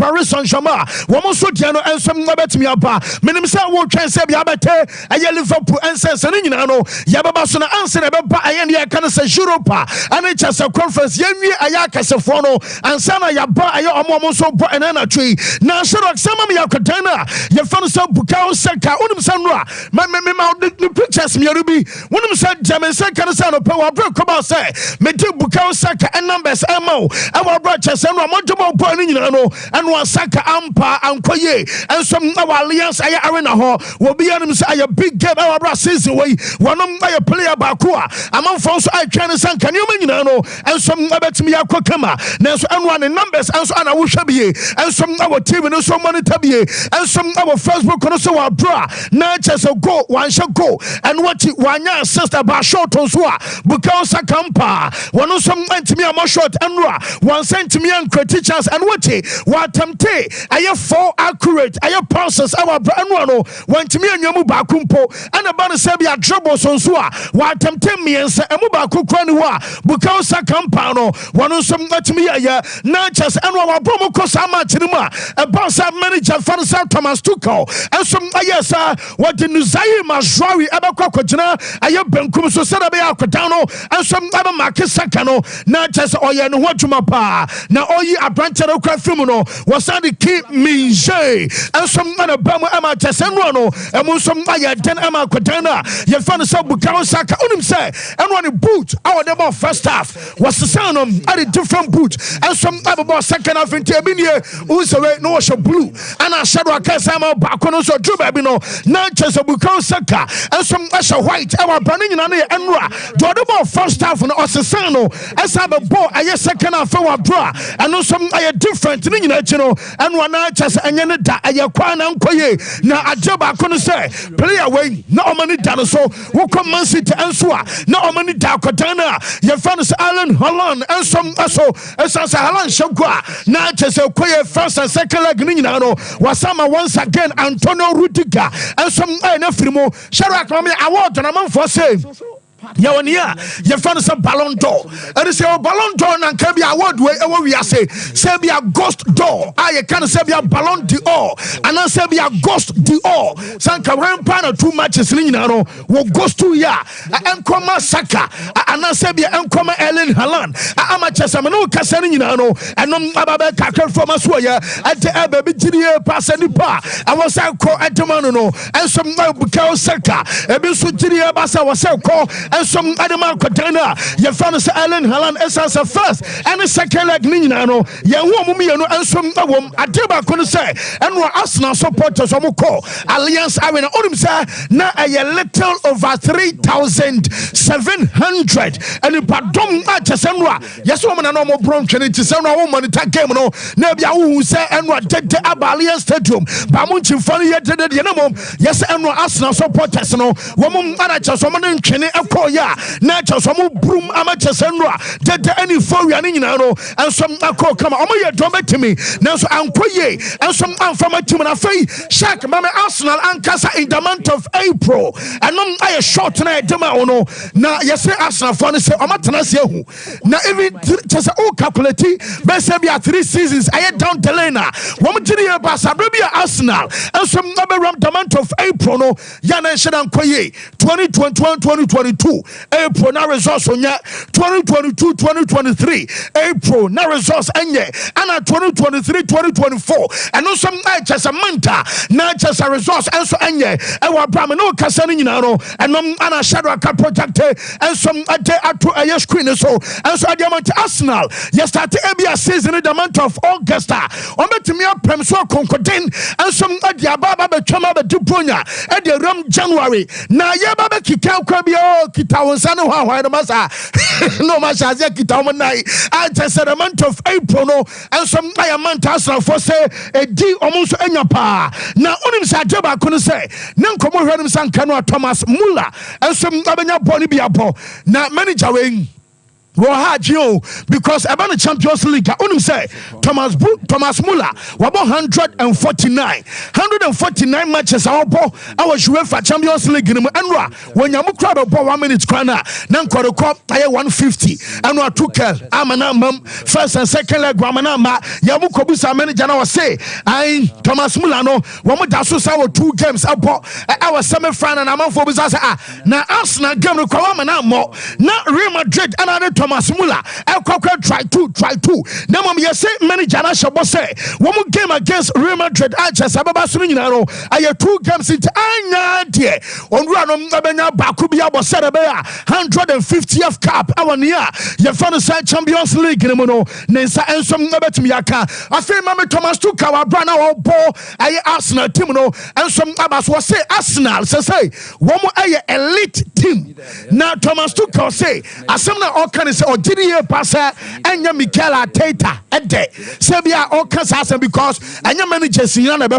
Paris Saint-Germain woman so diano and some bet me aba menim say wo twen say bia bete aye Liverpool and say sane nyina no yababa so na answer na beba aye ne ka na say Europa and it's a conference yenwie aye akasefo no ansa na yaba aye omo so bo ena na twi na so sama me yakodan na ye fa no so Bukayo Saka unim sanwa ma the pictures me rubi unim say German Saka no say no pe wa bro come say me do Bukayo Saka and numbers emo e wa bro chese no mo jomo bo ni nyina no and wa Saka ampa ankoye and some our alliance aye arena ho wo be anim say aye big game e wa bro season we wonom aye player ba ko a amanfo so aye twan Saka ni o nyina no and some abetimi yakokama na so anwa ne numbers and so ana wo hwa biye and some our team no so monitor biye and some our Facebook no so wa bro na chese go one shot go and what wanya sister ba short on so a Bukayo Saka ampa wono so antimi am short anwa 1 centimeter and teachers and what tempte aye 4 accurate aye passes our anwa no wantimi anyamu ba kumpo and about the say be a trouble so a wa tempte miense emu ba kokwa ni ho a Bukayo Saka ampa no wono so antimi aye na chese anwa wa bomo ko sa match ni mu a boss manager Fansa Thomas Tuchel and some ayesa what the Nuzai Mazraoui abakwa kwagina aye benkum so sada be akodan no and some aba market Saka no na chese oye no ho dwuma pa na oyi abrante no kwa film no wasan the key minje and some na ba mu ama chese no emu some aye den ama akodan na ye fa no so Bukayo Saka unim say and one boot our the first half was the sound at a different boot and some aba second half into ebinie usewe no was blue and I shadow akasama bakono so dru baby no na chese Bukayo Saka and some asha white our branding na na enra do the first half no osesa no asa be ball aye second half wa bra and some aye different ni nyina chino and one na chese enye ne da aye kwa na nkoye na ajaba kono say player we na omani da no so wo come Man City enso a na omani da kodana ye fan so Alan Holland and some aso esa Haaland shagwa na chese koye first and second leg ni nyina no wasama once again Antonio Rudiger and some na frimo Sharak mama award na man for save Yawania, your fan is a Ballon d'Or. And it's a Ballon d'Or and can be award where we are say, Serbia Ghost d'Or. I can say be a Ballon d'Or. And I say be a Ghost d'Or. Sanka one panel 2 matches Linaro will ghost to ya. Enkoma Saka. And I say be Enkoma Ellen Haaland. Amachasamano Casarinano. And no Ababe Kakel from Aswaya at the Abbey Gidia Pass and Pa. I was out call at the Manano and some Bukayo Saka. Ebisu Gidia Bassa was out call. And some other man container, your fan is Ellen Haaland as a first and a second like Ninano, young woman, and some woman, I tell about couldn't say, and we're Arsenal supporters of Moko Alliance. I mean, on say now a little over 3,700 and if I don't match a Senra, yes, woman, and no more bronch and it's a woman attack game. No, Nebia who say, and what did the Alliance Stadium, Bamunchi funny yet, yes, and we're Arsenal supporters. No, woman, manager, someone in Kenny. Ya nature some broom amateur senra did any for you know and some come on your drum to me now so ankoye and some from a team and a fee Shaq mama Arsenal and Casa in the month of April and I short tonight dema ono na yes Arsenal for say omatana who now even just all calculate best be 3 seasons I down the lane one junior basa Arsenal and some number of the month of April no yana shedan koye 2021 2022 April na results on 2022 2023 April na results enye and 2023 2024 and no some night just a manta na just a results and so enye e wa bra me no kasa ni nyina no and no ana shadow aka project and some ade ato aye screen so and so diamond Arsenal yes start a season in the month of August on betimi apem so konkoden and some ade ababa betwama be duponya e de ram January na ye baba kika kwa bi kita wonsane ho ahwan no masa no masa ze kita mo nai I just the month of April no and some month Arsenal for say e di omonso enya pa na onim sa jeba ko no say na nkomo hwenim sanka no Thomas Muller and some abenya boni bi abo na manager we because about the Champions League, unim say Thomas Muller wabo 149 matches our UEFA Champions League in Enra when you crowd about 1 minute corner nan koroko 150 and Tuchel amana first and second leg amana ma yamu kobusa manager na say I Thomas Muller no womo daso sa 2 games abo our semi final na man for bisa na Arsenal game no kwa amana mo na Real Madrid another Thomas Muller try two na mom you say manager na shabo say womo game against Real Madrid Sababa sunu nyina no aye 2 games into anya de onwura no mbenya baku bia bo sere be 150th cup awania ye fa no say Champions League ne mo no ne nsa ensom mbetumi aka afi mama Thomas Tuchel wa bra na wo bo aye Arsenal team no ensom abaso say Arsenal say womo aye elite team na Thomas Tuchel say asem na all can say odiri pasa enya Mikel Arteta ede say bia all can say because enya managers yan na be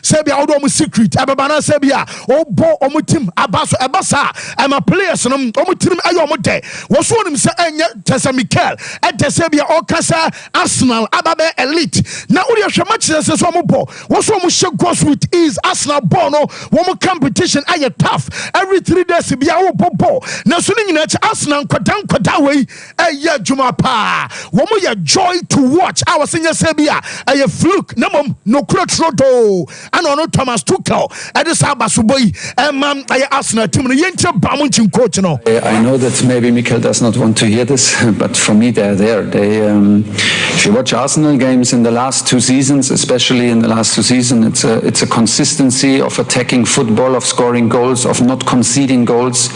say bia odo mu secret ababa na say bia obo omu team abaso ebasa ama players no omu team ayo omu de wo so nim say enya Tessa Mikel ede say bia all can say Arsenal ababe elite na uri hwe match say so omu bo wo so omu shake goals with ease Arsenal ball no wo mu competition aye tough every 3 days bia wo bobo na so ni nyina Arsenal kwada we aye juma pa wo mu ye joy to watch our senior say bia aye fluke na mom no trodo and no Thomas Tuchel at the Sabasuboy and I Arsenal team coach no. I know that maybe Mikel does not want to hear this, but for me they're there. They if you watch Arsenal games in the last 2 seasons, especially in the last 2 seasons, it's a consistency of attacking football, of scoring goals, of not conceding goals.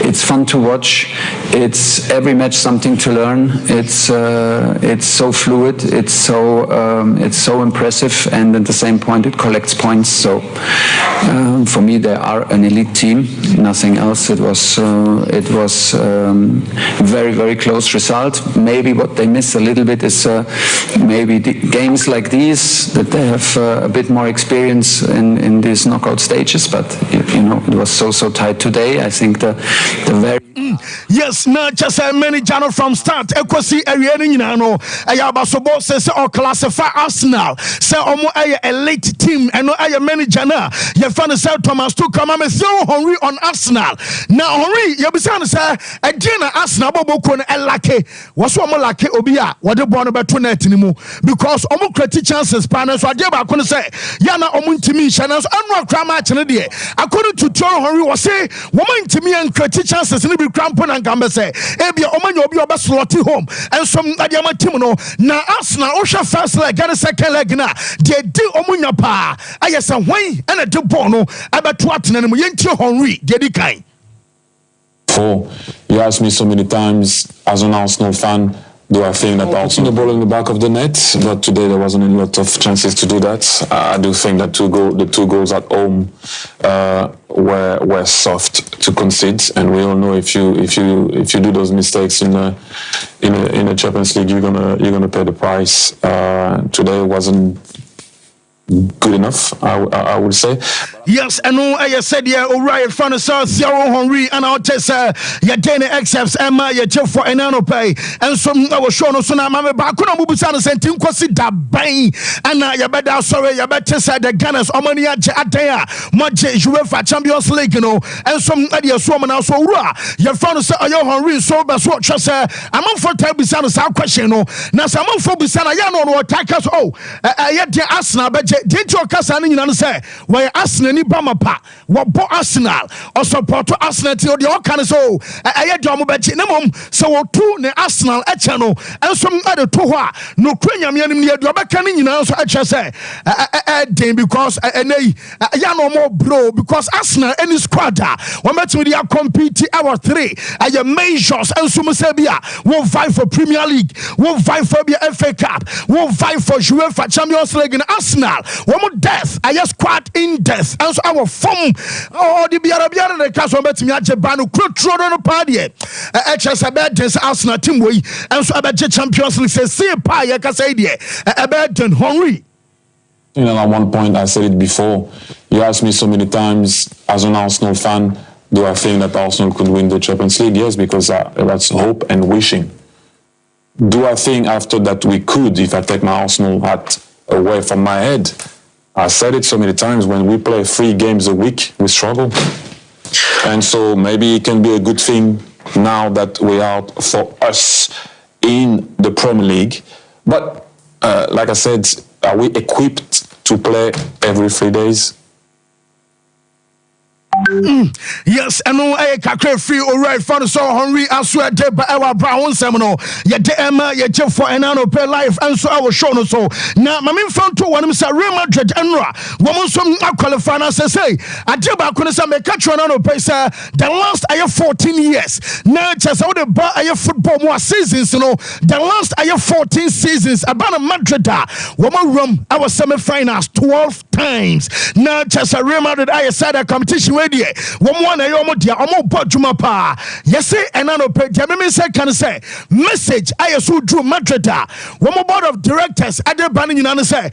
It's fun to watch. It's every match something to learn. It's so fluid. It's so impressive, and at the same point it collects points. So for me they are an elite team, nothing else. It was very, very close result. Maybe what they miss a little bit is maybe the games like these, that they have a bit more experience in these knockout stages, but you know it was so tight today. I think the very yes, not just a manager from start ekosi awiani nyina no ayabasobo say or classify Arsenal say omo aye elite team and no aye manager na ye fan say Thomas Tuchel ma me throw Henry on Arsenal na Henry ye bisa no say agye na Arsenal boboko no elake woso omo lake obi a wode ball no beto net ni mu because omo create chances pa na so agye ba ko no say ya na omo ntimi hye na so anu akra match ne de according to Thierry Henry was say woman ntimi en create chances ni bi crampon and gambe say ebia omanya obi oba slot home and some adiama team no na Arsenal ohwa first leg and second leg na de di omunya pa ayesa hwan and a de ball no abeto atena no yenti Henry de di kan. You asked me so many times as an Arsenal fan, do I think that Arsenal the ball in the back of the net? But today there wasn't a lot of chances to do that. I do think that the 2 goals at home were soft to concede, and we all know if you do those mistakes in a Champions League, you're gonna pay the price. Today wasn't good enough, I would say. Yes, and no, I said, yeah, O'Reilly, Fan South, Thierry Henry, and I'll test your Dana accepts Emma, your chief for an annual pay, and some I was shown so now, Mamma Bakuna Mubusana sent him consider buying, and you better sorry, you better say the Gunners, Omania, Atea, Maje, UEFA Champions League, you know, and some idea woman also raw. Your fan say, oh, Henry, so that's what you say. I'm on for Tabisana, some question, no, now some for Bisana, Yano, attackers, oh, I had the Arsenal, but did your cousin, you say, why Arsenal? Ni bama pa wo Arsenal or support Arsenal till the all kind of so aye do mo bechi na mom so wo tu ne Arsenal eche no enso ade to ho a no kwanyam yanim ne adu obeka ni nyina so eche say den because ya no more bro because Arsenal any squad wo mechi we compete our 3 aye measures enso mo say bia wo fight for Premier League, wo fight for FA Cup, wo fight for UEFA Champions League in Arsenal wo mo death aye squad in death. So our form the biara the cast on betimi agye ba no krotro no party HS abedens Arsenal team we and so abedge Champions League say pa ye ka say there abedden Henry. You know, at one point I said it before, you asked me so many times as an Arsenal fan, do I think that Arsenal could win the Champions League? Yes, because that's hope and wishing. do I think after that we could, if I take my Arsenal hat away from my head? I said it so many times, when we play 3 games a week, we struggle. And so maybe it can be a good thing now that we are for us in the Premier League. But like I said, are we equipped to play every 3 days? Yes, and no, I can't free or right for the so Henry. I swear, but our brown seminal. Yet the Emma, yet Jeff for an anno per life, and so I was shown so. Now, my main found to one of Mr. Real Madrid and Ra. Woman, some qualifying as I say. I tell about Kunasa make catch one anno pace. The last I have 14 years. Now, just out the bar, I have football more seasons, you know. The last I have 14 seasons. About a Madrid, woman room, our semi finals 12 times. Now, just a Real Madrid, I said a competition. One one I almost dear almost bought to my pa. Yes, and I know Jamie said can say message I assume drew Madrid. One more board of directors at the banning in say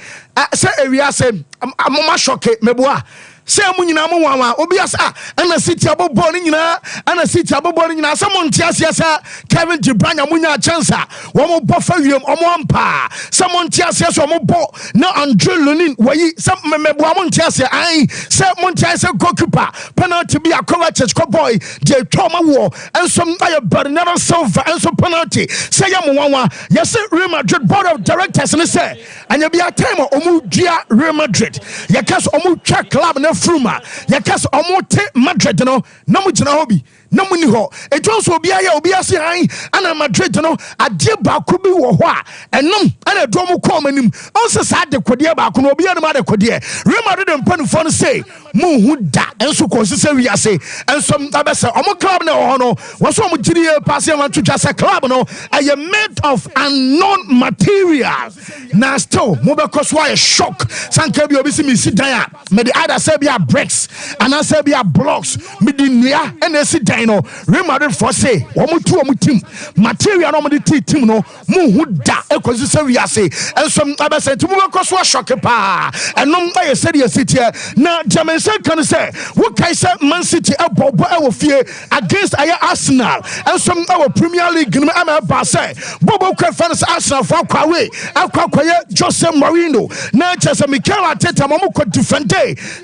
area say I'm a shock meboa. Say Munina Mama, Obias, and a city about boarding and a city about boarding. Someone tells yes, Kevin to bring a Munya chancer. One more buffer you on one pa. Someone tells yes, one more boat. No, Andrew Lunin, where some Mebamon tells you, I said Montias goalkeeper, penalty be a courageous boy, the trauma war, and some fire but never silver and some penalty. Say Yamuama, yes, Real Madrid board of directors, and say, and you'll be a time of Omudia Real Madrid. Yakas Omucha club. Fruma yakas omote Madrid no mu gina hobi no mu ni ho ejo so obi aya obi ase han ana Madrid no ade ba ko bi wo ho a enom ana do mu ko manim onse sa de kode ba ko no obi anum ade kode Real Madrid mpanufo no say mu hu da enso ko sese wi ase enso abese omo club na ho no wo so omo giri pass ya twatwa se club no aye made of unknown material na still mo be cause why shock sanka bi obi si mi si dan a me the other say be bricks and I say be blocks midinua and they sit down no Real Madrid for say omo team material no mo team no mu hu da ekozi say we ase and some abese to mo cause what shock pa and no buy say the city na German say can say what kai say Man City ebobo e wo fie against aya Arsenal and some our Premier League no am ba say bobo kwa fans Arsenal for kwawe akwakoye Jose Mourinho na chese Mikel Arteta mo ko defend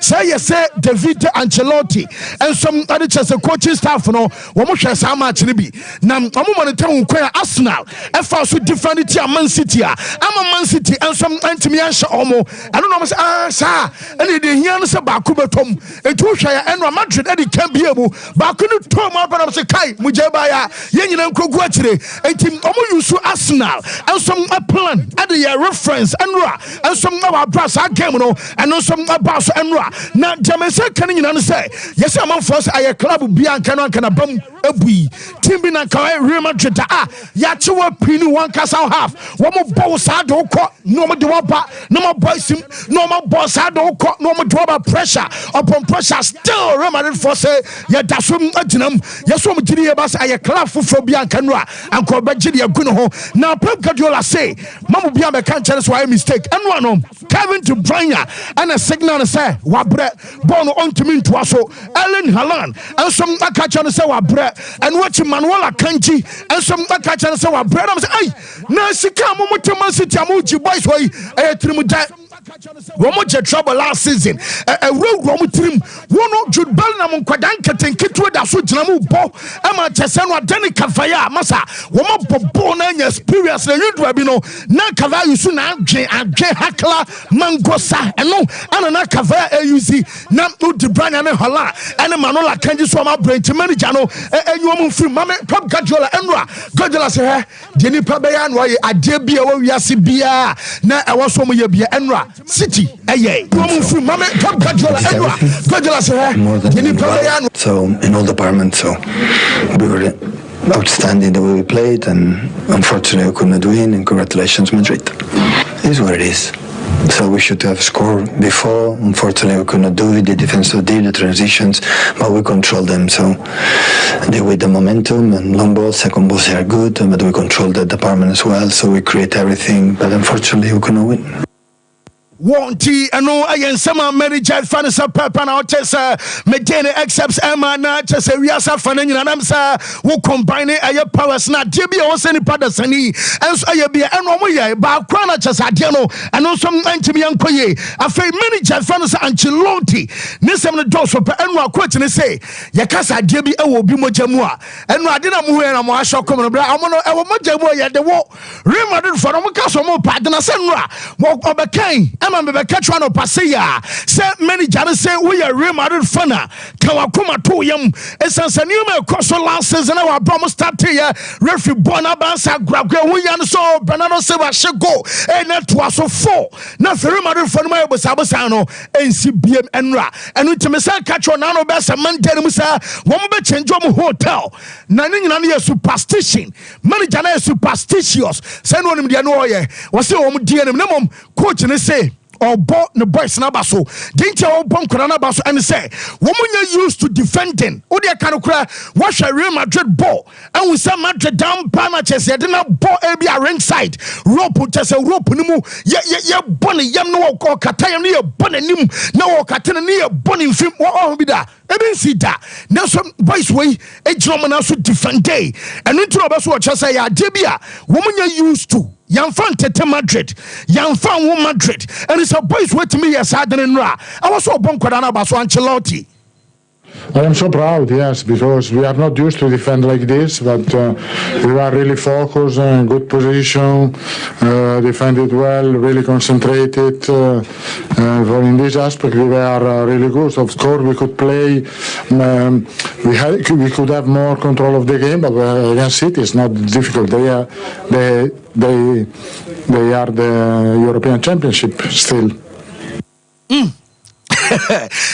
say yes David Ancelotti and some other chess coaching staff no wo mo hwe sa match ni bi na omo monitor nkwa Arsenal e fa so defend it Man City ama Man City and some antimi ansha omo I don't know say sir and the hian say ba ko betom etu hwe ya Real Madrid e can be able ba ko no tom up say kai mu je ba ya ye nyina nkogu akire enti omo use Arsenal and some plan at the reference and some our brass game no and some about na Jamaica can you say yes I'm force I club bianca no can bam abui team bi na kan Real Madrid ya chewa pinu one castle half one more boss do ko no mo de waba no more boys no more boss do ko no more drop pressure upon pressure still Real Madrid force ya dasum aginam yes so mo giri ba say club fufro bianca no an ko ba giri aguno ho na Pep Guardiola say mamu bia be kan chance why mistake and one Kevin to Bryan and a signal say wabre bono on to me to aso Ellen Haaland and some akacha say wabre and watch Manuel Akanji and some akacha say wabre am say ai na sika mo Man City amuji boys why trimu da Womo je trouble last season womo trim wono Jude Bellingham nkwadan ketenketu da so gina mu bo ama chese no adani kavaya masa womo bobo na nya experience na yudwa bi no na kavaya yusu na adwen hakla mangosa eno ana na kavaya AUC na De Bruyne na Haaland ene Manuel Akanji so ma branch manager no enyo mu free mame Pep Guardiola enwa Guardiola se he de nipa be ya no ye ade bia wo wiase bia na e wo so mo ye bia enwa City so in all departments so we were outstanding the way we played and unfortunately we could not win and congratulations Madrid. It is what it is. So we should have scored before. Unfortunately, we could not do it. The defense did the transitions, but we controlled them. So they with the momentum and long balls, second balls they are good, but we controlled the department as well. So we create everything, but unfortunately, we could not win. Wanti ano ayen sama manager fan sa papa na otesa medene accepts Emma na chese wiasa fan nyina nam sa wo combine aye powers na de bia wo seni pada sani enso aye bia eno mo ye ba kwa na chese ade no eno so antimi yankoye afei manager fan sa Ancelotti ne sem no doso pa eno akoti ne say ye kasa ade bi ewo bi mojamu a eno ade na mo hu na mo ashokom no bra amono ewo mojamu ye de wo Real Madrid for mo kaso mo pa de na se no a mo obekan ama me be catch one opasiya say manager say we are Real Madrid fan ka wakoma to yam esansani me koso last season na wa bom start here referee bona bansa gragwa hu yan so Bernardo Silva shego e na to aso 4 na Real Madrid fan ma bosa no ensi biem enra enu timi say catch one na no be say Monday mu say wo mo be change mo hotel na ni nyina na superstition manager na superstitious say no nim de no ye wo say wo mo die nim na mom coach ne say Obo the boys na baso dinti obo nkora na baso and say woman used to defending odi aka kra wash Real Madrid ball and we say Madrid down pana chese de na ball e bi a ringside rope chese rope ni mu ye bone yam no ko kata yam ni ye bone nim na wo kata ni ye bone mfim wo bi da e bi si da na so boys way e jiro na so defend day and into obaso chese ya de bia woman used to Yanfan Tete Madrid, Yanfan Wo Madrid, and it's a boys with me as I didn't know. I was so bonkwadana baso Ancelotti. I am so proud, yes, because we are not used to defend like this, but we are really focused, good position, defended well, really concentrated. In this aspect, we were really good. Of course, we could play, we could have more control of the game, but against City, it's not difficult. They are the European Championship still.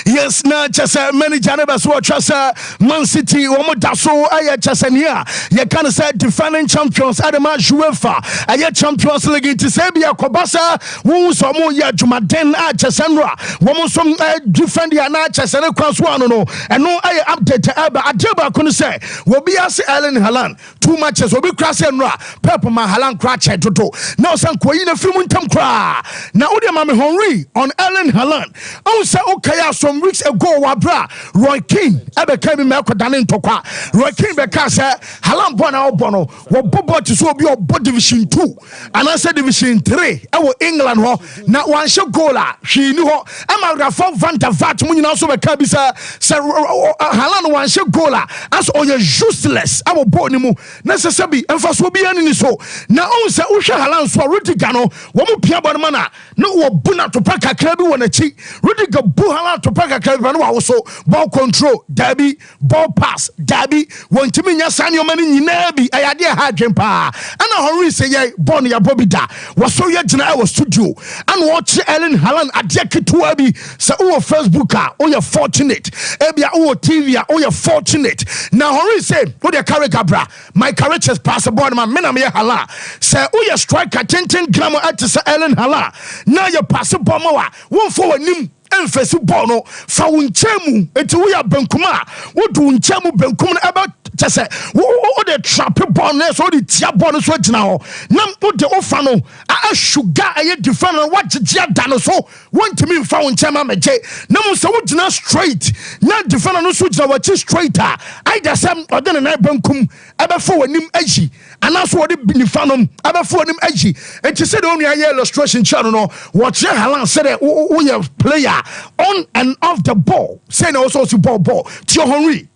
Yes, na chasa manager never so chasa Man City wo daso aye chasa nia ye can say defending champions adema UEFA aye Champions League to say bia kobasa wo so mo ya jumaden a chasa nra wo so defend ya na chasa ne kwaso ano no eno aye update aba adeba ko say wo bia se Erling Haaland 2 matches wo bi krase nra Pep ma Haaland kra che toto na san koyi na firim ntam kra na odi ma me Henry on Erling Haaland okay, some weeks ago, Wabra, Roy King, ever came in Melkodan Tokwa. Roy King Becassa, Halam Bono Bono, what Bobo to so be your Division 2, and I said Division 3, our England, not one shot goaler. She knew her. I'm a Rafa Vanta Vat, when you also a Cabisa, Sir Halan one shot goaler, as all your useless, our Bonimu, necessary, and for so be any so. Now, also, Usha Halan, so Rutigano, one more Piabana, no Buna to pack a club on a cheek, Rudiger Buhala to pack a club also ball control, Dabby, ball pass, Dabby, one Timinia Sanyo man in Nabi, I idea had jumpa, and a hurry say, Bonnie, a Bobby da, was so yet I was to do, and watch Erling Haaland at Jackie to Abby, so Facebooker, oh, you're fortunate, Ebia, oh, TV, oh, you're fortunate. Now, hurry say, what your character, bra, my character's pass aboard my Menamia Hala, say, oh, you strike a 10 grammar at Erling Haaland. Now you pass a bomber, one for a nim. Enfesi bono fa wunchemu eti wo ya bankuma wo du wunchemu bankum eba chese wo de trap bono so de tia bono so gina ho na wo de ofa no a sugar aye defend wa gigea da no so wontimi fa wunchema meje na mo so wo gina straight na defend no so gina wa chi straight a I da sam ode na bankum eba fo wanim aji anaso wo de nifanom eba fo wanim aji eti se de onu aye illustration channel no wo che Haaland se de wo ye player on and off the ball, saying also to ball. Thierry Henry.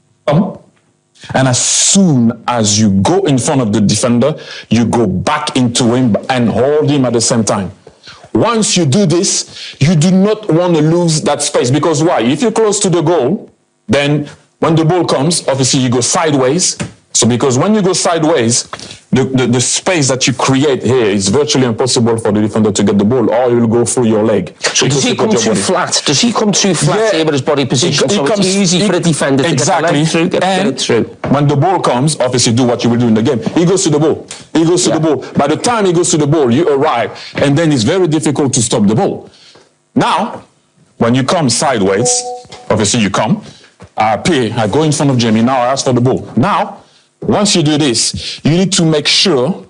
And as soon as you go in front of the defender, you go back into him and hold him at the same time. Once you do this, you do not want to lose that space. Because why? If you're close to the goal, then when the ball comes, obviously you go sideways. So because when you go sideways, the space that you create here is virtually impossible for the defender to get the ball, or he will go through your leg. So does he come too flat? Does he come too flat here with his body position? So it's easy for the defender to get the leg through, get it through. When the ball comes, obviously do what you will do in the game. He goes to the ball. He goes to the ball. By the time he goes to the ball, you arrive, and then it's very difficult to stop the ball. Now, when you come sideways, obviously you come, I go in front of Jamie, now I ask for the ball. Now, once you do this, you need to make sure,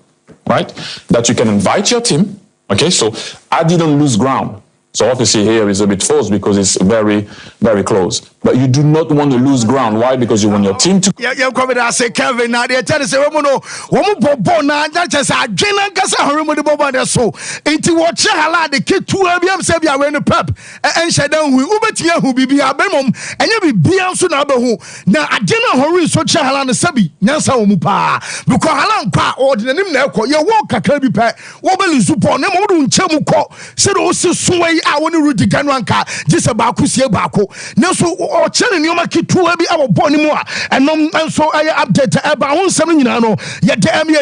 right, that you can invite your team. Okay, so I didn't lose ground. So obviously here is a bit false because it's very, very close. But you do not want to lose ground. Why? Because you want your team to... Yeah, come I say Kevin, now they tell us, woman, now just a general Gassa, the Boba, so into what Chahala, the kid to Abiam Sabia, when the pep, and Shadow, we Ubetia, who be a bemum, and you be Bianson Abahu. Now, I didn't hurry so Chahala and Sabi, Nasa Mupa, because Halan Pa or the name Nelko, your walk a Kirby Pet, Wobel Supon, Nemodun Chemuko, said also Sway, I want to read the Ganwanka, just about Kusia Bako. Now, so or telling you make it to be our born more and so I update about 1 yet the Emmy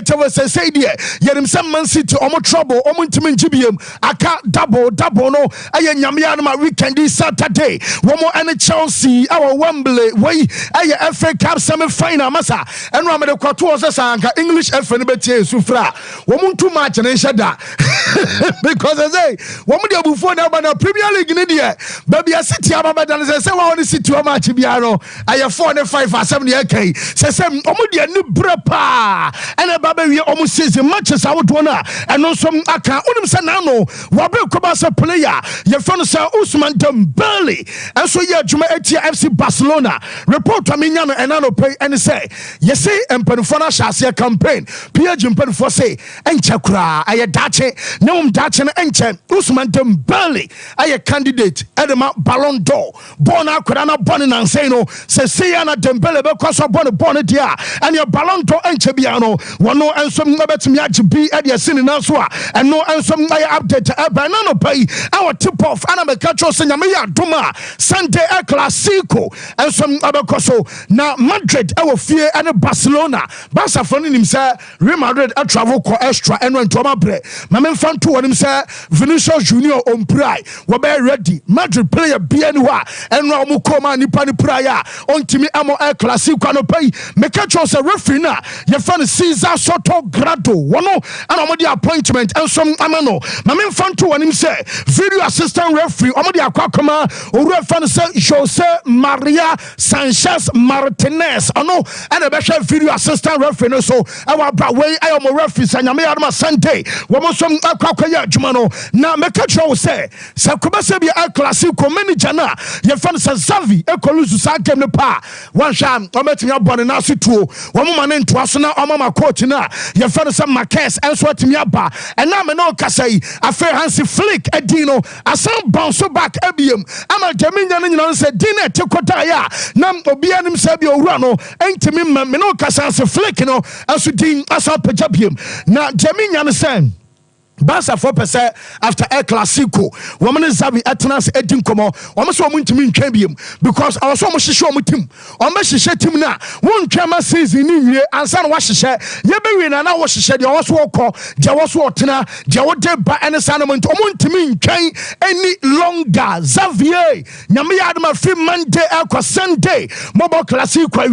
say dear yet him some Man City almost trouble almost to GBM I can't double no I am my weekend this Saturday one more and Chelsea our Wembley way I FA Cup semi-final massa and Ramada Quatorza English FA Sufra one too much and shada because I say one more before now but Premier League in India baby I sit here about and say I want to see to a match biano I have 405 or 70k say omudia ni brepa and a baby almost says the matches I would wanna and no some aka unim sanano wabe kobasa player your friend say Usman Dembele and so yeah Juma Etia FC Barcelona report to me nyano and ano pay and say yes say empenfona shase campaign Pierre Jimpenfo say enche kura aye dache na dache na enche Usman Dembele aye candidate edema Ballon d'Or bona kura born and say no say na Dembele because of born dia and your Ballon d'Or enche biano one no and some betimi agbe e de sin na so a and no and some update e ba na no pay our tip off and am catch us nyame ya doma Sunday El Clasico and some abekoso na Madrid e wo fie and Barcelona Barca for nim say Real Madrid a travel ko extra and when to ma bre ma me fan to nim say Vinicius Junior on pray we be ready Madrid player bia ni wa and no mo koma nipa ni prayer ontimi amo El Clasico no pay me catch us a referee na your fan Cesar Soto Grado wono and omo di appointment and some amano ma me fan to nim say video assistant referee omo di akwa or fan say Jose Maria Sanchez Martinez ano and a special video assistant referee no so our bra way I am referee sanyame adama Sunday wo mo som akwa ya adwuma no na me catch us say Sakobase bi El Clasico manager na your fan say Xavi ekolusu sa game ne pa one sham ometimi abone na situo wo mo mane ntoa so na omama coach na your fan say Marquez and so atimi aba and na me no kasai afa Hansi Flick edino asan bounce back ebiem ama jaminya no nyina say dine tekota ya na obia nim say bi owura no entimi me no kasa Hansi Flick no aso din asa pejabiem na jaminya no say Barca 4% after El Clasico. Woman is Xavi Atnas Edin Como. Almost one to mean champion because I was almost sure with him. Almost she said him now. One camera says in here and son was she said. Yebby and I was she said, you was walk, Jawas Water, Jawade by an assignment. To mean chain any longer. Xavier, Yamiadma free Monday, Alco Sunday, Mobile Clasico,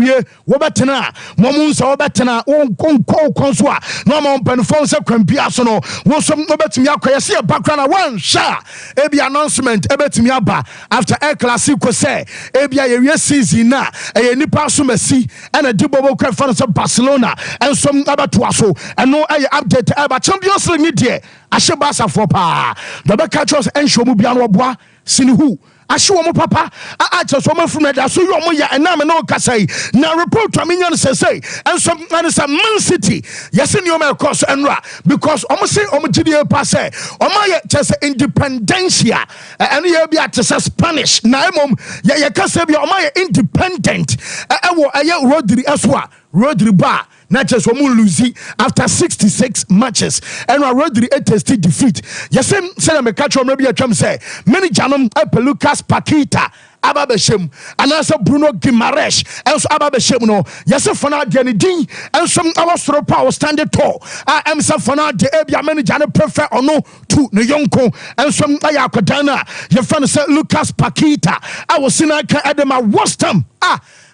Wobatana, Momunsa, Obatana, Won call Consua, no more Penfonsa, Campiasono, was obetimi akoya see background one sha ebi announcement ebetimi aba after El Clasico say ebi ye season na e nipa so masi and a dibobo kwa fan say Barcelona and some abato so and no update about Champions League there ahye Barca for pa the be catch us en show mu bia no boa sinihu ashe wo papa a just wo from that so yo mo ya na me no kasai na report to me nyan say and some Man City yes in your course enra because omo say omo gidie pass omo ye just independencia and ye be at Spanish na emom ye kasa bi omo ye independent e wo Rodri eswa Rodri ba not just one losing after 66 matches and Rodri a tasty defeat. Yes, say me catch on maybe a chum say many janum Lucas Paqueta Ababeshem and also Bruno Guimaraes else Ababeshem no yes fana Denidin and some our power standard tall I am some fana de ebia many jana prefer or no to the yonko and some ayakadana your friend say Lucas Paqueta I was in Adema Westham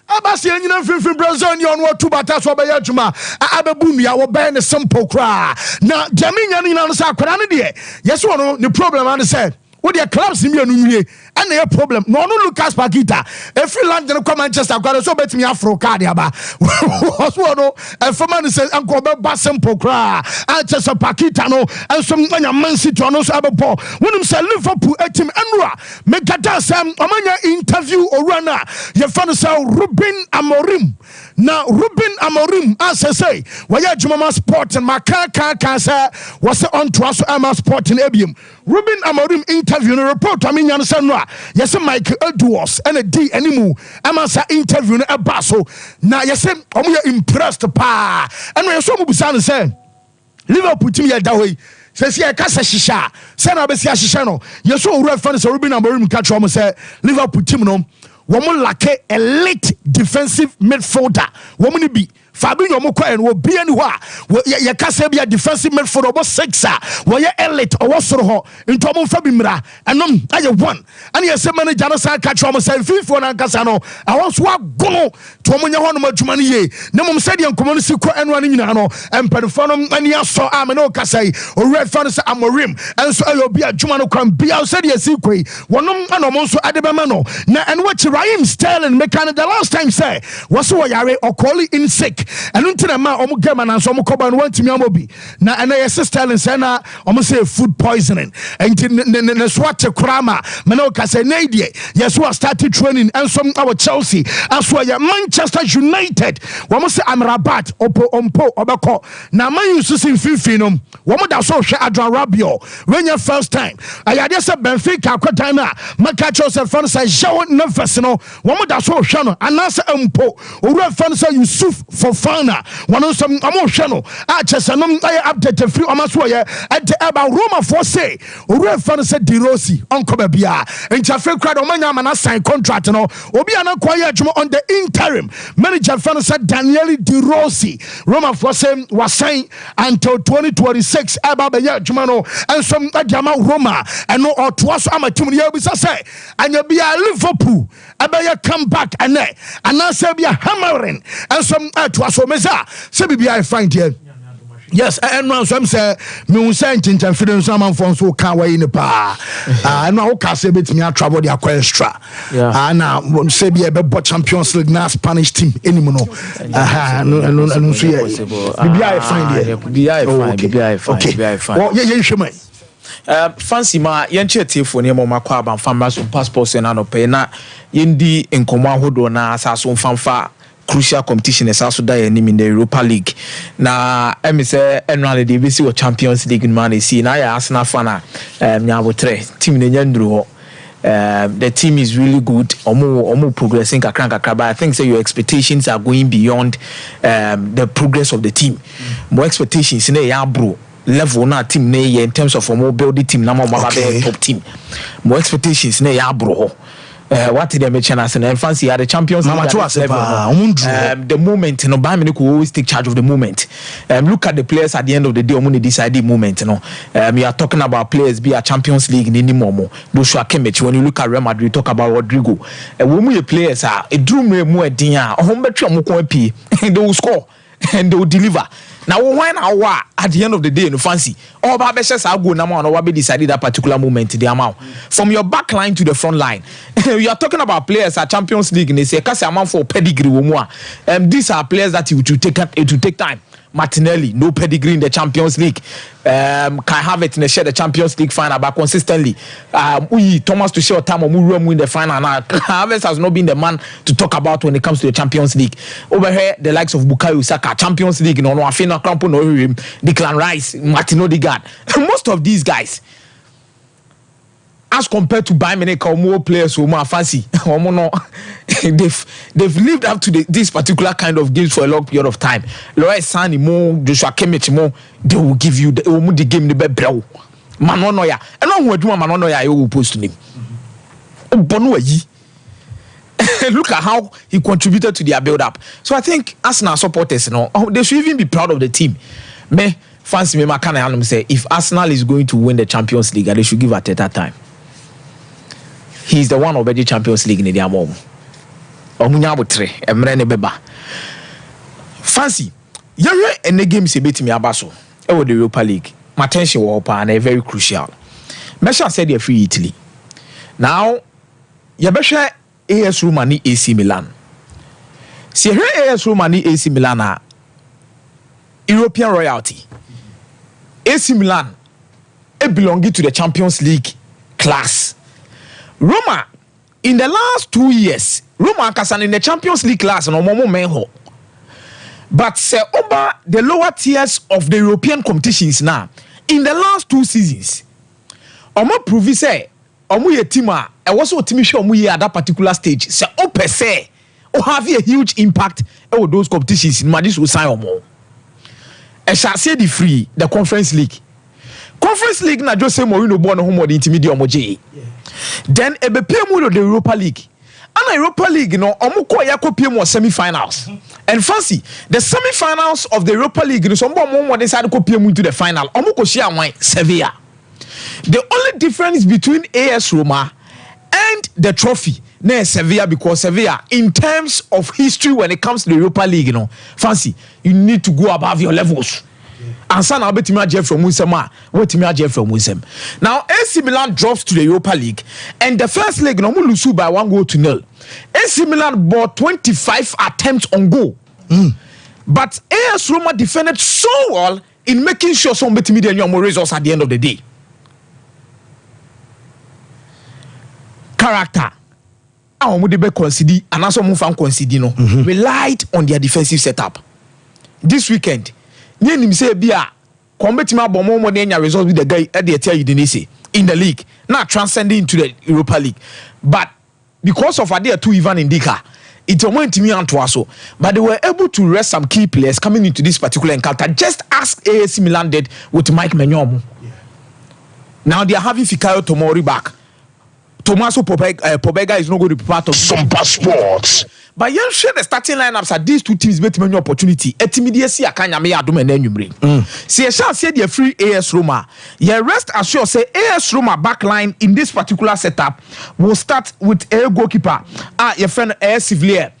Abasi nyina finfin Brazil ni onwo tu bata so be yadwuma abebu nua wo be ne simple kra na jaminya ni na no sa akwara ne de yes wo no the problem an say with their clubs in your and their problem. No, Lucas Paqueta. If you land in Manchester, got so bet me Afro Cardiaba. Was one and for man says Uncle Bassam Pokra, and just a Paquetano, and some Man City on us Ababo. When him say Liverpool at him Enra, make that Sam Amanya interview or runner. Your fan say Ruben Amorim. Now Ruben Amorim, as I say, why Jumama Sport and Makaka Kasa was on to us Ama Sport in Ebium. Ruben Amorim interview and report. I mean, you understand? Yes, Michael Edwards and a D anymore. Amasa interview a basso. Now, yes, I'm impressed, pa. And when some Busan say, Liverpool to me that way. Says, yeah, Casa Shisha, Sana Bessia Shishano. Yes, so reference Ruben Amorim catch almost say, Liverpool team no. Woman like elite defensive midfielder. Woman be. Fabinho Moko and will be anywhere. You can say be a defensive midfielder about 6 where you elite or what sort of into a Fabimra and I one. And yes, a manager catch almost say FIFA and Casano. I want to go to Amonia much money. No said young community and running and Perform and yes, so I'm an Okasai or Red Fans Amorim and so you'll be a Jumano can be outside your secret. One and almost Adebamano. And what Ryan Sterling mechanic the last time say was so Yare or calling in sick. And until the man omo game and so omo koba no want me amobi na and your sister and say na omo say food poisoning and ne swat krama me no ka say na die yes we started training and some our Chelsea as well Manchester United omo say Amrabat opo ompo obeko na man use sin fifi no omo da so hwe Adrian Rabiot when your first time ayade say Benfica akwa na maka Joseph fan say Jean Neves no omo da so hwe no anase empo owura fan say Yusuf for Fana, one of some emotional. I just I update a few amaswaya at the about Roma for say, or Fan said Di Rossi, Uncle Babia, and Jaffe cried on my sign contract, no, Obiana quiet on the interim. Manager Fan said Daniele Di Rossi, Roma for say was saying until 2026, Ababa Jumano, and some Adama Roma, and no or twas Amatumia, which I say, and you'll be a Liverpool, Abaya come back and now say be a hammering, and some so meza se bibia find here yes and now so am say me un say ntintan fidin so am fon so ka wa ni pa na o ka se betimi a travel their extra na say be be Champions League na Spanish team anymore no no so bibia find here bibia fine oh yeah hwema fancy ma yenche tiefo ne mo makwa aba famra so passport na no pe na yendi enkomo ahodo na asaso mfamfa crucial competition is also there in the Europa League. Now, I say annually the BC or Champions League in Man see now Arsenal fan team the team is really good. Omo progressing kakra, but I think so your expectations are going beyond the progress of the team. More expectations in a bro. Level na team in terms of more building team na top team. More expectations in a bro. What did they mention as an fancy at the Champions League? The moment, Bayern could always take charge of the moment. Look at the players at the end of the day. Omuni decide the moment. We are talking about players be a Champions League in any moment. Joshua Kimmich. When you look at Real Madrid, talk about Rodrigo. When we players are a drew me more dinya. They will score and they will deliver. Now, when at the end of the day, no fancy. All Babeshes are good now, or be decided that particular moment, the amount. From your back line to the front line. We are talking about players at Champions League, and they say, Kasi amount for pedigree. These are players that you to take time. Martinelli, no pedigree in the Champions League. Kai Havertz in the share the Champions League final, but consistently. Thomas Tuchel time win the final. Now Havertz has not been the man to talk about when it comes to the Champions League. Over here, the likes of Bukayo Saka, Champions League, no Afina Krampo, no Declan Rice, Martin Odegaard. Most of these guys, as compared to Bayern Munich or more players who are more fancy, they've lived up to this particular kind of games for a long period of time. Leroy Sani more, Joshua Kimmich more, they will give you the game the bro. Manonoya, and no one do Manonoya you will post to him. Look at how he contributed to their build-up. So I think Arsenal supporters, they should even be proud of the team. Me fancy me Makana say if Arsenal is going to win the Champions League, they should give Arteta time. He's the one already Champions League in the amount. Omunyabutre, Emrene Beba. Fancy, you're in the game, say, beat me abaso. The Europa League. My attention was open and very crucial. Mesha said they're free Italy. Now, Yabesha AS Roma ni AC Milan. See here AS Roma ni AC Milan European royalty. AC Milan belonging to the Champions League class. Roma, in the last 2 years, Roma kasan in the Champions League class no more menho. But say over the lower tiers of the European competitions now, in the last 2 seasons, omo prove say omo ye team a e was o team show omo ye at that particular stage. Say o per se o have a huge impact with those competitions in Madrid will sign omo. E shall say the free the Conference League. Conference League na just say Mourinho born home the intermediate omo je. Then e be pay mo the Europa League. And Europa League no omo ko ya ko pay mo semi-finals. And fancy the semi-finals of the Europa League no some more decide ko pay mo into the final. Omo ko share wine Sevilla. The only difference between AS Roma and the trophy na Sevilla, because Sevilla in terms of history when it comes to the Europa League, you know, fancy you need to go above your levels. And son I'll bet me from Musema. What me from Musem. Now AC Milan drops to the Europa League, and the first leg no lose by 1-0. AC Milan bought 25 attempts on goal. But AS Roma defended so well in making sure some bet me the more results at the end of the day. Character. Our Mudibe concede and also Mufan concede no relied on their defensive setup. This weekend, Nim say Bia, combetima bomo modern results with the guy at the tell you didn't say in the league, not transcending into the Europa League. But because of Adia 2 Ivan Indica, it went to me and Twaso. But they were able to rest some key players coming into this particular encounter. Just ask AC Milan did with Mike Menyomu. Now they are having Fikayo Tomori back. Tommaso Pobega is not going to be part of Sompa Sports. But you share the starting lineups at these two teams bet many opportunity. Etimidiasi akanya me adum enumre. See a chance say the free AS Roma. Yeah, rest assured say AS Roma backline in this particular setup will start with a goalkeeper. Your friend AS Sivlier.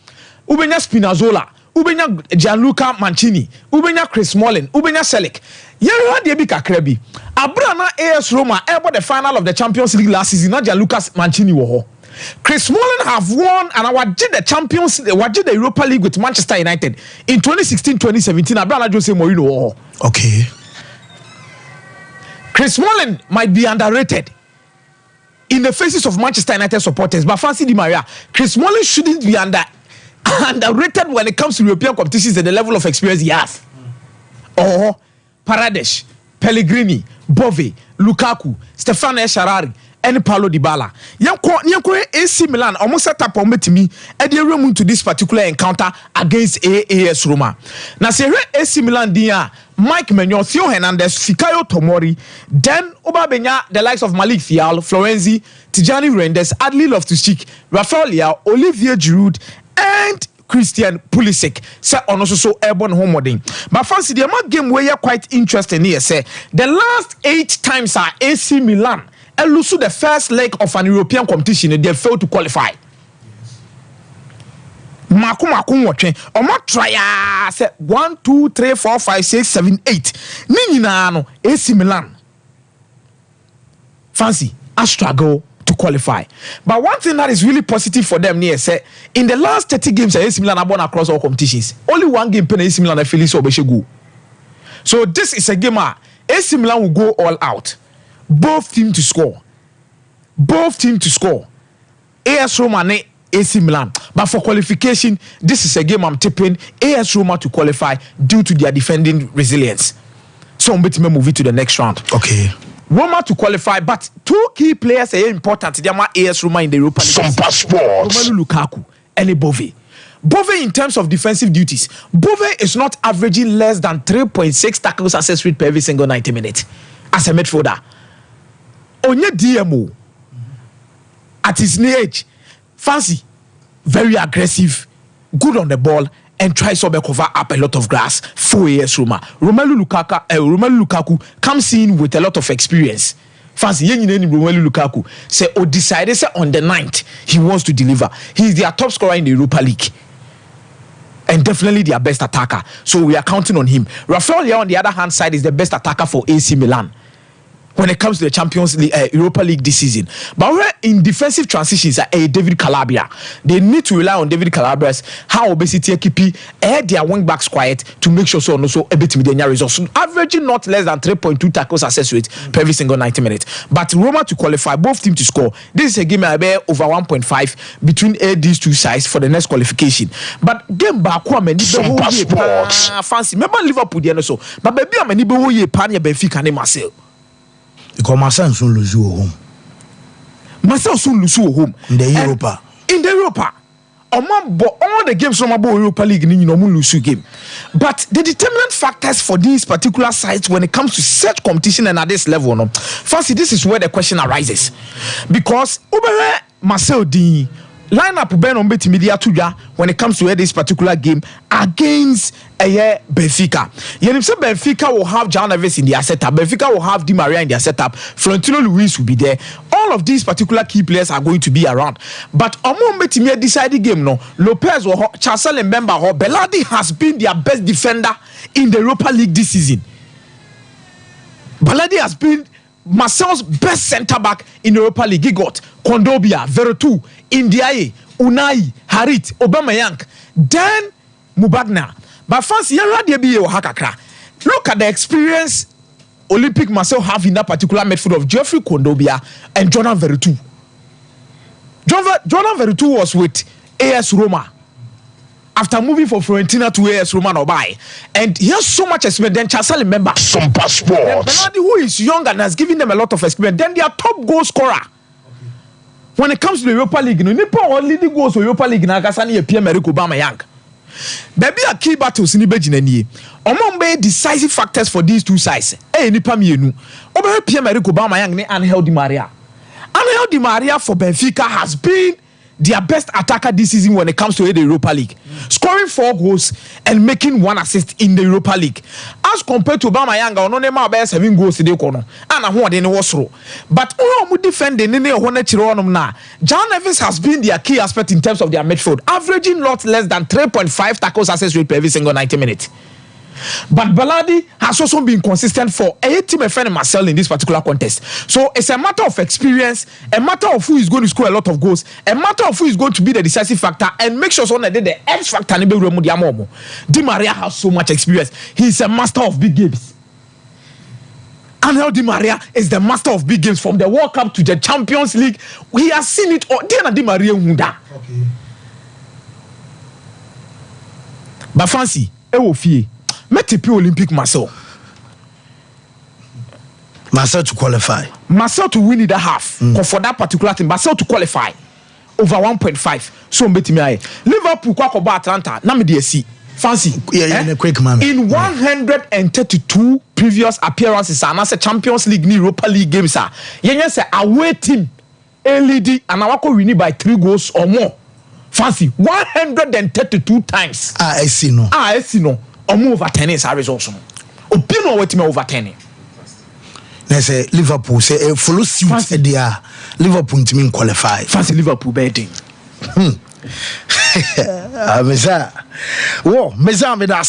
Ubenya Spinazzola. Ubenya Gianluca Mancini, Ubenya Chris Smalling, Ubenya Selec. Yeru ade bi kakra bi. Abra na AS Roma able the final of the Champions League last season. Na Gianluca Mancini wo ho. Chris Smalling have won and awarded the Champions awarded the Europa League with Manchester United in 2016-2017. Abra na Jose Mourinho wo ho. Okay. Chris Smalling might be underrated in the faces of Manchester United supporters, but Fancy Di Maria, Chris Smalling shouldn't be underrated when it comes to European competitions and the level of experience he has. Or Paredes, Pellegrini, Bove, Lukaku, Stefano Sharari, and Paulo Dybala. Yanko AC Milan almost set up on me and they room to this particular encounter against AS Roma. Now say AC Milan dia Mike Menyon, Theo Hernandez, Fikayo Tomori, then Obabenya, the likes of Malik Thial, Florenzi, Tijani Reinders, Adli Loftus-Cheek, Rafael Leao, Olivier Giroud, and Christian Pulisic say on so airborne homewarding. But fancy the amount game where you're quite interesting here say the last 8 times are AC Milan and lose the first leg of an European competition and they failed to qualify. Maku watching or more try say 1, 2, 3, 4, 5, 6, 7, 8. Nina no AC Milan. Fancy I struggle to qualify. But one thing that is really positive for them near say in the last 30 games AC Milan have won across all competitions. Only one game pen AC Milan feel so go. So this is a game AC Milan will go all out. Both teams to score. Both teams to score. AS Roma and AC Milan. But for qualification, this is a game I'm tipping AS Roma to qualify due to their defending resilience. So I'm betting move it to the next round. Okay. Roma to qualify, but 2 key players are important. They are AS Roma in the Europa League. Sompa Sports. Romelu Lukaku and Bove. Bove in terms of defensive duties, Bove is not averaging less than 3.6 tackles success rate per every single 90 minutes as a midfielder. Onye DMO at his age, fancy, very aggressive, good on the ball, and tries to cover up a lot of grass for AS Roma. Romelu Lukaku comes in with a lot of experience. Fancy Romelu Lukaku say decided say on the 9th he wants to deliver. He's their top scorer in the Europa League. And definitely their best attacker. So we are counting on him. Rafael Leao on the other hand side is the best attacker for AC Milan. when it comes to the Champions League, Europa League this season. But we're in defensive transitions, David Calabria. They need to rely on David Calabria's how obesity keep their wing backs quiet to make sure so also a bit media results. So averaging not less than 3.2 tackles success rate per every single 90 minutes. But Roma to qualify, both teams to score. This is a game over 1.5 between these two sides for the next qualification. But game back Sompa Sports. Fancy. Remember Liverpool there so. But baby I'm any boy Pania Benfica and Marcel. Because Marcel soon lose you home. Marcel soon lose you home. In the Europa. In the Europa. All the games from Europa League lose game. But the determinant factors for these particular sides when it comes to such competition and at this level, firstly, this is where the question arises. Because Marcel D lineup Ben on bet media tuja when it comes to this particular game against Benfica. Benfica will have John Neves in their setup. Benfica will have Di Maria in their setup. Florentino Luis will be there. All of these particular key players are going to be around. But among bet media decided game Lopez or Chancel and Mbemba or Beladi has been their best defender in the Europa League this season. Beladi has been Marcel's best centre back in Europa League. He got Kondobia, Veretout, Ndiaye, Unai, Harit, Aubameyang, then Mubagna. But fancy look at the experience Olympic Marcel have in that particular midfield of Geoffrey Kondobia and Jordan Veretout. Jordan Veretout was with AS Roma after moving from Fiorentina to AS Roma Nobai, and he has so much experience. Then Chancel remember Sompa Sports, who is young and has given them a lot of experience. Then their top goal scorer. When it comes to the Europa League, Nippon only goes to Europa League. Nagasani Pierre-Emerick Aubameyang. Baby a key battles in the Beijing. Among the decisive factors for these two sides. Nipa mienu. Over Pierre-Emerick Aubameyang ne Angel Di Maria. Angel Di Maria for Benfica has been their best attacker this season when it comes to the Europa League, scoring 4 goals and making 1 assist in the Europa League. As compared to Aubameyang, no name about 7 goals in the corner, and who they was through. But who defending in the na John Neves has been their key aspect in terms of their midfield, averaging not less than 3.5 tackles success rate per every single 90 minutes. But Beladi has also been consistent for a team of Marcel in this particular contest. So it's a matter of experience, a matter of who is going to score a lot of goals, a matter of who is going to be the decisive factor, and make sure someone did the X factor. Di Maria has so much experience. He's a master of big games. Angel Di Maria is the master of big games from the World Cup to the Champions League. He has seen it all. Di Maria Hunda. Okay. But fancy, Ewofie. Metipi Olympic Marcel to qualify. Marcel to win it a half for that particular team. Marcel to qualify over 1.5. So metimi Liverpool kwa Atlanta. Na me see. Fancy. Yeah, quick man. In 132 previous appearances and as a Champions League ni Europa League games yenye say away team LED and awako win by 3 goals or more. Fancy 132 times. I see no. Over 10 is our results. Opinion what me over 10. They say Liverpool say follow suit there. Liverpool to mean qualify. Fancy Liverpool betting. Meza me da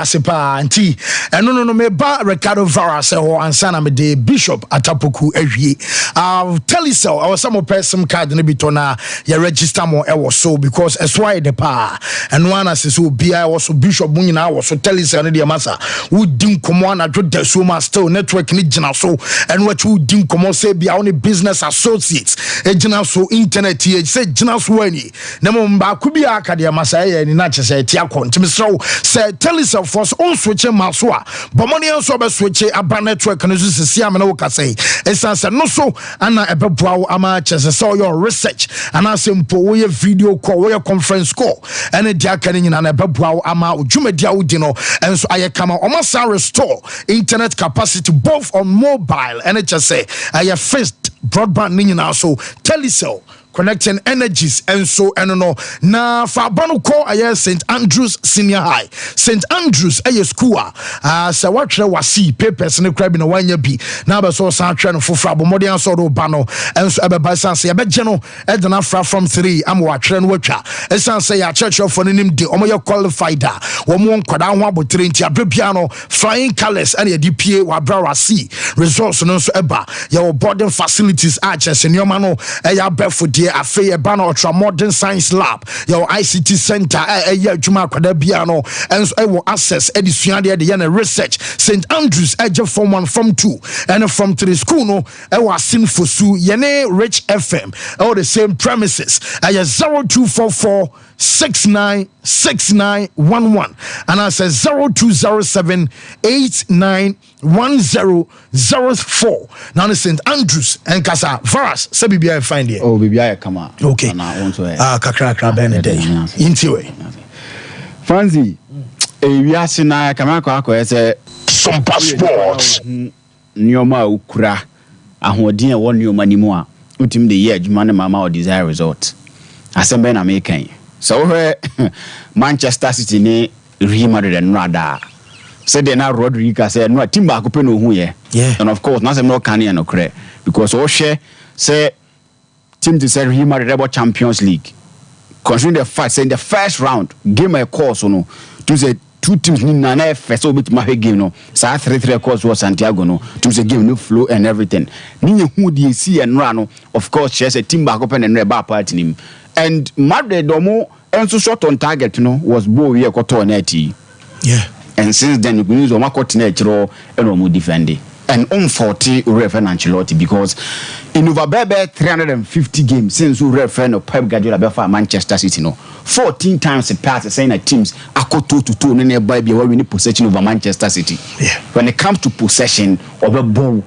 se pa anti no me ba Ricardo Vara se ho ansana me de Bishop Atapoku awie. I'll tell you so. I was some person card ne bitona ya register mo e was so because as why the pa and one as so bia was so Bishop mu nyina was so tell you so ne de masa wo din komo na dwo so ma still network ni gina so and what you din komo say bia only business associates e gina so internet e say gina so ani na mo mba ku bia aka de masa e ni na chese tia kwontim so say tell yourself for on switch maso a bomoni enso be switch aba network no so sisi am na wo ka say esanse no so ana ebeboa ama chese so your research ana sempo wo ye video call wo ye conference call ene dia kan nyina na ebeboa ama odwumadia wo di no enso aye kama o masa restore internet capacity both on mobile and chese aye fixed broadband nyina so tell yourself connecting energies and so no na fa bano ko aye St Andrews Senior High. St Andrews aye school sa watchre wasi papers ne crab na wanya bi na be so san twa no fofra bomodian so do ba no enso ebeba sanse ye beje no edna fra from 3 am watchre no watwa esanse ya church of nim de omoye qualified da wo mo nkwada ho abotre nti abrebia no flying colors and ye DPA wa bra wasi resource no so eba ye boarding facilities access nyoma no eya befo de afe ye ba no ultra modern science lab your ICT center eya adwuma akwada bia no enso ewo access edisua de ye na research St Andrews eje form 1 form 2 and from 3 school no ewo asin fosu ye ne Rich FM all the same premises eya 0244 696911 and I say 0207 891004. Now St Andrews and Casa Varas Sabibia find here. Oh, Bibia come out. Okay. Kakra Benede. Intiwe. Franzi, we are seeing a Kamako as a Sompa Sports. Nyoma ukura. Ahodia one new money more. Ultim the year, Jumana Mama or desire resort. Asembe na making. So Manchester City ne Real Madrid and Rada. Said they now Rodriguez said no timba ko pe no hu ye. And of course, nothing no can no cre because all share say team to say Real Madrid about Champions League. Considering the fact say in the first round game a course no to say two teams ni na first so bit ma game no. Sa 3-3 course was Santiago no to say game no flow and everything. Ni hu die see and run no of course share say timba ko pe na ba party nim. And Madrid domo and so shot on target was Bo here koto neti. Yeah. And since then you can use Oma Cotinetro and Omu defendi. And 40 referee Ancelotti because in over 350 games since we referee Pep Guardiola before Manchester City 14 times it passed saying that teams are 2-2 nearby be where we need possession over Manchester City. Yeah. When it comes to possession of a ball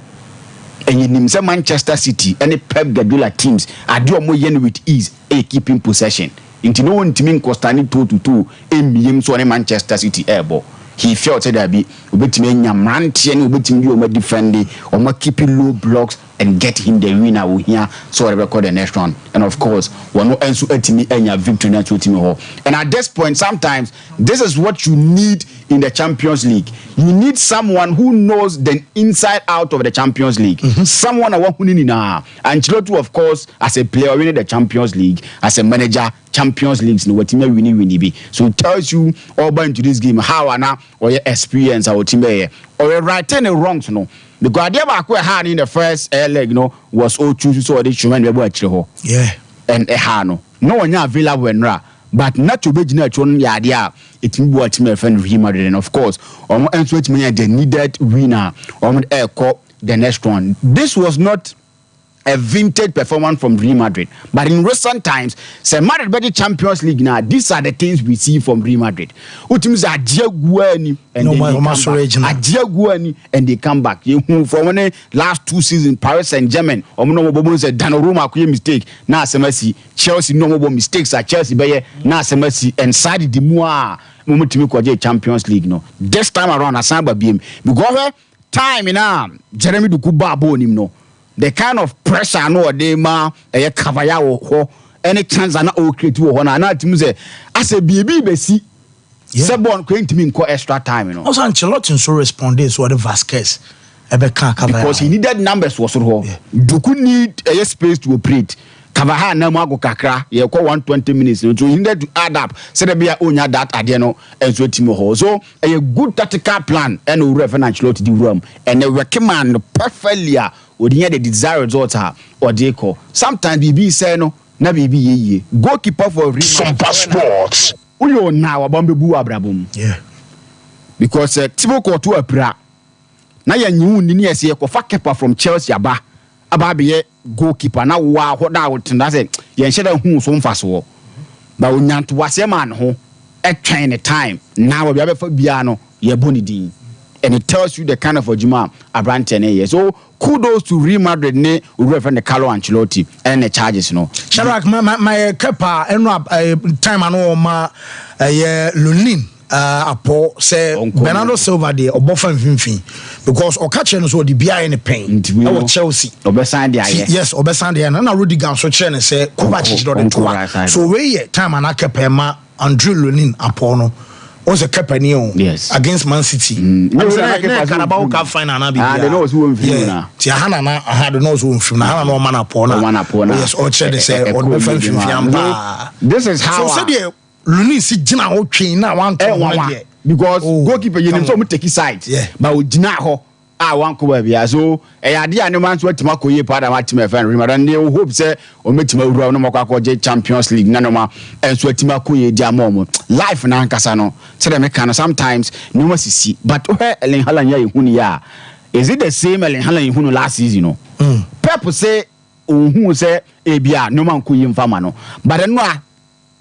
and you name say Manchester City and the Pep Guardiola teams are doing more with ease keeping possession. Into no one team Costani 2-2 MBM so Manchester City airball. He felt that be obetime nyamrantie and obetime you defend or keep low blocks and get him the winner we here so I record the next round. And of course one no ensu etimi enya victory na team ho. And at this point sometimes this is what you need in the Champions League. You need someone who knows the inside out of the Champions League. Someone who na Ancelotti of course as a player winning the Champions League, as a manager Champions Leagues no what team winning be. So it tells you all about into this game how ana or your experience our team or your right and wrong no. The Guardiola back had in the first leg was 0-2 so they should be able. Yeah. And no one available when but not to be general idea it will what me friend Real Madrid and of course on switch me the needed winner on the next one. This was not a vintage performance from Real Madrid, but in recent times, say Madrid better Champions League now. These are the things we see from Real Madrid. Teams are Diaguani and they come back. You from when last 2 seasons, Paris Saint-Germain, said Donnarumma could mistake. Now Semesi, Chelsea no more mistakes at Chelsea by now Semesi and Sadi Dimua moment to Champions League. No, this time around Asamba BM because time in Jeremy Dukuba bonim no. The kind of pressure no dey ma kavaya wo any chance na o create wo na team say as a baby be see sebon ko ntimi nko extra time no also Ancelotti so responded so the Vasquez because he needed numbers was so Doku need a space to operate Kavaha na mago kakra ye ko 120 minutes so he needed to add up say there be onya that ade no enso team ho so a good tactical plan and we refer Ancelotti the room and the work man perfectly would hear the desired result or they call. Sometimes BB say no, na BB ye. Goalkeeper for Sompa Sports. Uyo now abambebu abrabum. Yeah. Because Thibaut Courtois apra. Na ya nyu ni ese ye kofa keeper from Chelsea aba be goalkeeper na wa ho da wotenda say ye nheda hu so mfaso. Ba onyanto wase man ho etwen ne time. Na wo bia be fa bia no ye boni din. And it tells you the kind of Ojima Abrante. So kudos to Real Madrid ne referring the Carlo Ancelotti and the charges Sharak my kepa and time and ma Lunin Apo say Bernardo Silva de obofa mfimfin because okache no so the bia in pain e Chelsea obesan dia yes obesan dia na Rudiger so che ne say Kovacic do the so we time anaka pema Andrew Lunin Apo no was a company against Man City. Carabao Cup final na bia. They know who film na. Ti Hana na had know who film na Hana no man Apo na. Yes, or che say on different film. This is how so say Lunin si gina ho twin na wan to because goalkeeper you need to take side but we gina ho wan ko ba bia so ade ane man so atima koye pada ma team fan remember and hope say o metima wura no makwa je Champions League na no ma enso atima koye dia mom life na nkasa no say dem can sometimes no ma sisi but Erling Haaland ya ehunu ya is it the same Erling Haaland ehunu last season no Pep say ohun say e bia no man koye mfama no but no a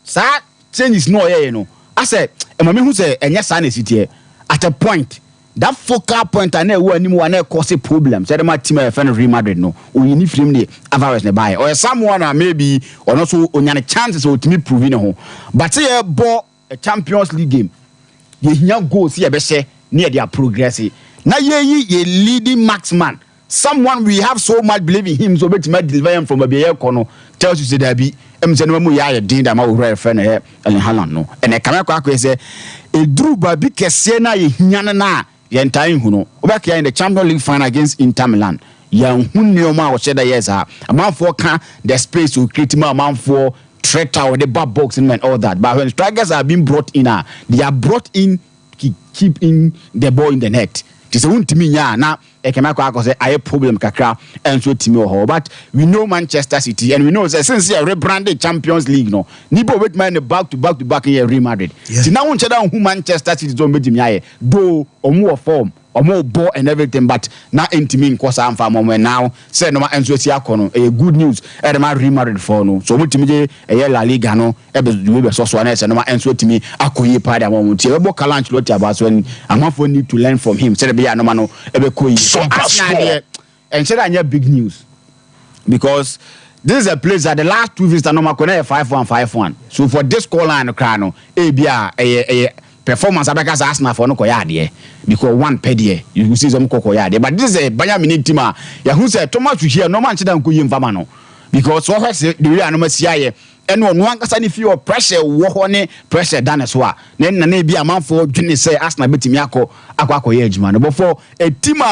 sa changes no ye no I said e me hu say enya sa na sitie at a point that focal point and who anyone cause a problem. Say my team fan Real Madrid no. We need from the Alvarez ne buy or someone maybe or not so on chances or to me proving home. But say a Champions League game. You hear goals here be say near their progress. Now ye leading marksman. Someone we have so much believe in him so bet me deliver him from a beer corner. Tells you say there be say no mu ya din da ma wo friend here Erling Haaland no. And e come kwa say e dru ba bi kese na ye hian na yentai huno obeka in the Champions League final against Inter Milan yan hunnioma o sheda yes a man for can the space to create more man for threat out the back box and all that but when strikers are being brought in they are brought in keep in the ball in the net just untimi nya na ekema kwa say aye problem kakra enso timi ho but we know Manchester City and we know say since they rebranded Champions League no nibo wait man back to back in Real Madrid ti na won cheda who Manchester City do medimi aye do omo form omo ball and everything but na intimi nkosa amfa mo now say no ma enso ti akono e good news e ma Real Madrid for no so mutimi je e La Liga no e be so na say no ma enso timi akoye pada mo ti e bo Kalanch Loti abaso and amafo need to learn from him say be ya no ma no e be koyi Sompa and said I big news because this is a place that the last 2 visits are normal 5-1 so for this call line crano a performance abeka Arsenal for no koyade because one pedie you see some koyade but this is a Bayern Munich team ya who said Thomas here no man chida nkoyi mfama no because what say the way no siaye and one kasa ni feel pressure wo ne pressure dan so a na bi amanfo dwene say Arsenal betimi akoye adwuma no but for a team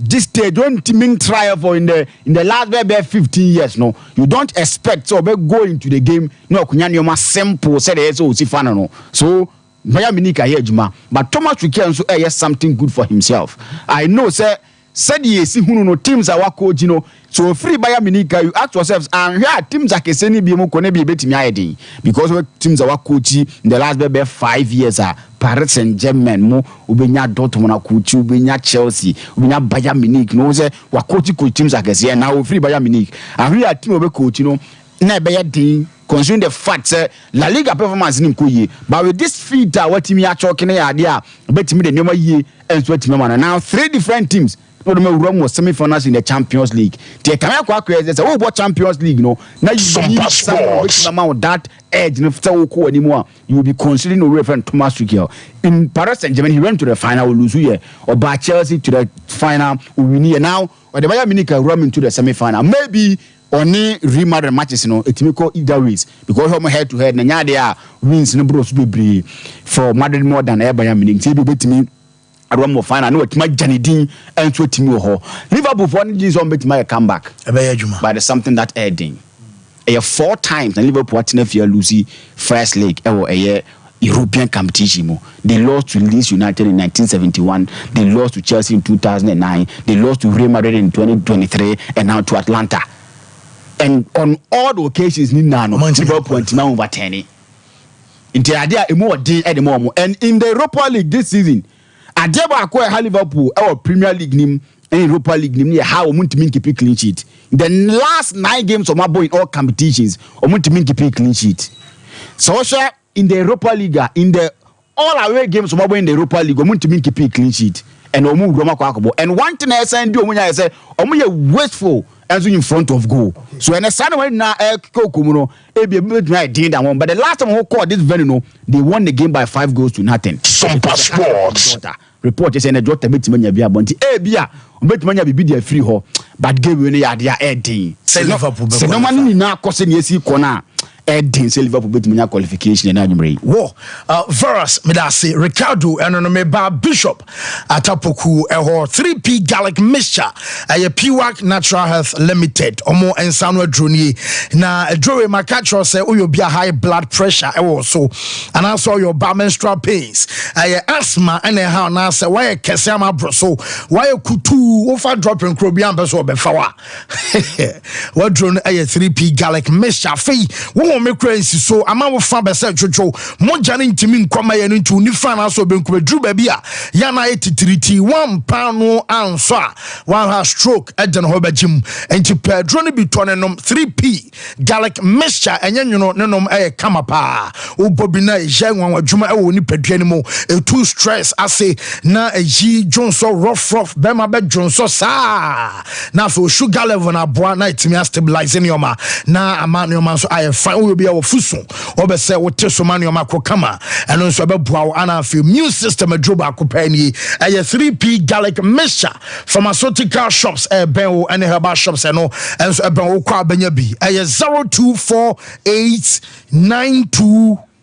this stage don't teaming trial for in the last 15 years no you don't expect so be go into the game no kunya nyoma simple say the so si fan no so Bayern Munich aye adwuma but Thomas Tuchel so yes something good for himself I know say said yes hunu no teams are coach no so free Bayern Munich you ask yourselves and here teams are keseni bi mu ko ne bi betimi ayedin because teams are coach in the last 5 years Paris Saint-Germain mo ubenya Dortmund na coach ubenya Chelsea ubenya Bayern Munich no say wa coach teams are kese now free Bayern Munich and here team obe coach no na be yedin considering the fact La Liga performance nim ko ye but with this feat what team ya choke na ya dia betimi de nyoma ye enso team man now 3 different teams no the run was semi-finals in the Champions League. They come out crazy. Say, what Champions League? No, now you need some amount that edge. If anymore, you will be considering a reference Thomas Tuchel. In Paris Saint-Germain, he went to the final, will lose here, or by Chelsea to the final, will win here now. Or the Bayern Munich run into the semi-final. Maybe only Real Madrid matches, it may go either ways because home head to head. Now they are wins no bros be for Madrid more than Bayern Munich. See, be me. I don't more final. No, it's my Johnny Dean and to Timo Ho. Liverpool for this on bet my comeback. But there's something that adding. 4 times and Liverpool at Nefia Lucy first leg or a year European competition. They lost to Leeds United in 1971. They lost to Chelsea in 2009. They lost to Real Madrid in 2023 and now to Atlanta. And on all the occasions, Liverpool went now over 10. In the idea, more day at the moment. And in the Europa League this season, Adeba acquire Liverpool our Premier League nim and Europa League nim how Muntimin keep clean sheet. The last 9 games of my boy in all competitions, Muntimin keep clean sheet. So in the Europa League, in the all away games of my boy in the Europa League, Muntimin keep clean sheet. And Omu Roma Kwakobo. And one thing I say, do Omunya say, Omuya wasteful as in front of goal. So when a son went now Kokuno, but the last time who called this venue, they won the game by 5 goals to nothing. Sompa Sports report is in a drop to meet Mania Bia Bonti. Bia, bet Mania be the free ho, but give you the idea. Say Liverpool. So no money now costing yes, corner. Edding Liverpool bet me qualification and Admiral. Whoa, Veras Medasi, Ricardo, and Meba Bishop Atapoku, a 3P Gallic mixture, a PWAC Natural Health Limited, Omo and Sanwa Druni. Na a Joey Macatro say, oh, you'll be a high blood pressure, also, and also your menstrual pains, a asthma, and a how now say, why a Kasama Broso, why a Kutu, Ofa dropping Crobian Beso Befawa. What drone a 3P Gallic mixture fee. Me crazy so ama wo fa be se chocho mo jane ntimi nkoma ye ntu ni fa na so benku bedru ba bia ya na etitiriti 1 pound no anso a one has stroke eden ho bagim enti pedro ne bi tone nom 3P Gallic mixture enye nwono ne nom kama pa obobi na je nwan adwuma wo ni padua ni mo too stress ase na yi jonso rough be ma be jonso sa na so sugar level na boa na itimi stabilize ni oma na ama ni oma so fine will be our fuson or be say what so man your macro kama and also be bua ana feel immune system a droba kopani a 3P Gallic mixture pharmaceutical shops ben and herbal shops and so ben kwa benya bi a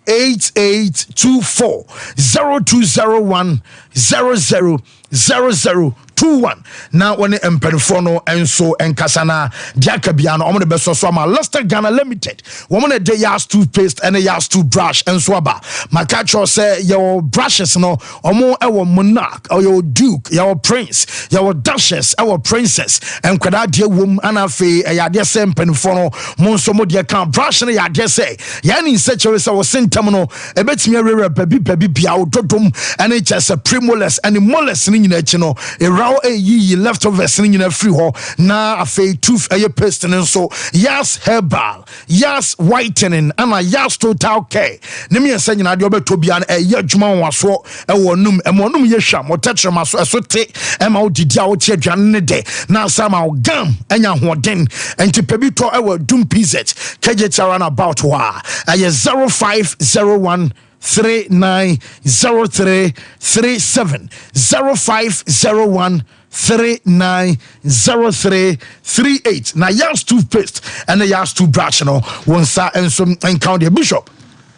0248928824 0201 000021 now when the Emperifono and so and Kasana Diakabiano on the best of Swama Luster Ghana Limited woman a day yas toothpaste and a yas toothbrush and swaba Makacho say your brushes no or more our monarch or your duke your prince your duchess our princess and kwada dear woman anafe a yadia same Emperifono monsomo dear can brush and yadia say yani such a was sentamino a bet me a baby biao dodum and it's just a primoless and molest in chino a raw ye leftovers in a free ho na a fay tooth a person and so yas herbal yas whitening and a yas total care nimi and saying adiobe tobian a yajuma was so a wonum yesham or tetra so te emma didia o tiaduane de na sama gam enya hoden enti pebito e wa dum pz kejeta run about wa a 0501 390337 0501 390338 na yas toothpaste and the yas toothbrush no one sa and some encounter the bishop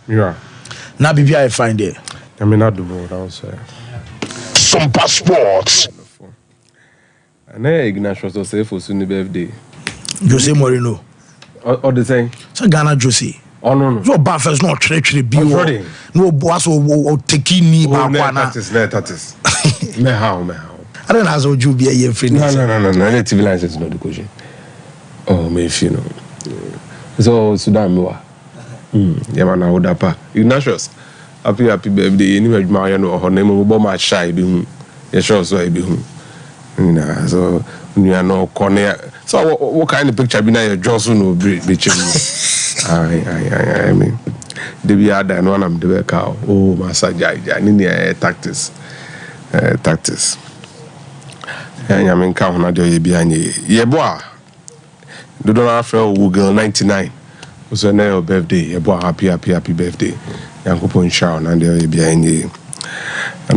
yeah na bibi I find it I mean not the board also some passports and Ignatius was say for Sunday birthday Jose Moreno or the thing so Ghana Jose. Oh no. Your buffers not treachery be no boss or taking me back. That is. Me how. I don't know how you be a year free. No. TV license not the question. Oh, me if you know. So Sudan Moa. Yeah, man, I would have Ignatius. Happy birthday. Anyway, my name will be shy. Be sure so I be so you are no corner. So what kind of picture be now your Johnson will be I mean the be other and one am the cow oh massage I need tactics I mean cow na do be anye ye boa do don after Google 99 was na your birthday ye boa happy birthday yankopon show na dey be anye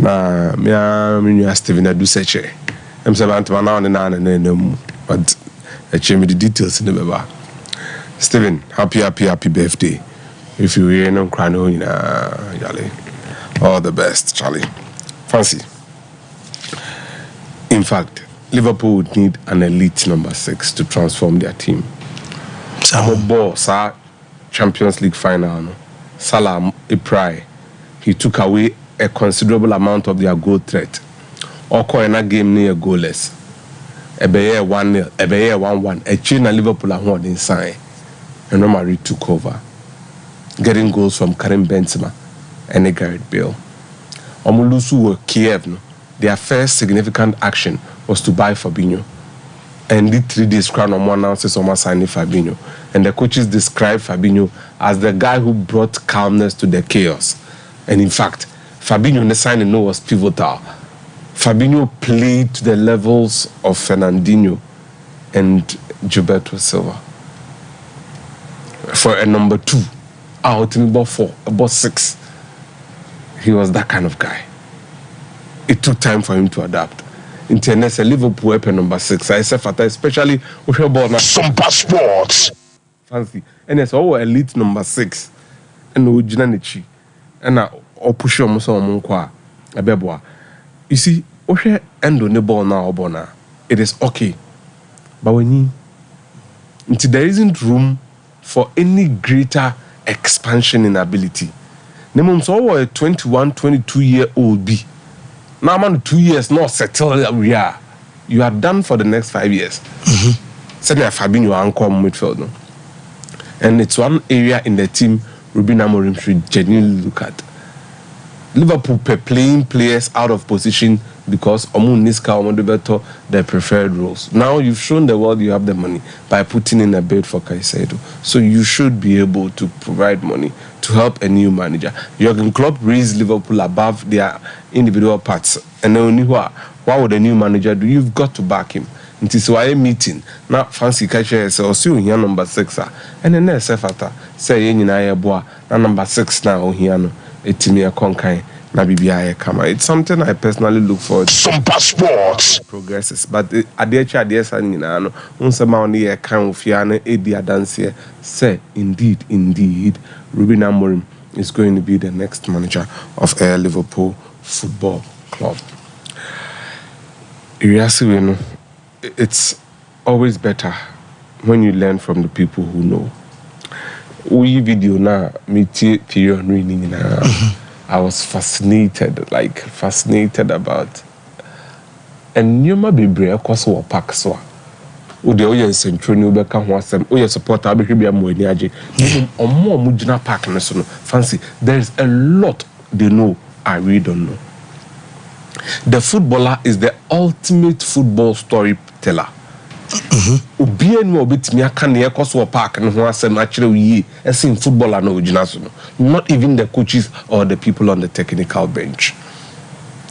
na me Steven adu seche em se bant na na but I check me the details in the baba. Steven, happy birthday. If you hear no cry no Yale. All the best, Charlie. Fancy. In fact, Liverpool would need an elite number 6 to transform their team. Champions League final. Salah Iprai. He took away a considerable amount of their goal threat. Oko in a game near goalless. Ebeye 1-0, Ebeye 1-1. A China Liverpool are one inside. And Romari took over, getting goals from Karim Benzema and Gareth Bale. Omulusu were Kiev. No? Their first significant action was to buy Fabinho. And did 3 days crown on one announces on signing Fabinho. And the coaches described Fabinho as the guy who brought calmness to the chaos. And in fact, Fabinho in the signing was pivotal. Fabinho played to the levels of Fernandinho and Gilberto Silva. For a number 2, out in about 4, about 6. He was that kind of guy. It took time for him to adapt. In tennis, Liverpool weapon number 6. I say Fata, especially with your ball now. Sompa Sports. Fancy. And it's all elite number 6. And no Jinanichi. And I push your muscle on Monkwa. You see, okay, end on the ball now, it is okay. But when there isn't room for any greater expansion in ability. Nemum so a 21, 22-year-old be. Now man 2 years not settled we are. You are done for the next 5 years. Said Fabinho anchor midfield. No? And it's one area in the team Ruben Amorim should genuinely look at. Liverpool playing players out of position because their preferred roles. Now you've shown the world you have the money by putting in a bid for Caicedo. So you should be able to provide money to help a new manager. Jurgen Klopp raised Liverpool above their individual parts. And then what would a new manager do? You've got to back him. It is why a meeting. Now fancy Caicedo or see here number 6. And then there's Sefata. Say number 6 now here. Etimia Konkai na BBI Kama. It's something I personally look forward to. Sompa Sports progresses, but Adecha Sanino, Unsama on the account of Fiana Edia Dancia say indeed, Ruben Amorim is going to be the next manager of Liverpool Football Club. It's always better when you learn from the people who know. We video now, I was fascinated about. And you might be brave because we pack so. Ude oye central ni ubeka ho asem. Oye support abehwe mo ani age. Omo mujina park ne so no. Fancy, there is a lot they know I really don't know. The footballer is the ultimate football storyteller. Obi enu obetimi aka na yekoso park no ho asem akire oyi esin footballer na ojina so no. Not even the coaches or the people on the technical bench.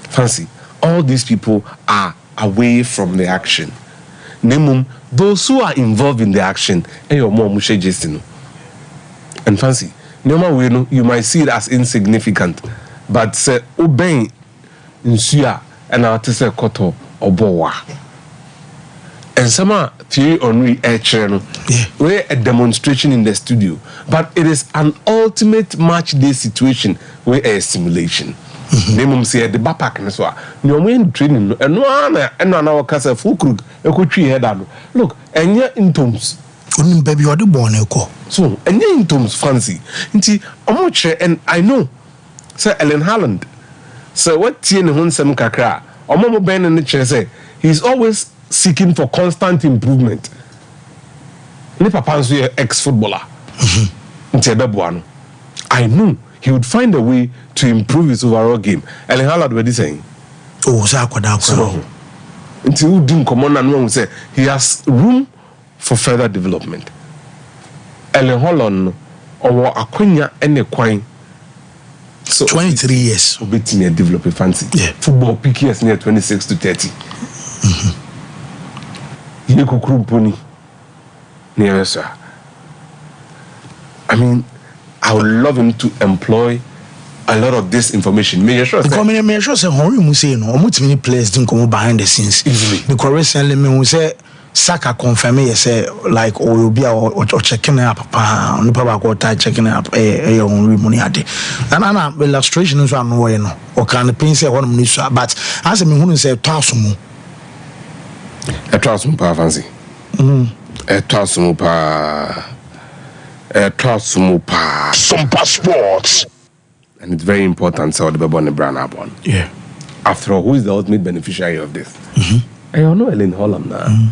Fancy, all these people are away from the action. Nemum, those who are involved in the action, and fancy, you might see it as insignificant, but say obey nsuya and artist koto obowa. And some Thierry Henry we're a demonstration in the studio, but it is an ultimate match day situation where a simulation. Nemum say the bapak na so no when training and no na kasa full crook e ko twi head ado look enye intoms onim baby odi born e ko so enye intoms fancy nti omo chere and I know say Ellen Haaland so what tie ne ho nsem kakra omo mo ben ne chere say he's always seeking for constant improvement. Ne papa nso ex-footballer nti e bebo ano I know he would find a way to improve his overall game. Ellen Haaland what is saying? Oh, so until you do come on and say he has room for further development. Ellen Haaland or Akonya and a coin. So 23 years. Obit me develop a fancy. Yeah. Football PKS near 26 to 30. Yeko Krumponi near sir. I mean, I would love him to employ a lot of this information. May sure say Henry Muse no almost many players didn't come behind the scenes easily. Because recently me say Saka confirm me say like or be or checking up no papa go checking up Henry money ade. And illustration is one way no or can pin say one money but as me who say tasumu a tasumu pa fancy. A tasumu pa Sompa Sports. And it's very important so the baby on the brand upon. Yeah. After all, who is the ultimate beneficiary of this? I don't know Ellen Haaland now.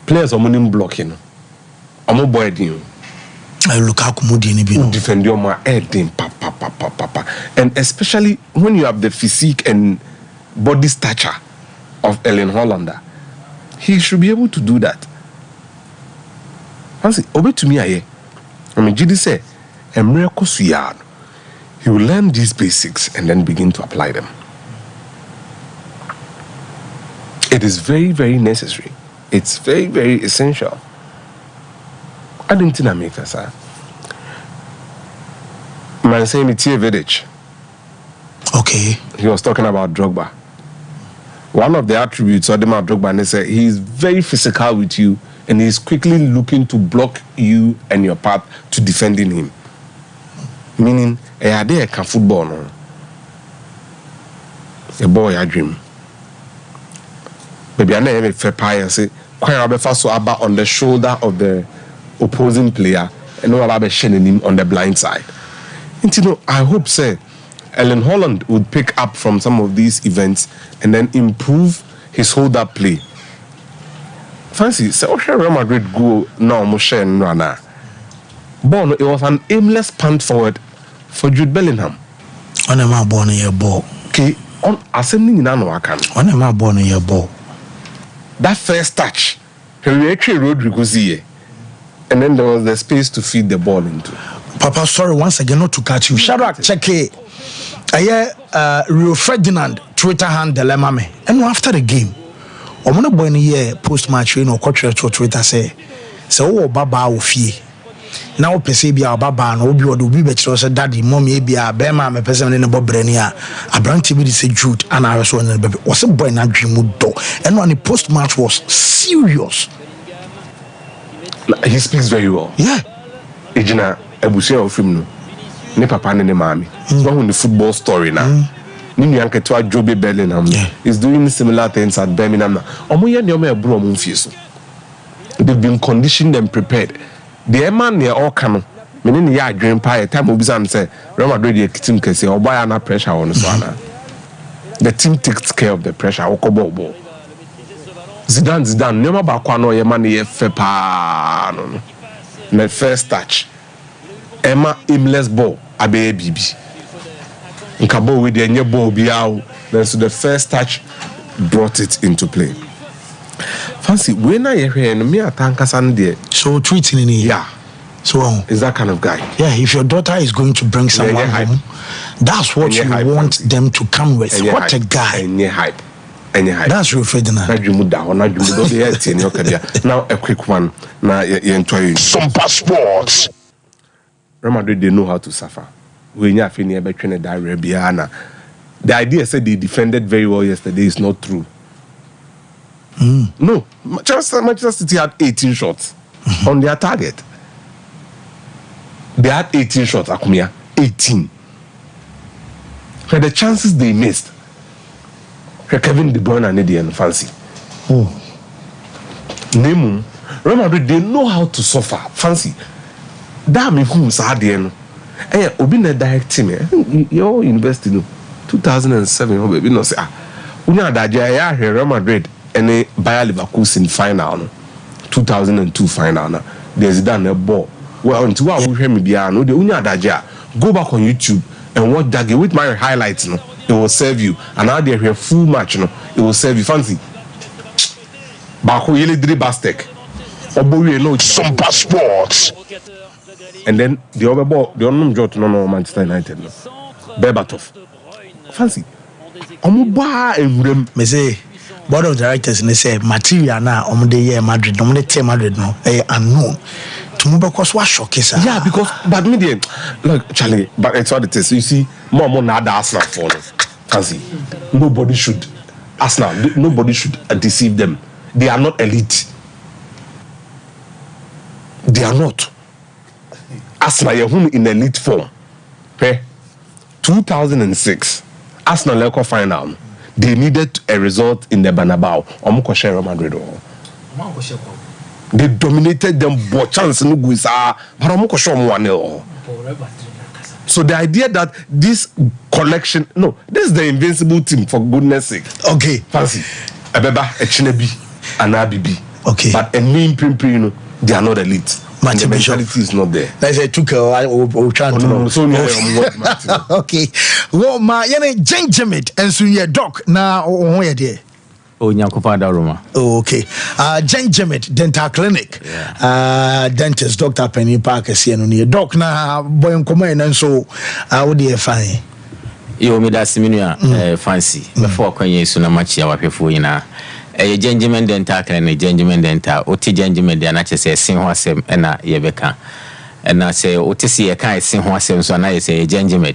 Players are money blocking. I'm not boy you. I look how Kumudi defend your ma papa. And especially when you have the physique and body stature of Ellen Haaland, he should be able to do that. Fancy, obey to me aye. I mean, Jidi say, he will learn these basics and then begin to apply them. It is very, very necessary. It's very, very essential. I didn't think I make that, sir. Man saying it's a village. Okay. He was talking about Drogba. One of the attributes of Drogba, they say he's very physical with you and he's quickly looking to block you and your path to defending him. Meaning, there can football no. A boy I dream. Maybe I never fair pie say quite so about on the shoulder of the opposing player and no about shining him on the blind side. And you know, I hope say Ellen Holland would pick up from some of these events and then improve his hold-up play. Fancy, say, Real Madrid go now, Moshe and Rana. Born, it was an aimless punt forward for Jude Bellingham. When am I born in your ball? Okay, on assembling in Anoakan. When am I born in your ball? That first touch, he actually Rodrigo Zie, and then there was the space to feed the ball into. Papa, sorry once again not to catch you. Shadrach, check it. Rio Ferdinand Twitter handle mame. And after the game, I'm gonna boy in here post match you know culture to Twitter say baba ofie. Now Pesebia Baba no obi odo bi betro say daddy mommy bia be ma me person ne bo brani a abranti bi say Jude and I was one baby. Was a boy na dream do. And when the post match was serious. He speaks very well. Yeah. Ejina ebusia of him no. Ne papa ne mami. One with the football story now. Nini yanke to Jobe Bellingham is doing similar things at Birmingham. They've been conditioned and prepared. The man near all coming. Meaning ya dream pie time Obizan say Real Madrid team can say or buy an pressure on the team takes care of the pressure. Okobo. Zidane never bakwano ye man ye fepa no. The first touch. Emma aimless ball abe bibi. Nkabo with the new ball biao. Then so the first touch brought it into play. Fancy when I hear me atanka Sunday. So tweeting in here. Yeah. So is that kind of guy. Yeah, if your daughter is going to bring someone home, that's what you want them to come with. What a guy. Any hype. That's Rio Ferdinand. Now a quick one. Now you enjoy Sompa Sports. Real Madrid, they know how to suffer. When you're feeling between the Arabiana, the idea said they defended very well yesterday is not true. No, Manchester City had 18 shots on their target. They had 18 shots, Akumia. 18. For the chances they missed, Kevin De Bruyne and Eddie and Fancy. Nemu, Real Madrid, they know how to suffer. Fancy. Damn, who's hard Obi na direct team. You're investing 2007. Baby, no say. Unya daja Real Madrid and Bayer Leverkusen final. 2002 final. There's done a ball. Well, until I will hear me no the Unya daja. Go back on YouTube and watch that game with my highlights. No, it will serve you. And now they hear full match. No, it will serve you. Fancy. Bako yele dri bastek. Oboye no Sompa Sports. And then the other ball, the unknown jot no Manchester United. No. Berbatov. Fancy. Omuba and me say board of directors and they say material now the year Madrid, the Madrid no unknown. Yeah, because but median look Charlie, but it's what it is. You see, more nada Arsenal for Fancy. Nobody should Arsenal, nobody should deceive them. They are not elite. They are not. Arsenal are in elite form. Okay? 2006, Arsenal Leco final. They needed a result in the Bernabeu. Real Madrid. They dominated them, but chance no go is but so the idea that this collection, no, this is the invincible team for goodness sake. Okay, Fancy. Abeba, Echinebi, and Abibi. Okay, but a name print, they are not elite. And the mentality is not there. That's a took okay. Well, my Jenjamit and Sunya Doc now on there. Oh, okay. Jenjamit Dental Clinic. Dentist Dr. Penny Parker Sianonia. Doc na boy command and so I would be fine. You me that similar fancy before when you soon much our people a gentleman dental can a gentleman dental, or gentleman de anachese, sing wasem, and a yebeka. And I say, Otisi, a kind sing wasem, so I say a gentleman.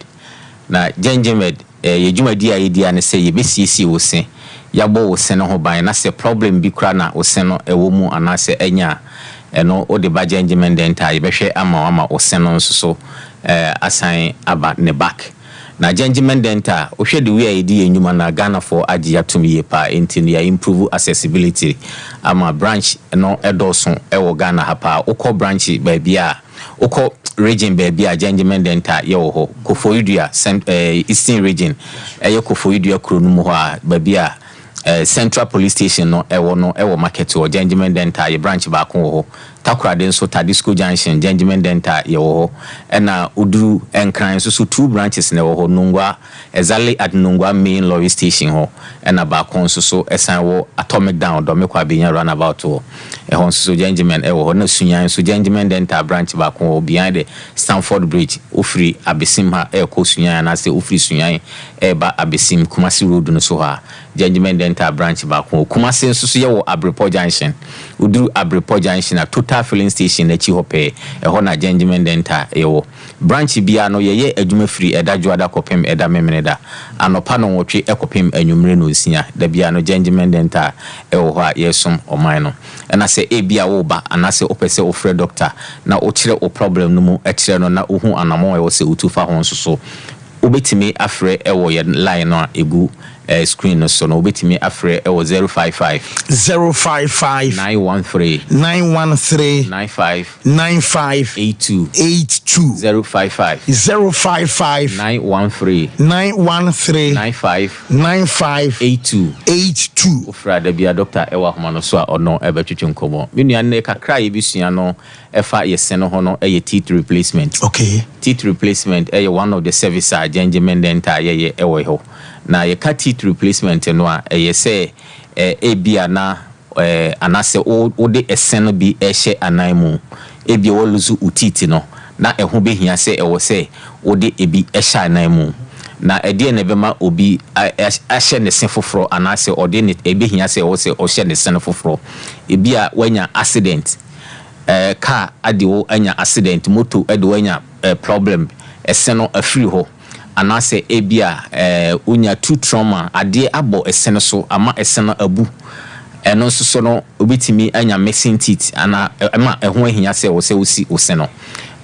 Now, gentleman, a juma idea, and say, you be CC will say, Yabo will send her by, and I say, problem be crana or send a woman, and I say, Enya, and all the bad gentleman dental, you be share ama or send on so, assign about the back. Na gentleman dental o hwe de we idea nyuma na Ghana for agia to me pa enti ya improve accessibility ama branch no edoso e wo Ghana ha pa ukọ branch ba bia ukọ region ba bia gentleman dental ye wo ho Koforidua eastern region ye Koforidua kronum ho a ba bia Central Police Station no ewo market o gentleman dental ye branch ba ko ho Takura den so Tadisco Junction gentleman dental ye wo na Uduru Enkran so 2 branches na wo Nungwa exactly at Nungwa main lorry station ho na ba kon so esan wo Atomic Down do me kwa benya runabout ho hon so gentleman wo na Sunyan so gentleman dental branch ba kon behind the Stamford Bridge ofri Abesim ha ko Sunyan na se ofri Sunyan ba Abesim Kumasi Road no so ha gentleman dental branch ba kon Kumasi so ye wo Abrepo Junction Uduru Abrepo Junction na total filling station na chi hope na gentleman dental wo branch bia no ye adwuma free eda juada kopem eda memeneda anopa no wotwe ekopem anwumre no nsia da bia no gentleman dental ho a yesom oman no na se bia wo ba anase opese ofre doctor na o kire o problem no mu kire no na ohu anamo e wo se utufa ho so obetimi afre wo ye line no egu screen no so no obetimi afre e wo 055 913 95 82 055 913 95 82 ofra da bia doctor e wa homa no so a ono e betwetwe nkomo menua ne kakra ye bisua no efa yese no ho no e teeth replacement. Okay, teeth replacement e one of the service a gentleman dental ye e wo ho na ye ka teeth replacement no a ye say bia na anase o de esen bi e hye anaimu bia wo luzu utiti no na ho behia say e wo say o de ebi e hye anaimu na ede ne bema obi ahye ne sen foforo anase o de ne ebehia say wo say o hye ne sen foforo bia wanya accident car adewo anya accident moto adewo anya problem eseno afiri ho anase ebia unya two trauma ade abo eseno so ama eseno abu eno so no obitimi anya missing teeth ana ama eho ahia se wo se osi oseno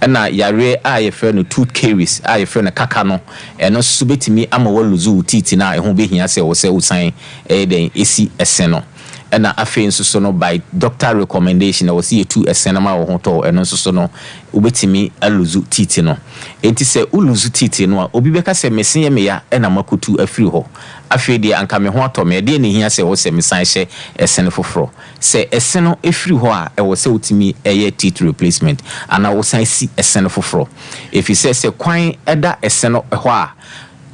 na yare a ye fe no tooth caries a ye fe no kaka no eno so betimi ama wo luzu teeth na eho behia se wo se usan den esi eseno na afen so no by doctor recommendation o see two esenama wo hoto eno so no obetimi aluzu titi no enti se uluzu titi no obi beka se mesin ye meya na makutu afiri ho afi de anka me ho atome de ne hia se wo se mesan hye esen foforo se eseno efiri ho a e wo se utimi eye teeth replacement ana wo san si esen foforo if you say kwan eda eseno ho a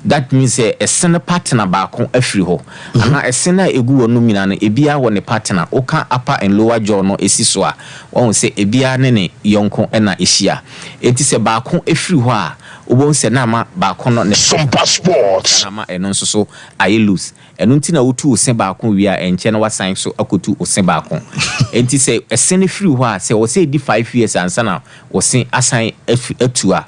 that means a senior partner baako afiri ho ana esena egu wonu mina no ebia wo ne partner oka upper and lower jaw no esiso a won se ebia ne yonko na ehia enti se baako afiri ho a obon se na ma baako no ne Sompa Sports na ma eno nso so aye loose eno nti na wotu ose baako wi a enche na wasan so akotu ose baako enti se esene firi ho a se wo se di 5 years ansa na wo se asan atu a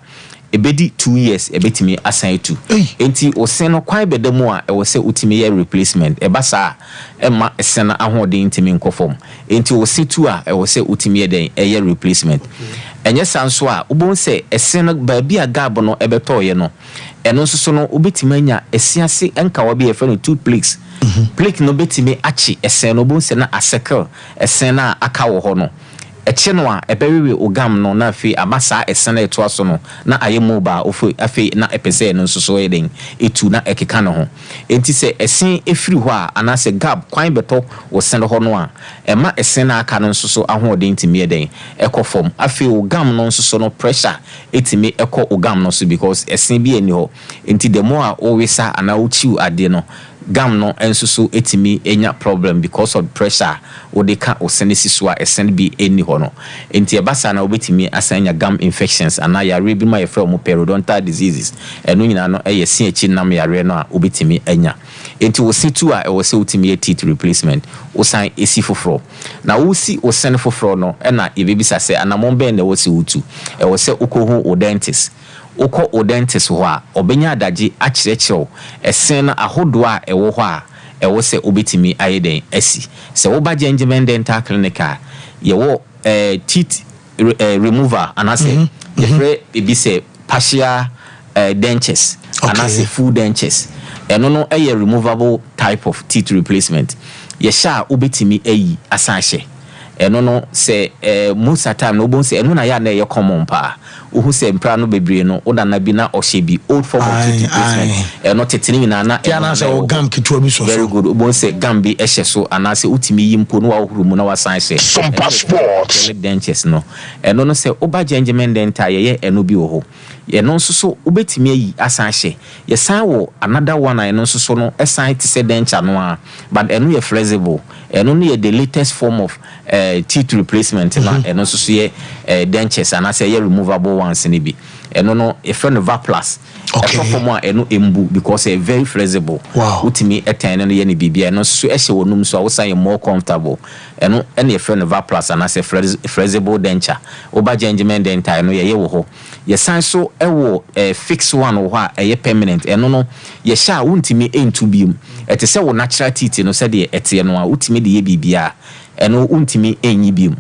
ebedi 2 years ebetimi asan etu enti oseno kwan bedemu a e wo se utimi ye replacement ebasa ema esena ahode ntimi nkofom enti osetu a e wo se utimi ye den eye replacement enye sanso a ubon se esena baabi a gab no ebeto ye no eno nso so no ubetimi anya esiase enka wo be ye fe no tooth plaques plaque no betimi achi esena ubon se na asekle esena aka wo ho no eche no a ebewewe ogam no na afi amasa esena eto aso no na ayemu ba ofu afi na epese no nsoso eden etu na ekeka no ho enti se esen efiri ho a anase gap kwan beto wo sende ho no a ema esena aka no nsoso ahoden timi eden ekofom afi ogam no nsoso no pressure etimi eko ogam no so because esen bi eni ho enti the more o wisa ana uchiu ade no gum no enso so etimi enya problem because of pressure wo de ka osenesi so a esen bi eni ho no enti ebasa na obetimi asanya gum infections ana yare bi ma ye from periodontal diseases eno nyina no eye se echi nam yare no a obetimi enya enti wo situ a wo se utimi teeth replacement wo san esi foforo na wo si wo sen foforo no na ebebisa se anamon ben na wo si utu wo se ukohu o dentist ukọ o dentist ho a obenya adaje akyerekyerɛw esen na ahodo a ɛwɔ hɔ a ɛwɔ sɛ obetimi ayeden asi sɛ wo ba Gentleman Dental Clinic a yɛwɔ teeth remover anase yɛfrɛ ebi sɛ partial dentures anase full dentures ɛno no ɛyɛ removable type of teeth replacement yɛhyɛ a obetimi ayi asan hyɛ ɛno no sɛ most of time no bon sɛ ɛno na yɛ na ɛyɛ common pa uhu se mpra no bebre no oda na bi na ohye bi old form of teeth replacement no tetene nyina na na se o gam ketua bi so very good obon se gam bi ehye so ana se utimi yimpo no wa ohuru mu na wasan hye Sompa Sports dentures no eno no se oba Gentleman Dental ye eno bi wo ho ye no nso so obetimi ayi asan hye ye san wo another one eno nso so no esan te se denture no a but eno ye flexible eno no ye the latest form of teeth replacement na eno nso so ye dentures ana se ye removable ones ni bi eno no e friend of plus form a eno embu because e very flexible utimi eten no ye ni bibia eno so ehye wonum so a wo san more comfortable eno e friend of plus ana se flexible denture oba Gentleman Dental no ye wo ho ye san so e wo fix one wo a e permanent eno no ye sha wuntimi entu bium ete se wo natural teeth no se de ete no a utimi de ye bibia eno wuntimi enyi bium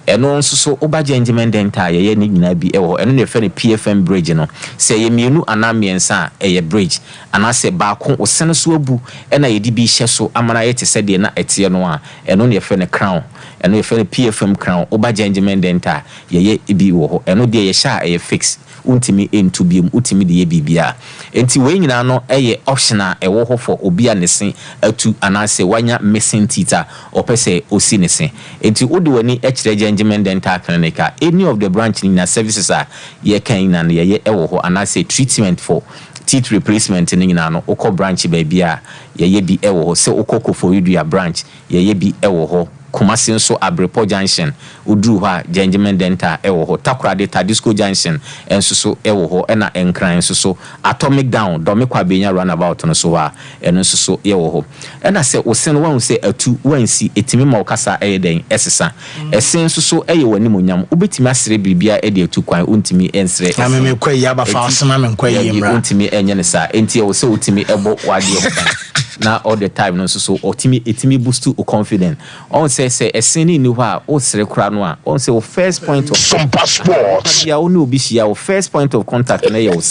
eno nso so oba Gentleman Dental ye ni nyina bi ewo eno ne fe ne PFM bridge no se ye mienu anamiensa eye bridge ana se ba ko osene so abu ena ye di bi hye so amana ye te se de na ete no a eno ne fe ne crown eno ye fe ne PFM crown oba Gentleman Dental ye bi wo ho eno de ye sha eye fix untimi entu bium utimi de ye bibia enti we nyina no eye optional ewo ho for obi anese atu anase wanya missing teeth opese osi nese enti odi wani ekire Gentleman Dental Clinic any of the branch in services ye kan na ye ewo ho anase treatment for teeth replacement ni nyina no okọ branch ba bia ye bi ewo ho se okọ for you branch ye bi ewo ho Kumasi nso Abrepo Junction uduru ha Gentleman Dental ewo ho Takoradi Tadisco Junction enso so ewo ho ena enkran enso so Atomic Down domekwa benya runabout no so ha enso so ewo ho ena se osen wan se atu wansi etimi ma okasa eyeden esesa esen enso so eye wani monyam ubetimi asere bibia ede atu kwan untimi ensre ameme kwa ya ba fa asema me kwa yimra untimi enye ne sa enti o se utimi ebo wade ho na all the time no so etimi boost o confidence on say eseni ni ho a o sere kura no a on say o first point of Sompa Sports ya o ni obi hia o first point of contact na ye o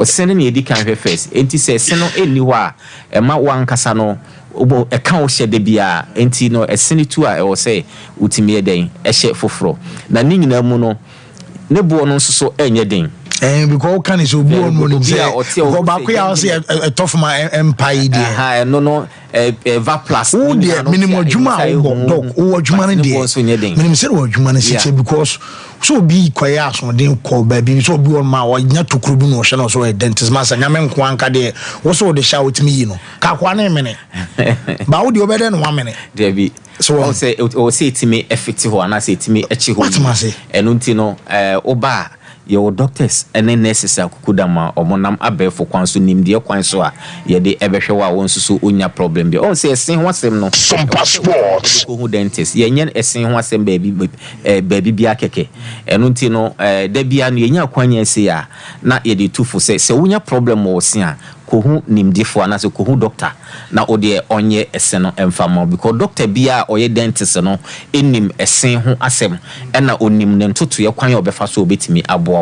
sen na edi kan first enti say esen no eni ho a e ma wankasa no obo e kan o hye de bia enti no eseni tu a e o say utimi eden e hye foforo na ni nyina mu no ne bo no so enye den because can is obi on no say go back ya say a tough my empire there no va plus minimum juma dog o juma ne there minimum say o juma ne say because so be kwaya so den call baby so be on ma o nya tokuro bi no hye no so dentist master nya men ko anka de wo so de shout me no ka kwa na mene ba wo de obede no 1 minute there be so o say it me effective or na say it me echi ho eno nti no oba your doctors and nurses akukudama omonam abefo kwan so nimde kwan so a ye de ebehwe wa won so onya problem bi on say esen ho asem no Sompa Sports ko dentist ye nyen esen ho asem baby bia keke eno nti no da bia no ye nya kwanya ese ya na ye de tufo say wonya problem wo se a kohu nimdefo anase kohu doctor na ode onye ese no emfama because doctor bia oye dentist no enim esen ho asem na onim ne ntoto ye kwan obefa so obetimi aboa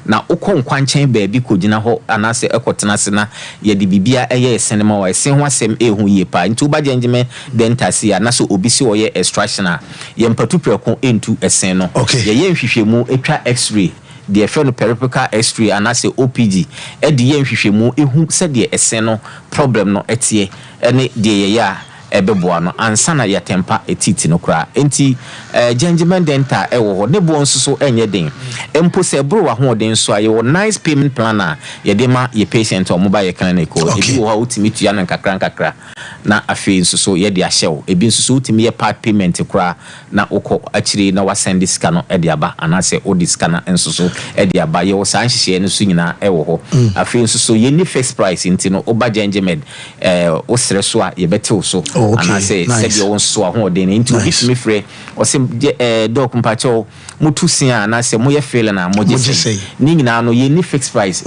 na ukọ nkwanchen baabi kogina ho anase ekotena se na ye de bibia eye esen ma wa esen ho asem ehu ye pa nti uba Gentleman Dental si anase obisi oye extraction a ye mpatu preko entu esen no ye nhwehwemu etwa x-ray the friend periodical x-ray and as OPG e de ye nhwehwemu ehu se de esen no problem no etie ene de ye ya ebeboa no ansa na ya tempa etiti no kra enti Gentleman Dental ewo ho ne bo nso so enye den empo se bro wa ho den so aye wo nice payment planner ye de ma ye patient o mobile clinic o ebi wo ha utimi tua na kakra na afi nso so ye de ahyew ebi nso so utimi ye part payment kura na ukọ akiri na wa send sika no e de aba anase o de sika na nso so e de aba ye wo san hyehyɛ no so nyina e wo ho afi nso so ye ni fixed price nti no oba Gengemed o sere so a ye betew so anase said ye won so ho de nti if me frɛ o se dog mpacho mutu sia anase mo ye fail na mo je say ni nyina no ye ni fixed price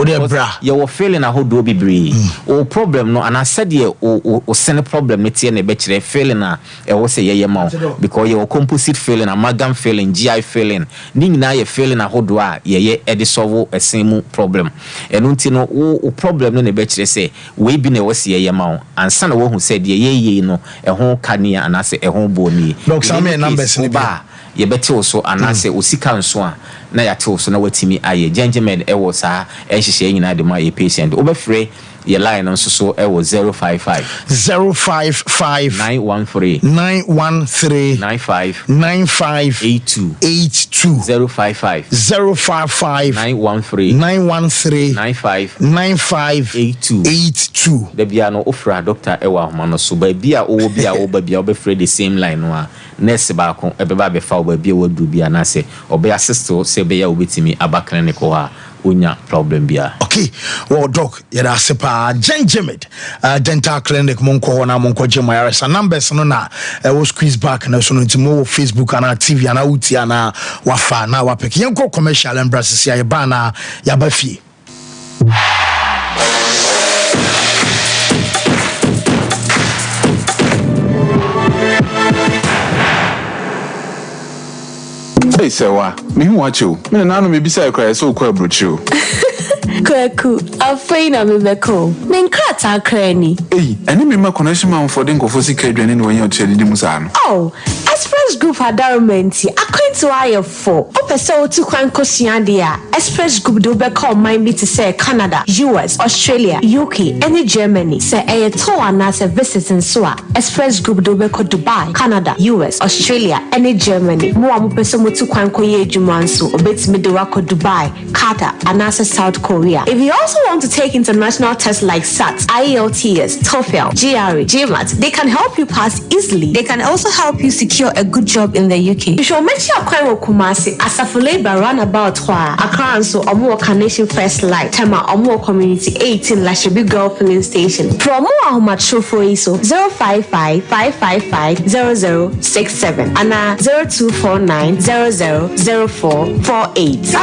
ye wo fail na ho do bibre o problem no anase de o send problem ne tie na be kire fail na e wo se ye ma because ye composite failing, amalgam failing, GI failing. Ni nyina ye failing ahodo a ye e de solve a same problem. Eno nti no o problem no ne be kire say we bi na wo se ye ma wo. Ansa na wo hu say de ye no e ho kania anase e ho boni. Doc some numbers ni ba ye bete wo so anase osika nso a na ya te wo so na watimi aye Gengemed e wo sa e hyehyɛ nyina de ma ye patient. Wo be free your line on so it was 055 913 95 82 055 913 95 82 the biano ofra doctor ewa mano so ba bia o bia be free the same line no a nurse ba ko e be ba be fa ba bia wo du bia na se obe assist se be ya obetimi aba clinic ha unya problem bia. Okay, well doc yada sepa Gengemed dental clinic monko na monko jema sa numbers no na we squeeze back na so no ntimo Facebook ana TV ana uti ana wafa na wapek yenko commercial embraces ya ba na ya ba fie. Hey, Sewa, me who watch you. Me na no me bisa cry so kwa brochu. Kwaku, afraid na me beko. Me nkrata kra ni. Hey, eni me ma connection man for den kofo sika adwane ni wan your di musa no. Oh, Express Group adarumenti akwento aye for. Opese otu kwan kosua de a Express Group do beko mind bi to say Canada, US, Australia, UK, and Germany. Say aye to anase visiting so a Express Group do beko Dubai, Canada, US, Australia, and Germany. Mo amopese mo tu kwan koye adwuma nso obetimi de wako Dubai, Qatar, anase South Korea. If you also want to take international tests like SAT, IELTS, TOEFL, GRE, GMAT, they can help you pass easily. They can also help you secure a good job in the UK. You should make sure you Kumasi Asafule Roundabout Accra so Omo Carnation First Light, Tema Omo Community 18 Lashabi Girl Filling Station. For more Macho for ISO 055 555 0067 and 0249 000448.